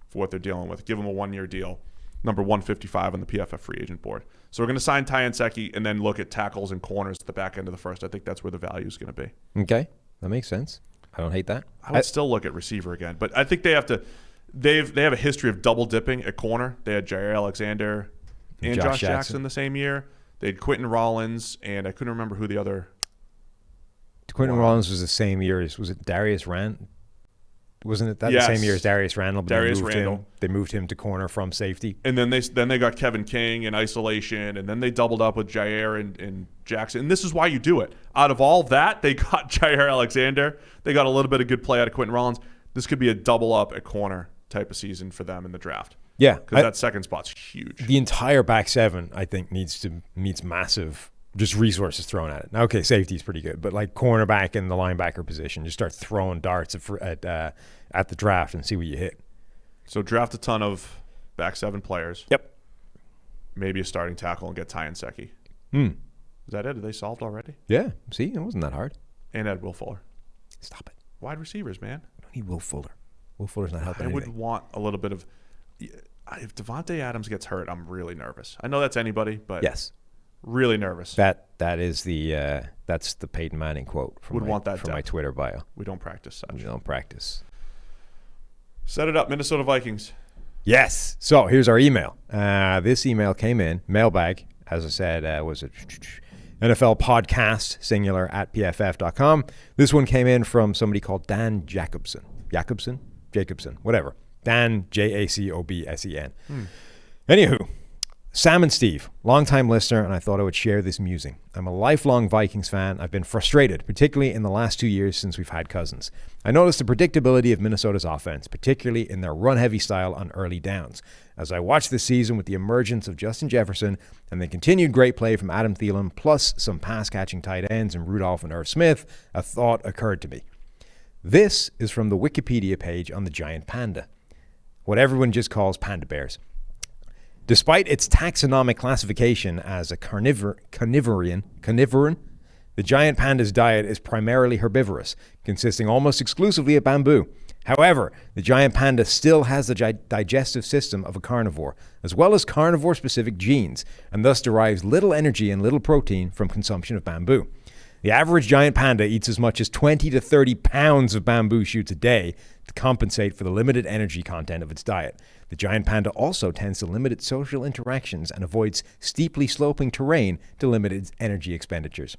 for what they're dealing with. Give him a 1-year deal, number 155 on the PFF free agent board. So we're going to sign Ty Nsekhe and then look at tackles and corners at the back end of the first. I think that's where the value is going to be. Okay, that makes sense. I don't hate that. I would still look at receiver again, but I think they have to. They have a history of double dipping at corner. They had Jair Alexander and Josh Jackson the same year. They had Quentin Rollins, and I couldn't remember who the other. Quentin Rollins was the same year as, was it Darius Rand? Wasn't it the same year as Darius Randall? But they moved him to corner from safety. And then they got Kevin King in isolation, and then they doubled up with Jair and Jackson. And this is why you do it. Out of all that, they got Jair Alexander. They got a little bit of good play out of Quentin Rollins. This could be a double up at corner type of season for them in the draft. Yeah. Because that second spot's huge. The entire back 7, I think, needs massive just resources thrown at it. Now, okay, safety's pretty good, but like cornerback and the linebacker position, just start throwing darts at the draft and see what you hit. So draft a ton of back 7 players. Yep. Maybe a starting tackle and get Ty Nsekhe. Is that it? Are they solved already? Yeah. See, it wasn't that hard. And add Will Fuller. Stop it. Wide receivers, man. I don't need Will Fuller. Will Fuller's not helping anything. I would want a little bit of. If Devontae Adams gets hurt, I'm really nervous. I know that's anybody, but yes, really nervous. That is that's the Peyton Manning quote from my Twitter bio. We don't practice such. We don't practice. Set it up, Minnesota Vikings. Yes. So here's our email. This email came in, mailbag, as I said, was a NFL podcast, singular, at pff.com. This one came in from somebody called Dan Jacobson, whatever. Dan, Jacobsen. Anywho, Sam and Steve, longtime listener, and I thought I would share this musing. I'm a lifelong Vikings fan. I've been frustrated, particularly in the last 2 years since we've had Cousins. I noticed the predictability of Minnesota's offense, particularly in their run-heavy style on early downs. As I watched this season with the emergence of Justin Jefferson and the continued great play from Adam Thielen, plus some pass-catching tight ends in Rudolph and Irv Smith, a thought occurred to me. This is from the Wikipedia page on the giant panda, what everyone just calls panda bears. Despite its taxonomic classification as a carnivoran, the giant panda's diet is primarily herbivorous, consisting almost exclusively of bamboo. However, the giant panda still has the digestive system of a carnivore, as well as carnivore-specific genes, and thus derives little energy and little protein from consumption of bamboo. The average giant panda eats as much as 20 to 30 pounds of bamboo shoots a day to compensate for the limited energy content of its diet. The giant panda also tends to limit its social interactions and avoids steeply sloping terrain to limit its energy expenditures.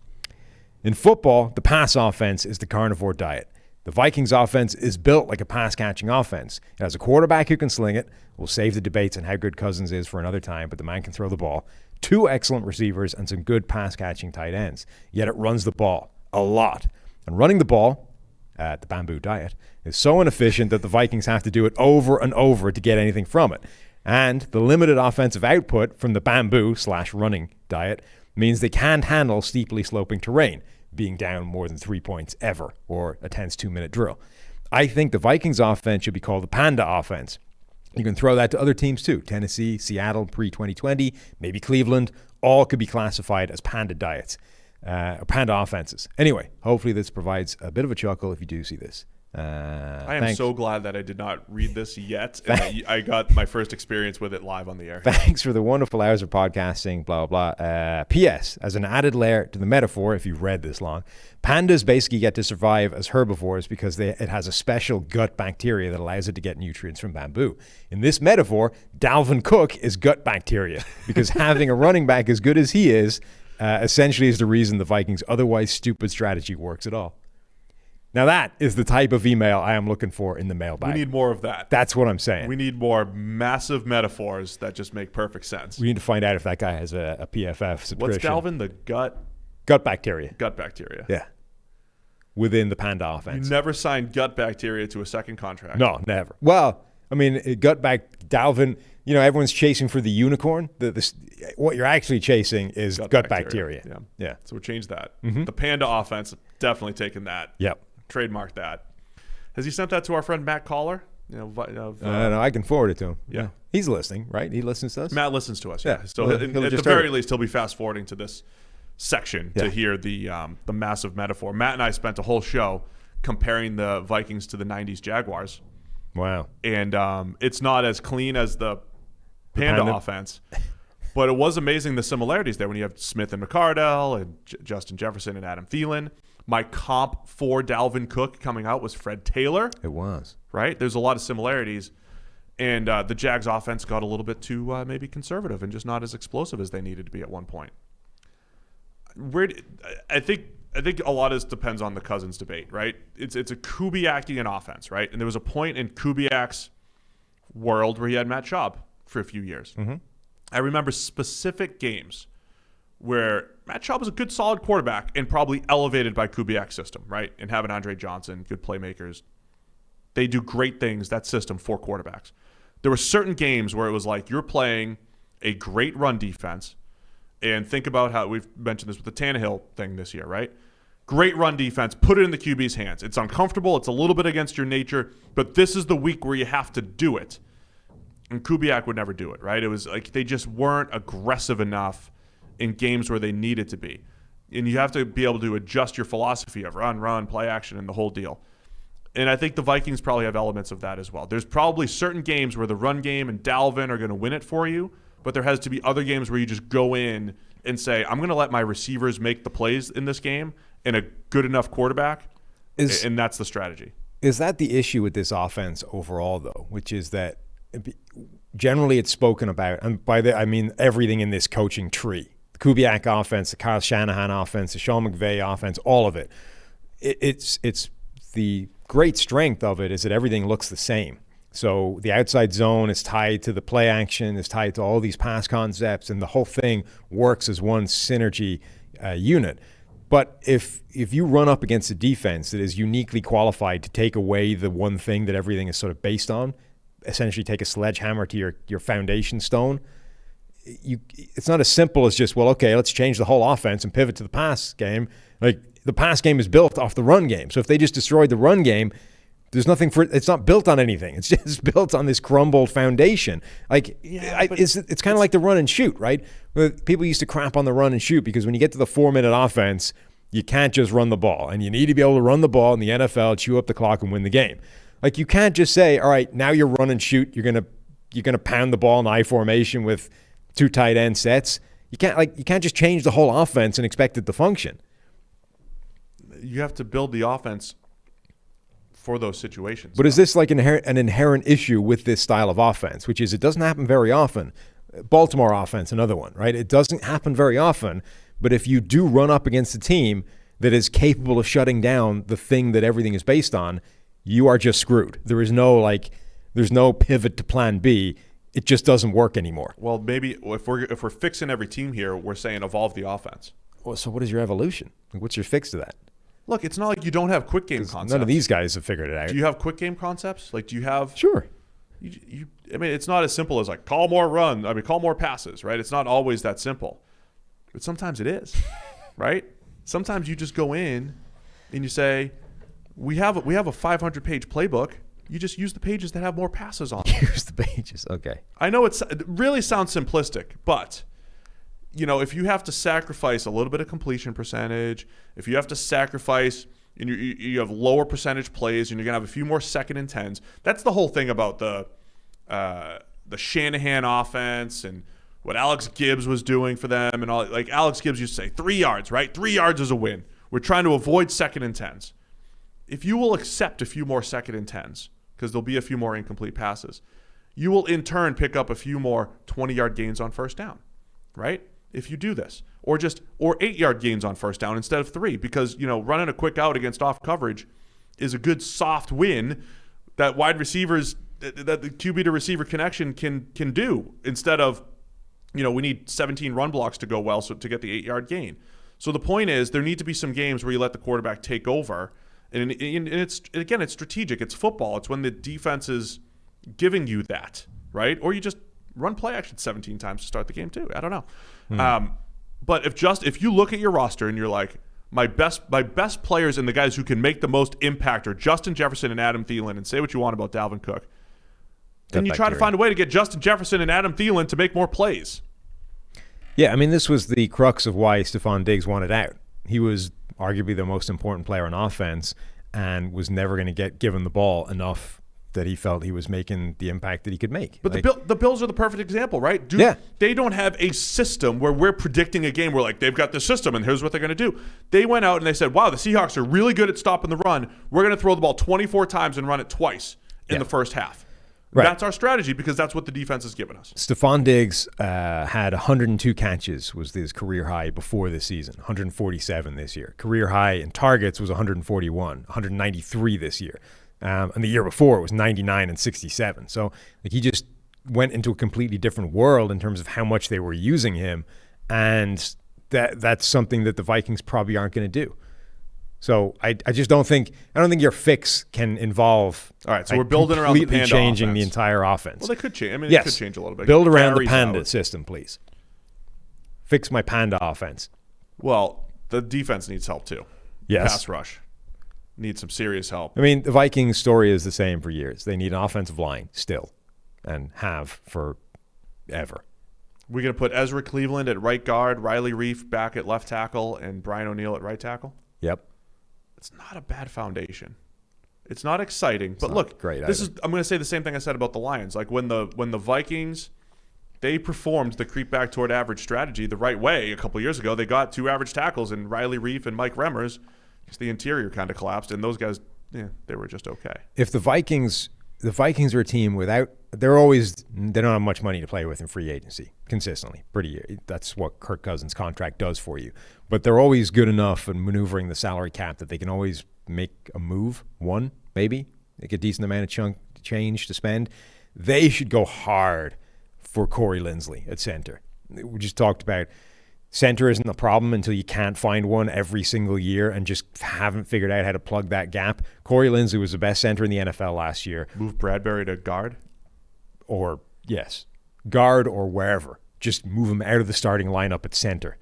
In football, the pass offense is the carnivore diet. The Vikings offense is built like a pass-catching offense. It has a quarterback who can sling it. We'll save the debates on how good Cousins is for another time, but the man can throw the ball. 2 excellent receivers and some good pass-catching tight ends. Yet it runs the ball a lot. And running the ball, the bamboo diet, is so inefficient that the Vikings have to do it over and over to get anything from it. And the limited offensive output from the bamboo/running diet means they can't handle steeply sloping terrain, being down more than 3 points ever, or a tense 2-minute drill. I think the Vikings offense should be called the Panda offense. You can throw that to other teams too. Tennessee, Seattle, pre-2020, maybe Cleveland, all could be classified as Panda diets, Panda offenses. Anyway, hopefully this provides a bit of a chuckle if you do see this. I am so glad that I did not read this yet. And I got my first experience with it live on the air. Thanks for the wonderful hours of podcasting, blah, blah, blah. P.S. As an added layer to the metaphor, if you've read this long, pandas basically get to survive as herbivores because it has a special gut bacteria that allows it to get nutrients from bamboo. In this metaphor, Dalvin Cook is gut bacteria because having a running back as good as he is essentially is the reason the Vikings' otherwise stupid strategy works at all. Now that is the type of email I am looking for in the mailbag. We need more of that. That's what I'm saying. We need more massive metaphors that just make perfect sense. We need to find out if that guy has a PFF subscription. What's Dalvin? The gut bacteria. Gut bacteria. Yeah. Within the Panda offense. You never signed gut bacteria to a second contract. No, never. Well, I mean, Dalvin, everyone's chasing for the unicorn. What you're actually chasing is gut bacteria. Yeah. So we changed that. Mm-hmm. The Panda offense, definitely taken that. Yep. Trademark that. Has he sent that to our friend Matt Collar? No, I can forward it to him. Yeah. He's listening, right? He listens to us? Matt listens to us, yeah. So Well, at the very least, he'll be fast forwarding to this section to hear the massive metaphor. Matt and I spent a whole show comparing the Vikings to the 90s Jaguars. Wow. And it's not as clean as the Panda offense, but it was amazing the similarities there when you have Smith and McCardell and Justin Jefferson and Adam Thielen. My comp for Dalvin Cook coming out was Fred Taylor. It was. Right? There's a lot of similarities. And the Jags offense got a little bit too maybe conservative and just not as explosive as they needed to be at one point. I think a lot of this depends on the Cousins debate, right? It's a Kubiakian offense, right? And there was a point in Kubiak's world where he had Matt Schaub for a few years. Mm-hmm. I remember specific games where Matt Schaub was a good, solid quarterback and probably elevated by Kubiak's system, right? And having Andre Johnson, good playmakers. They do great things, that system, for quarterbacks. There were certain games where it was like you're playing a great run defense, and think about how we've mentioned this with the Tannehill thing this year, right? Great run defense, put it in the QB's hands. It's uncomfortable, it's a little bit against your nature, but this is the week where you have to do it. And Kubiak would never do it, right? It was like they just weren't aggressive enough in games where they needed to be. And you have to be able to adjust your philosophy of run, play action, and the whole deal. And I think the Vikings probably have elements of that as well. There's probably certain games where the run game and Dalvin are going to win it for you, but there has to be other games where you just go in and say, I'm going to let my receivers make the plays in this game and a good enough quarterback, and that's the strategy. Is that the issue with this offense overall, though, which is that generally it's spoken about, and by that I mean everything in this coaching tree. The Kubiak offense, the Kyle Shanahan offense, the Sean McVay offense, all of it. It's the great strength of it is that everything looks the same. So the outside zone is tied to the play action, is tied to all these pass concepts, and the whole thing works as one synergy unit. But if you run up against a defense that is uniquely qualified to take away the one thing that everything is sort of based on, essentially take a sledgehammer to your foundation stone, it's not as simple as just, well, okay, let's change the whole offense and pivot to the pass game. Like, the pass game is built off the run game. So if they just destroyed the run game, there's nothing it's not built on anything. It's just built on this crumbled foundation. Like, it's kind of like the run and shoot, right? People used to crap on the run and shoot because when you get to the 4-minute offense, you can't just run the ball. And you need to be able to run the ball in the NFL, chew up the clock, and win the game. Like, you can't just say, all right, now you're run and shoot. You're gonna pound the ball in I formation with 2 tight end sets. You can't just change the whole offense and expect it to function. you have to build the offense for those situations. But is this like an inherent issue with this style of offense, which is it doesn't happen very often? Baltimore offense, another one, right? It doesn't happen very often, but if you do run up against a team that is capable of shutting down the thing that everything is based on, you are just screwed. There's no pivot to plan B. It just doesn't work anymore. Well, maybe if we're fixing every team here, we're saying evolve the offense. Well, so what is your evolution? What's your fix to that? Look, it's not like you don't have quick game concepts. None of these guys have figured it out. Do you have quick game concepts? Like, do you have? Sure. I mean, it's not as simple as like call more passes, right? It's not always that simple, but sometimes it is, right? Sometimes you just go in and you say, we have a 500-page playbook. You just use the pages that have more passes on them. Use the pages, okay. I know it really sounds simplistic, but if you have to sacrifice a little bit of completion percentage, if you have to sacrifice and you have lower percentage plays and you're going to have a few more 2nd and 10s, that's the whole thing about the Shanahan offense and what Alex Gibbs was doing for them and all. Like Alex Gibbs used to say, 3 yards, right? 3 yards is a win. We're trying to avoid 2nd and 10s. If you will accept a few more 2nd and 10s, because there'll be a few more incomplete passes, you will in turn pick up a few more 20-yard gains on first down, right? If you do this, or 8-yard gains on first down instead of 3, because running a quick out against off coverage is a good soft win that wide receivers, that the QB to receiver connection can do, instead of we need 17 run blocks to go well to get the 8-yard gain. So the point is there need to be some games where you let the quarterback take over, and it's strategic. It's football. It's when the defense is giving you that, right? Or you just run play action 17 times to start the game too. I don't know. But if you look at your roster and you're like, my best players and the guys who can make the most impact are Justin Jefferson and Adam Thielen, and say what you want about Dalvin Cook, then you try to find a way to get Justin Jefferson and Adam Thielen to make more plays. Yeah, I mean, this was the crux of why Stephon Diggs wanted out. He was arguably the most important player on offense and was never going to get given the ball enough that he felt he was making the impact that he could make. But the Bills are the perfect example, right? They don't have a system where we're predicting a game where like they've got this system and here's what they're going to do. They went out and they said, wow, the Seahawks are really good at stopping the run. We're going to throw the ball 24 times and run it twice in the first half. Right. That's our strategy because that's what the defense has given us. Stephon Diggs had 102 catches, was his career high before this season, 147 this year. Career high in targets was 141, 193 this year. And the year before it was 99 and 67. So like he just went into a completely different world in terms of how much they were using him. And that's something that the Vikings probably aren't going to do. So I just don't think your fix can involve. All right, so we're building around the Panda changing offense. the entire offense. Well, they could change. I mean, yes. They could change a little bit. Build around the Panda system, please. Fix my Panda offense. Well, the defense needs help too. Yes. Pass rush needs some serious help. I mean, the Vikings story is the same for years. They need an offensive line still, and have forever. We're going to put Ezra Cleveland at right guard, Riley Reif back at left tackle, and Brian O'Neill at right tackle. Yep. It's not a bad foundation. It's not exciting, but look, great. I'm going to say the same thing I said about the Lions. Like when the Vikings, they performed the creep back toward average strategy the right way a couple years ago. They got 2 average tackles in Riley Reif and Mike Remmers. Just the interior kind of collapsed, and those guys, they were just okay. If the Vikings are a team without, they don't have much money to play with in free agency consistently. That's what Kirk Cousins' contract does for you. But they're always good enough in maneuvering the salary cap that they can always make a move, one maybe, make a decent amount of change to spend. They should go hard for Corey Linsley at center. We just talked about center isn't the problem until you can't find one every single year and just haven't figured out how to plug that gap. Corey Linsley was the best center in the NFL last year. Move Bradbury to guard? Guard or wherever. Just move him out of the starting lineup at center.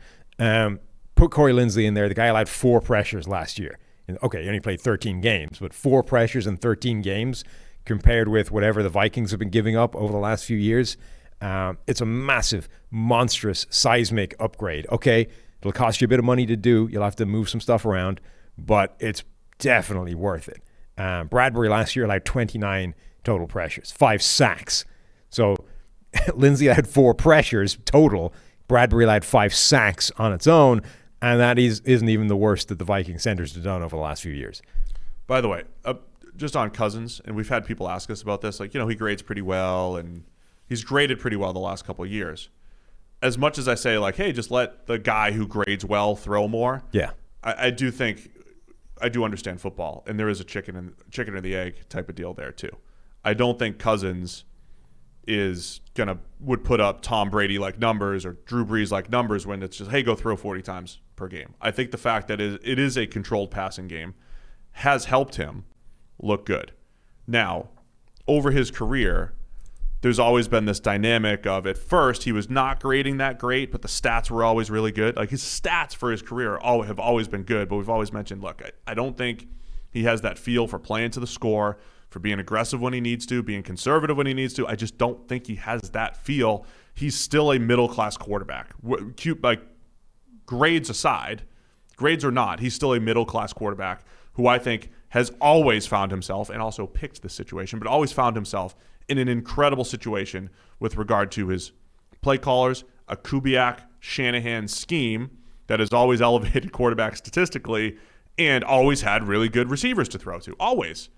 Put Corey Linsley in there. The guy allowed 4 pressures last year. And, okay, he only played 13 games, but 4 pressures in 13 games compared with whatever the Vikings have been giving up over the last few years. It's a massive, monstrous, seismic upgrade. Okay, it'll cost you a bit of money to do. You'll have to move some stuff around, but it's definitely worth it. Bradbury last year allowed 29 total pressures, 5 sacks. So Lindsey had 4 pressures total. Bradbury allowed 5 sacks on its own. And that isn't even the worst that the Viking centers have done over the last few years. By the way, just on Cousins, and we've had people ask us about this, like, he grades pretty well, and he's graded pretty well the last couple of years. As much as I say, like, hey, just let the guy who grades well throw more. Yeah. I do understand football, and there is a chicken and the egg type of deal there too. I don't think Cousins would put up Tom Brady like numbers or Drew Brees like numbers when it's just, hey, go throw 40 times per game. I think the fact that it is a controlled passing game has helped him look good. Now, over his career, there's always been this dynamic of, at first he was not grading that great, but the stats were always really good. Like, his stats for his career have always been good, but we've always mentioned, look, I don't think he has that feel for playing to the score, for being aggressive when he needs to, being conservative when he needs to. I just don't think he has that feel. He's still a middle-class quarterback. Like, grades aside, grades or not, he's still a middle-class quarterback who I think has always found himself, and also picked this situation, but always found himself in an incredible situation with regard to his play callers, a Kubiak Shanahan scheme that has always elevated quarterbacks statistically and always had really good receivers to throw to, always.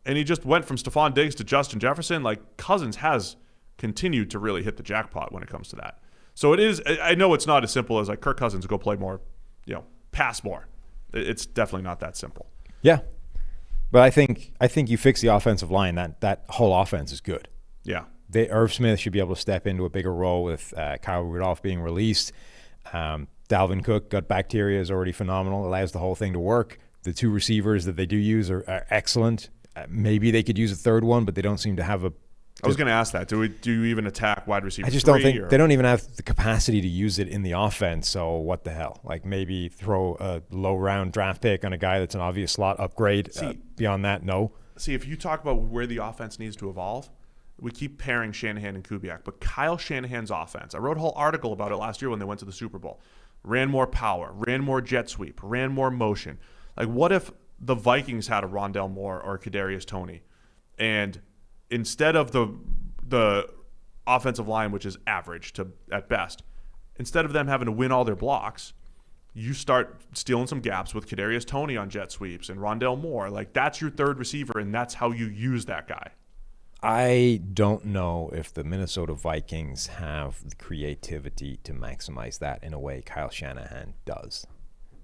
And he just went from Stephon Diggs to Justin Jefferson. Like, Cousins has continued to really hit the jackpot when it comes to that. So it is, I know it's not as simple as like Kirk Cousins go play more, pass more. It's definitely not that simple. Yeah. But I think you fix the offensive line. That whole offense is good. Yeah. Irv Smith should be able to step into a bigger role with Kyle Rudolph being released. Dalvin Cook, gut bacteria is already phenomenal. Allows the whole thing to work. The two receivers that they do use are excellent. Maybe they could use a third one, but they don't seem to have a. I was going to ask that. Do you even attack wide receiver? I just don't think they don't even have the capacity to use it in the offense. So what the hell? Like, maybe throw a low round draft pick on a guy that's an obvious slot upgrade. Beyond that, no. See, if you talk about where the offense needs to evolve, we keep pairing Shanahan and Kubiak, but Kyle Shanahan's offense, I wrote a whole article about it last year when they went to the Super Bowl, ran more power, ran more jet sweep, ran more motion. Like, what if the Vikings had a Rondale Moore or a Kadarius Toney, and instead of the offensive line, which is average to at best, instead of them having to win all their blocks, you start stealing some gaps with Kadarius Toney on jet sweeps and Rondale Moore. Like, that's your third receiver, and that's how you use that guy. I don't know if the Minnesota Vikings have the creativity to maximize that in a way Kyle Shanahan does.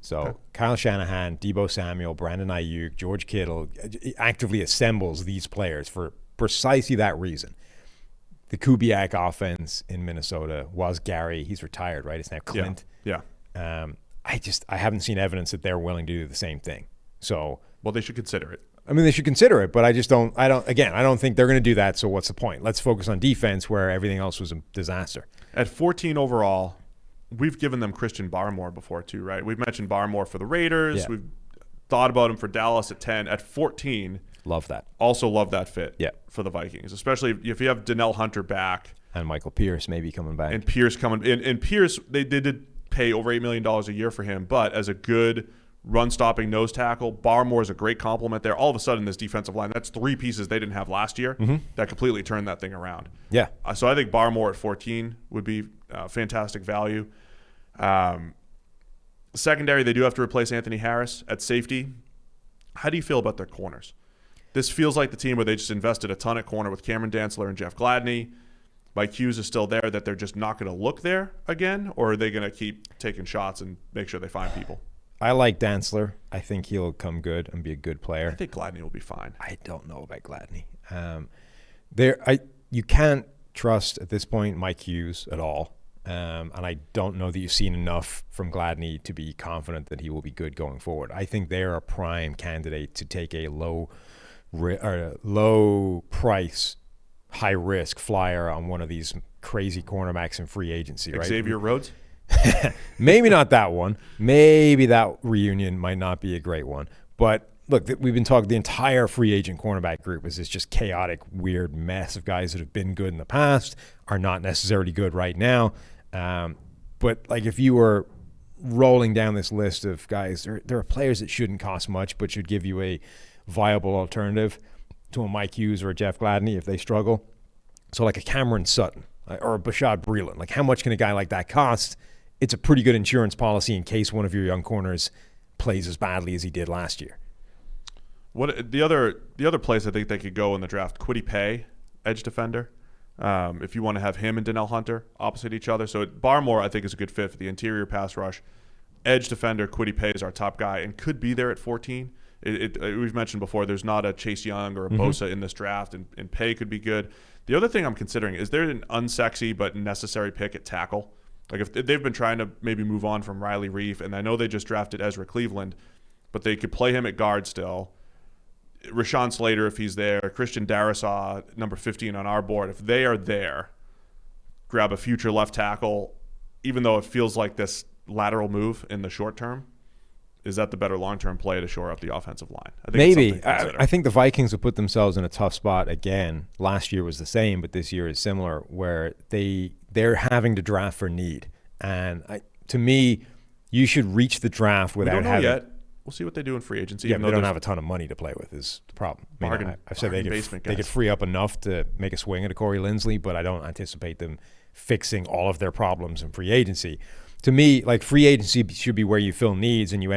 So okay. Kyle Shanahan, Deebo Samuel, Brandon Ayuk, George Kittle actively assembles these players for precisely that reason. The Kubiak offense in Minnesota was Gary. He's retired, right? It's now Clint. Yeah. I haven't seen evidence that they're willing to do the same thing. So, well, they should consider it. I mean, they should consider it, but I don't think they're going to do that. So what's the point? Let's focus on defense where everything else was a disaster. At 14 overall, we've given them Christian Barmore before too, right? We've mentioned Barmore for the Raiders. Yeah. We've thought about him for Dallas at 10. At 14, love that. Also love that fit for the Vikings, especially if you have Donnell Hunter back. And Michael Pierce maybe coming back. And Pierce coming in. And Pierce, they did pay over $8 million a year for him, but as a good run-stopping nose tackle, Barmore is a great compliment there. All of a sudden, this defensive line, that's three pieces they didn't have last year that completely turned that thing around. Yeah. So I think Barmore at 14 would be fantastic value. Secondary, they do have to replace Anthony Harris at safety. How do you feel about their corners? This feels like the team where they just invested a ton at corner with Cameron Dantzler and Jeff Gladney. Mike Hughes is still there, that they're just not going to look there again, or are they going to keep taking shots and make sure they find people? I like Dantzler. I think he'll come good and be a good player. I think Gladney will be fine. I don't know about Gladney. You can't trust at this point Mike Hughes at all. And I don't know that you've seen enough from Gladney to be confident that he will be good going forward. I think they're a prime candidate to take a low price, high risk flyer on one of these crazy cornerbacks in free agency. Xavier Rhodes? Maybe not that one. Maybe that reunion might not be a great one. But look, we've been talking, the entire free agent cornerback group is this just chaotic, weird mess of guys that have been good in the past, are not necessarily good right now. But like, if you were rolling down this list of guys, there are players that shouldn't cost much but should give you a viable alternative to a Mike Hughes or a Jeff Gladney if they struggle. So like a Cameron Sutton or a Bashad Breeland. Like, how much can a guy like that cost it's a pretty good insurance policy in case one of your young corners plays as badly as he did last year. What the other place I think they could go in the draft, Kwity Paye, edge defender. If you want to have him and Donnell Hunter opposite each other. So Barmore, I think, is a good fit for the interior pass rush. Edge defender, Kwity Paye is our top guy and could be there at 14. We've mentioned before, there's not a Chase Young or a Bosa in this draft, and Paye could be good. The other thing I'm considering, is there an unsexy but necessary pick at tackle? Like if they've been trying to maybe move on from Riley Reif, and I know they just drafted Ezra Cleveland, but they could play him at guard still. Rashawn Slater, if he's there, Christian Darrisaw, number 15 on our board, if they are there, grab a future left tackle, even though it feels like this lateral move in the short term. Is that the better long-term play to shore up the offensive line? I think maybe. I think the Vikings have put themselves in a tough spot again. Last year was the same, but this year is similar, where they're having to draft for need. And to me, you should reach the draft without we don't know having. yet. We'll see what they do in free agency. Yeah, but they don't have a ton of money to play with is the problem. I've said they could free up enough to make a swing at a Corey Linsley, but I don't anticipate them fixing all of their problems in free agency. To me, like, free agency should be where you fill needs, and you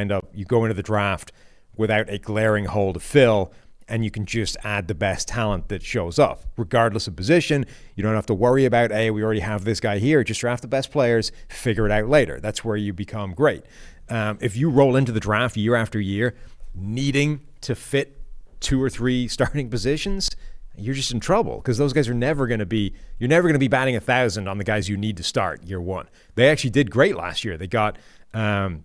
go into the draft without a glaring hole to fill, and you can just add the best talent that shows up, regardless of position. You don't have to worry about, hey, we already have this guy here. Just draft the best players, figure it out later. That's where you become great. If you roll into the draft year after year needing to fit 2 or 3 starting positions, you're just in trouble, because those guys are never going to be – you're never going to be batting 1,000 on the guys you need to start year one. They actually did great last year. They got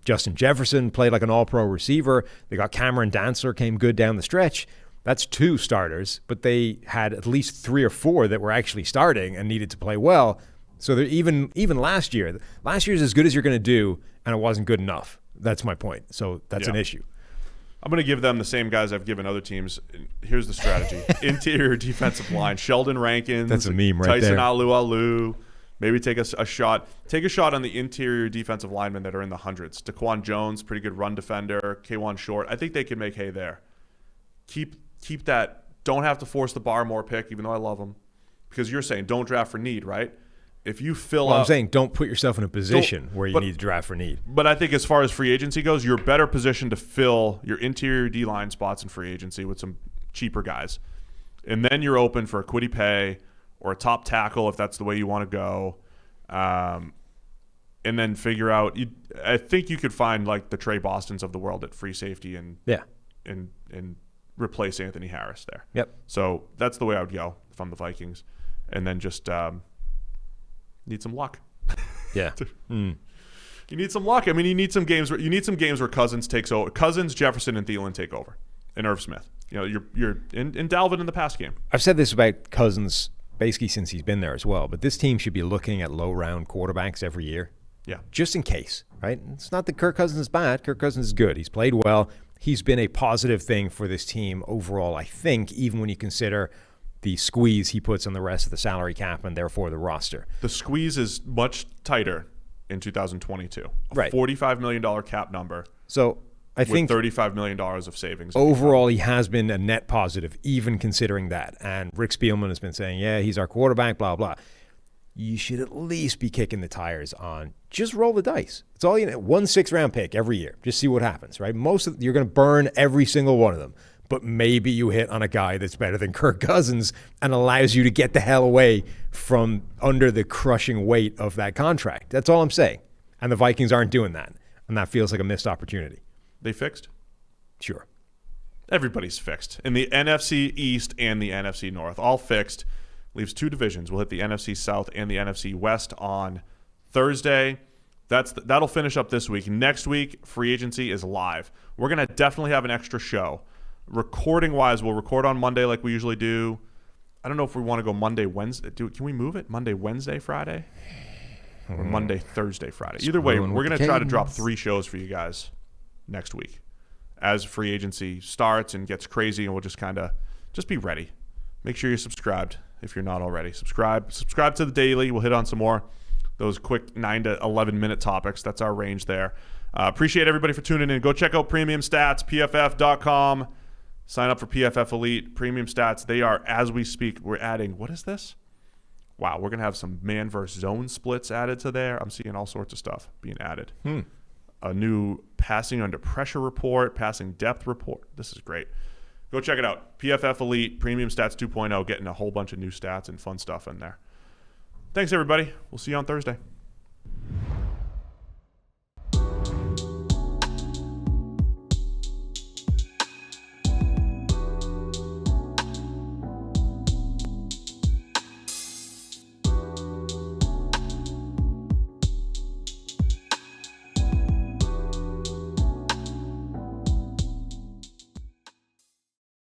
Justin Jefferson, played like an all-pro receiver. They got Cameron Dantzler, came good down the stretch. That's 2 starters, but they had at least 3 or 4 that were actually starting and needed to play well. So they're even last year's as good as you're going to do, and it wasn't good enough. That's my point. So that's an issue. I'm going to give them the same guys I've given other teams. Here's the strategy. Interior defensive line, Sheldon Rankins. That's a meme right Tyson there. Alu. Maybe take a shot. Take a shot on the interior defensive linemen that are in the hundreds. Daquan Jones, pretty good run defender. K'Wan Short. I think they can make hay there. Keep that. Don't have to force the Barmore pick, even though I love him. Because you're saying don't draft for need, right? If you fill up, I'm saying don't put yourself in a position where you need to draft for need. But I think as far as free agency goes, you're better positioned to fill your interior D-line spots in free agency with some cheaper guys. And then you're open for a Kwity Paye or a top tackle if that's the way you want to go. And then figure out – I think you could find like the Trey Bostons of the world at free safety and replace Anthony Harris there. Yep. So that's the way I would go if I'm the Vikings. And then just need some luck. Yeah. You need some luck. I mean, you need some games where Cousins takes over. Cousins, Jefferson, and Thielen take over, and Irv Smith. You know, you're in Dalvin in the pass game. I've said this about Cousins basically since he's been there as well, but this team should be looking at low-round quarterbacks every year. Yeah. Just in case, right? It's not that Kirk Cousins is bad. Kirk Cousins is good. He's played well. He's been a positive thing for this team overall, I think, even when you consider the squeeze he puts on the rest of the salary cap and therefore the roster. The squeeze is much tighter in 2022. Right. $45 million cap number. So I think $35 million of savings. Overall, he has been a net positive, even considering that. And Rick Spielman has been saying, yeah, he's our quarterback, blah, blah. You should at least be kicking the tires on. Just roll the dice. It's all you know. 1 6th-round pick every year. Just see what happens, right? You're going to burn every single one of them. But maybe you hit on a guy that's better than Kirk Cousins and allows you to get the hell away from under the crushing weight of that contract. That's all I'm saying. And the Vikings aren't doing that. And that feels like a missed opportunity. They fixed? Sure. Everybody's fixed. In the NFC East and the NFC North, all fixed. Leaves 2 divisions. We'll hit the NFC South and the NFC West on Thursday. That'll finish up this week. Next week, free agency is live. We're going to definitely have an extra show. Recording-wise, we'll record on Monday like we usually do. I don't know if we want to go Monday, Wednesday. Can we move it? Monday, Wednesday, Friday? Or Monday, Thursday, Friday? Either way, we're going to try to drop 3 shows for you guys next week as free agency starts and gets crazy, and we'll just be ready. Make sure you're subscribed if you're not already. Subscribe to the daily. We'll hit on some more those quick 9 to 11-minute topics. That's our range there. Appreciate everybody for tuning in. Go check out Premium Stats, PFF.com. Sign up for PFF Elite Premium Stats. They are, as we speak, we're adding, what is this? wow, we're going to have some man versus zone splits added to there. I'm seeing all sorts of stuff being added. A new passing under pressure report, passing depth report. This is great. Go check it out. PFF Elite, Premium Stats 2.0, getting a whole bunch of new stats and fun stuff in there. Thanks, everybody. We'll see you on Thursday.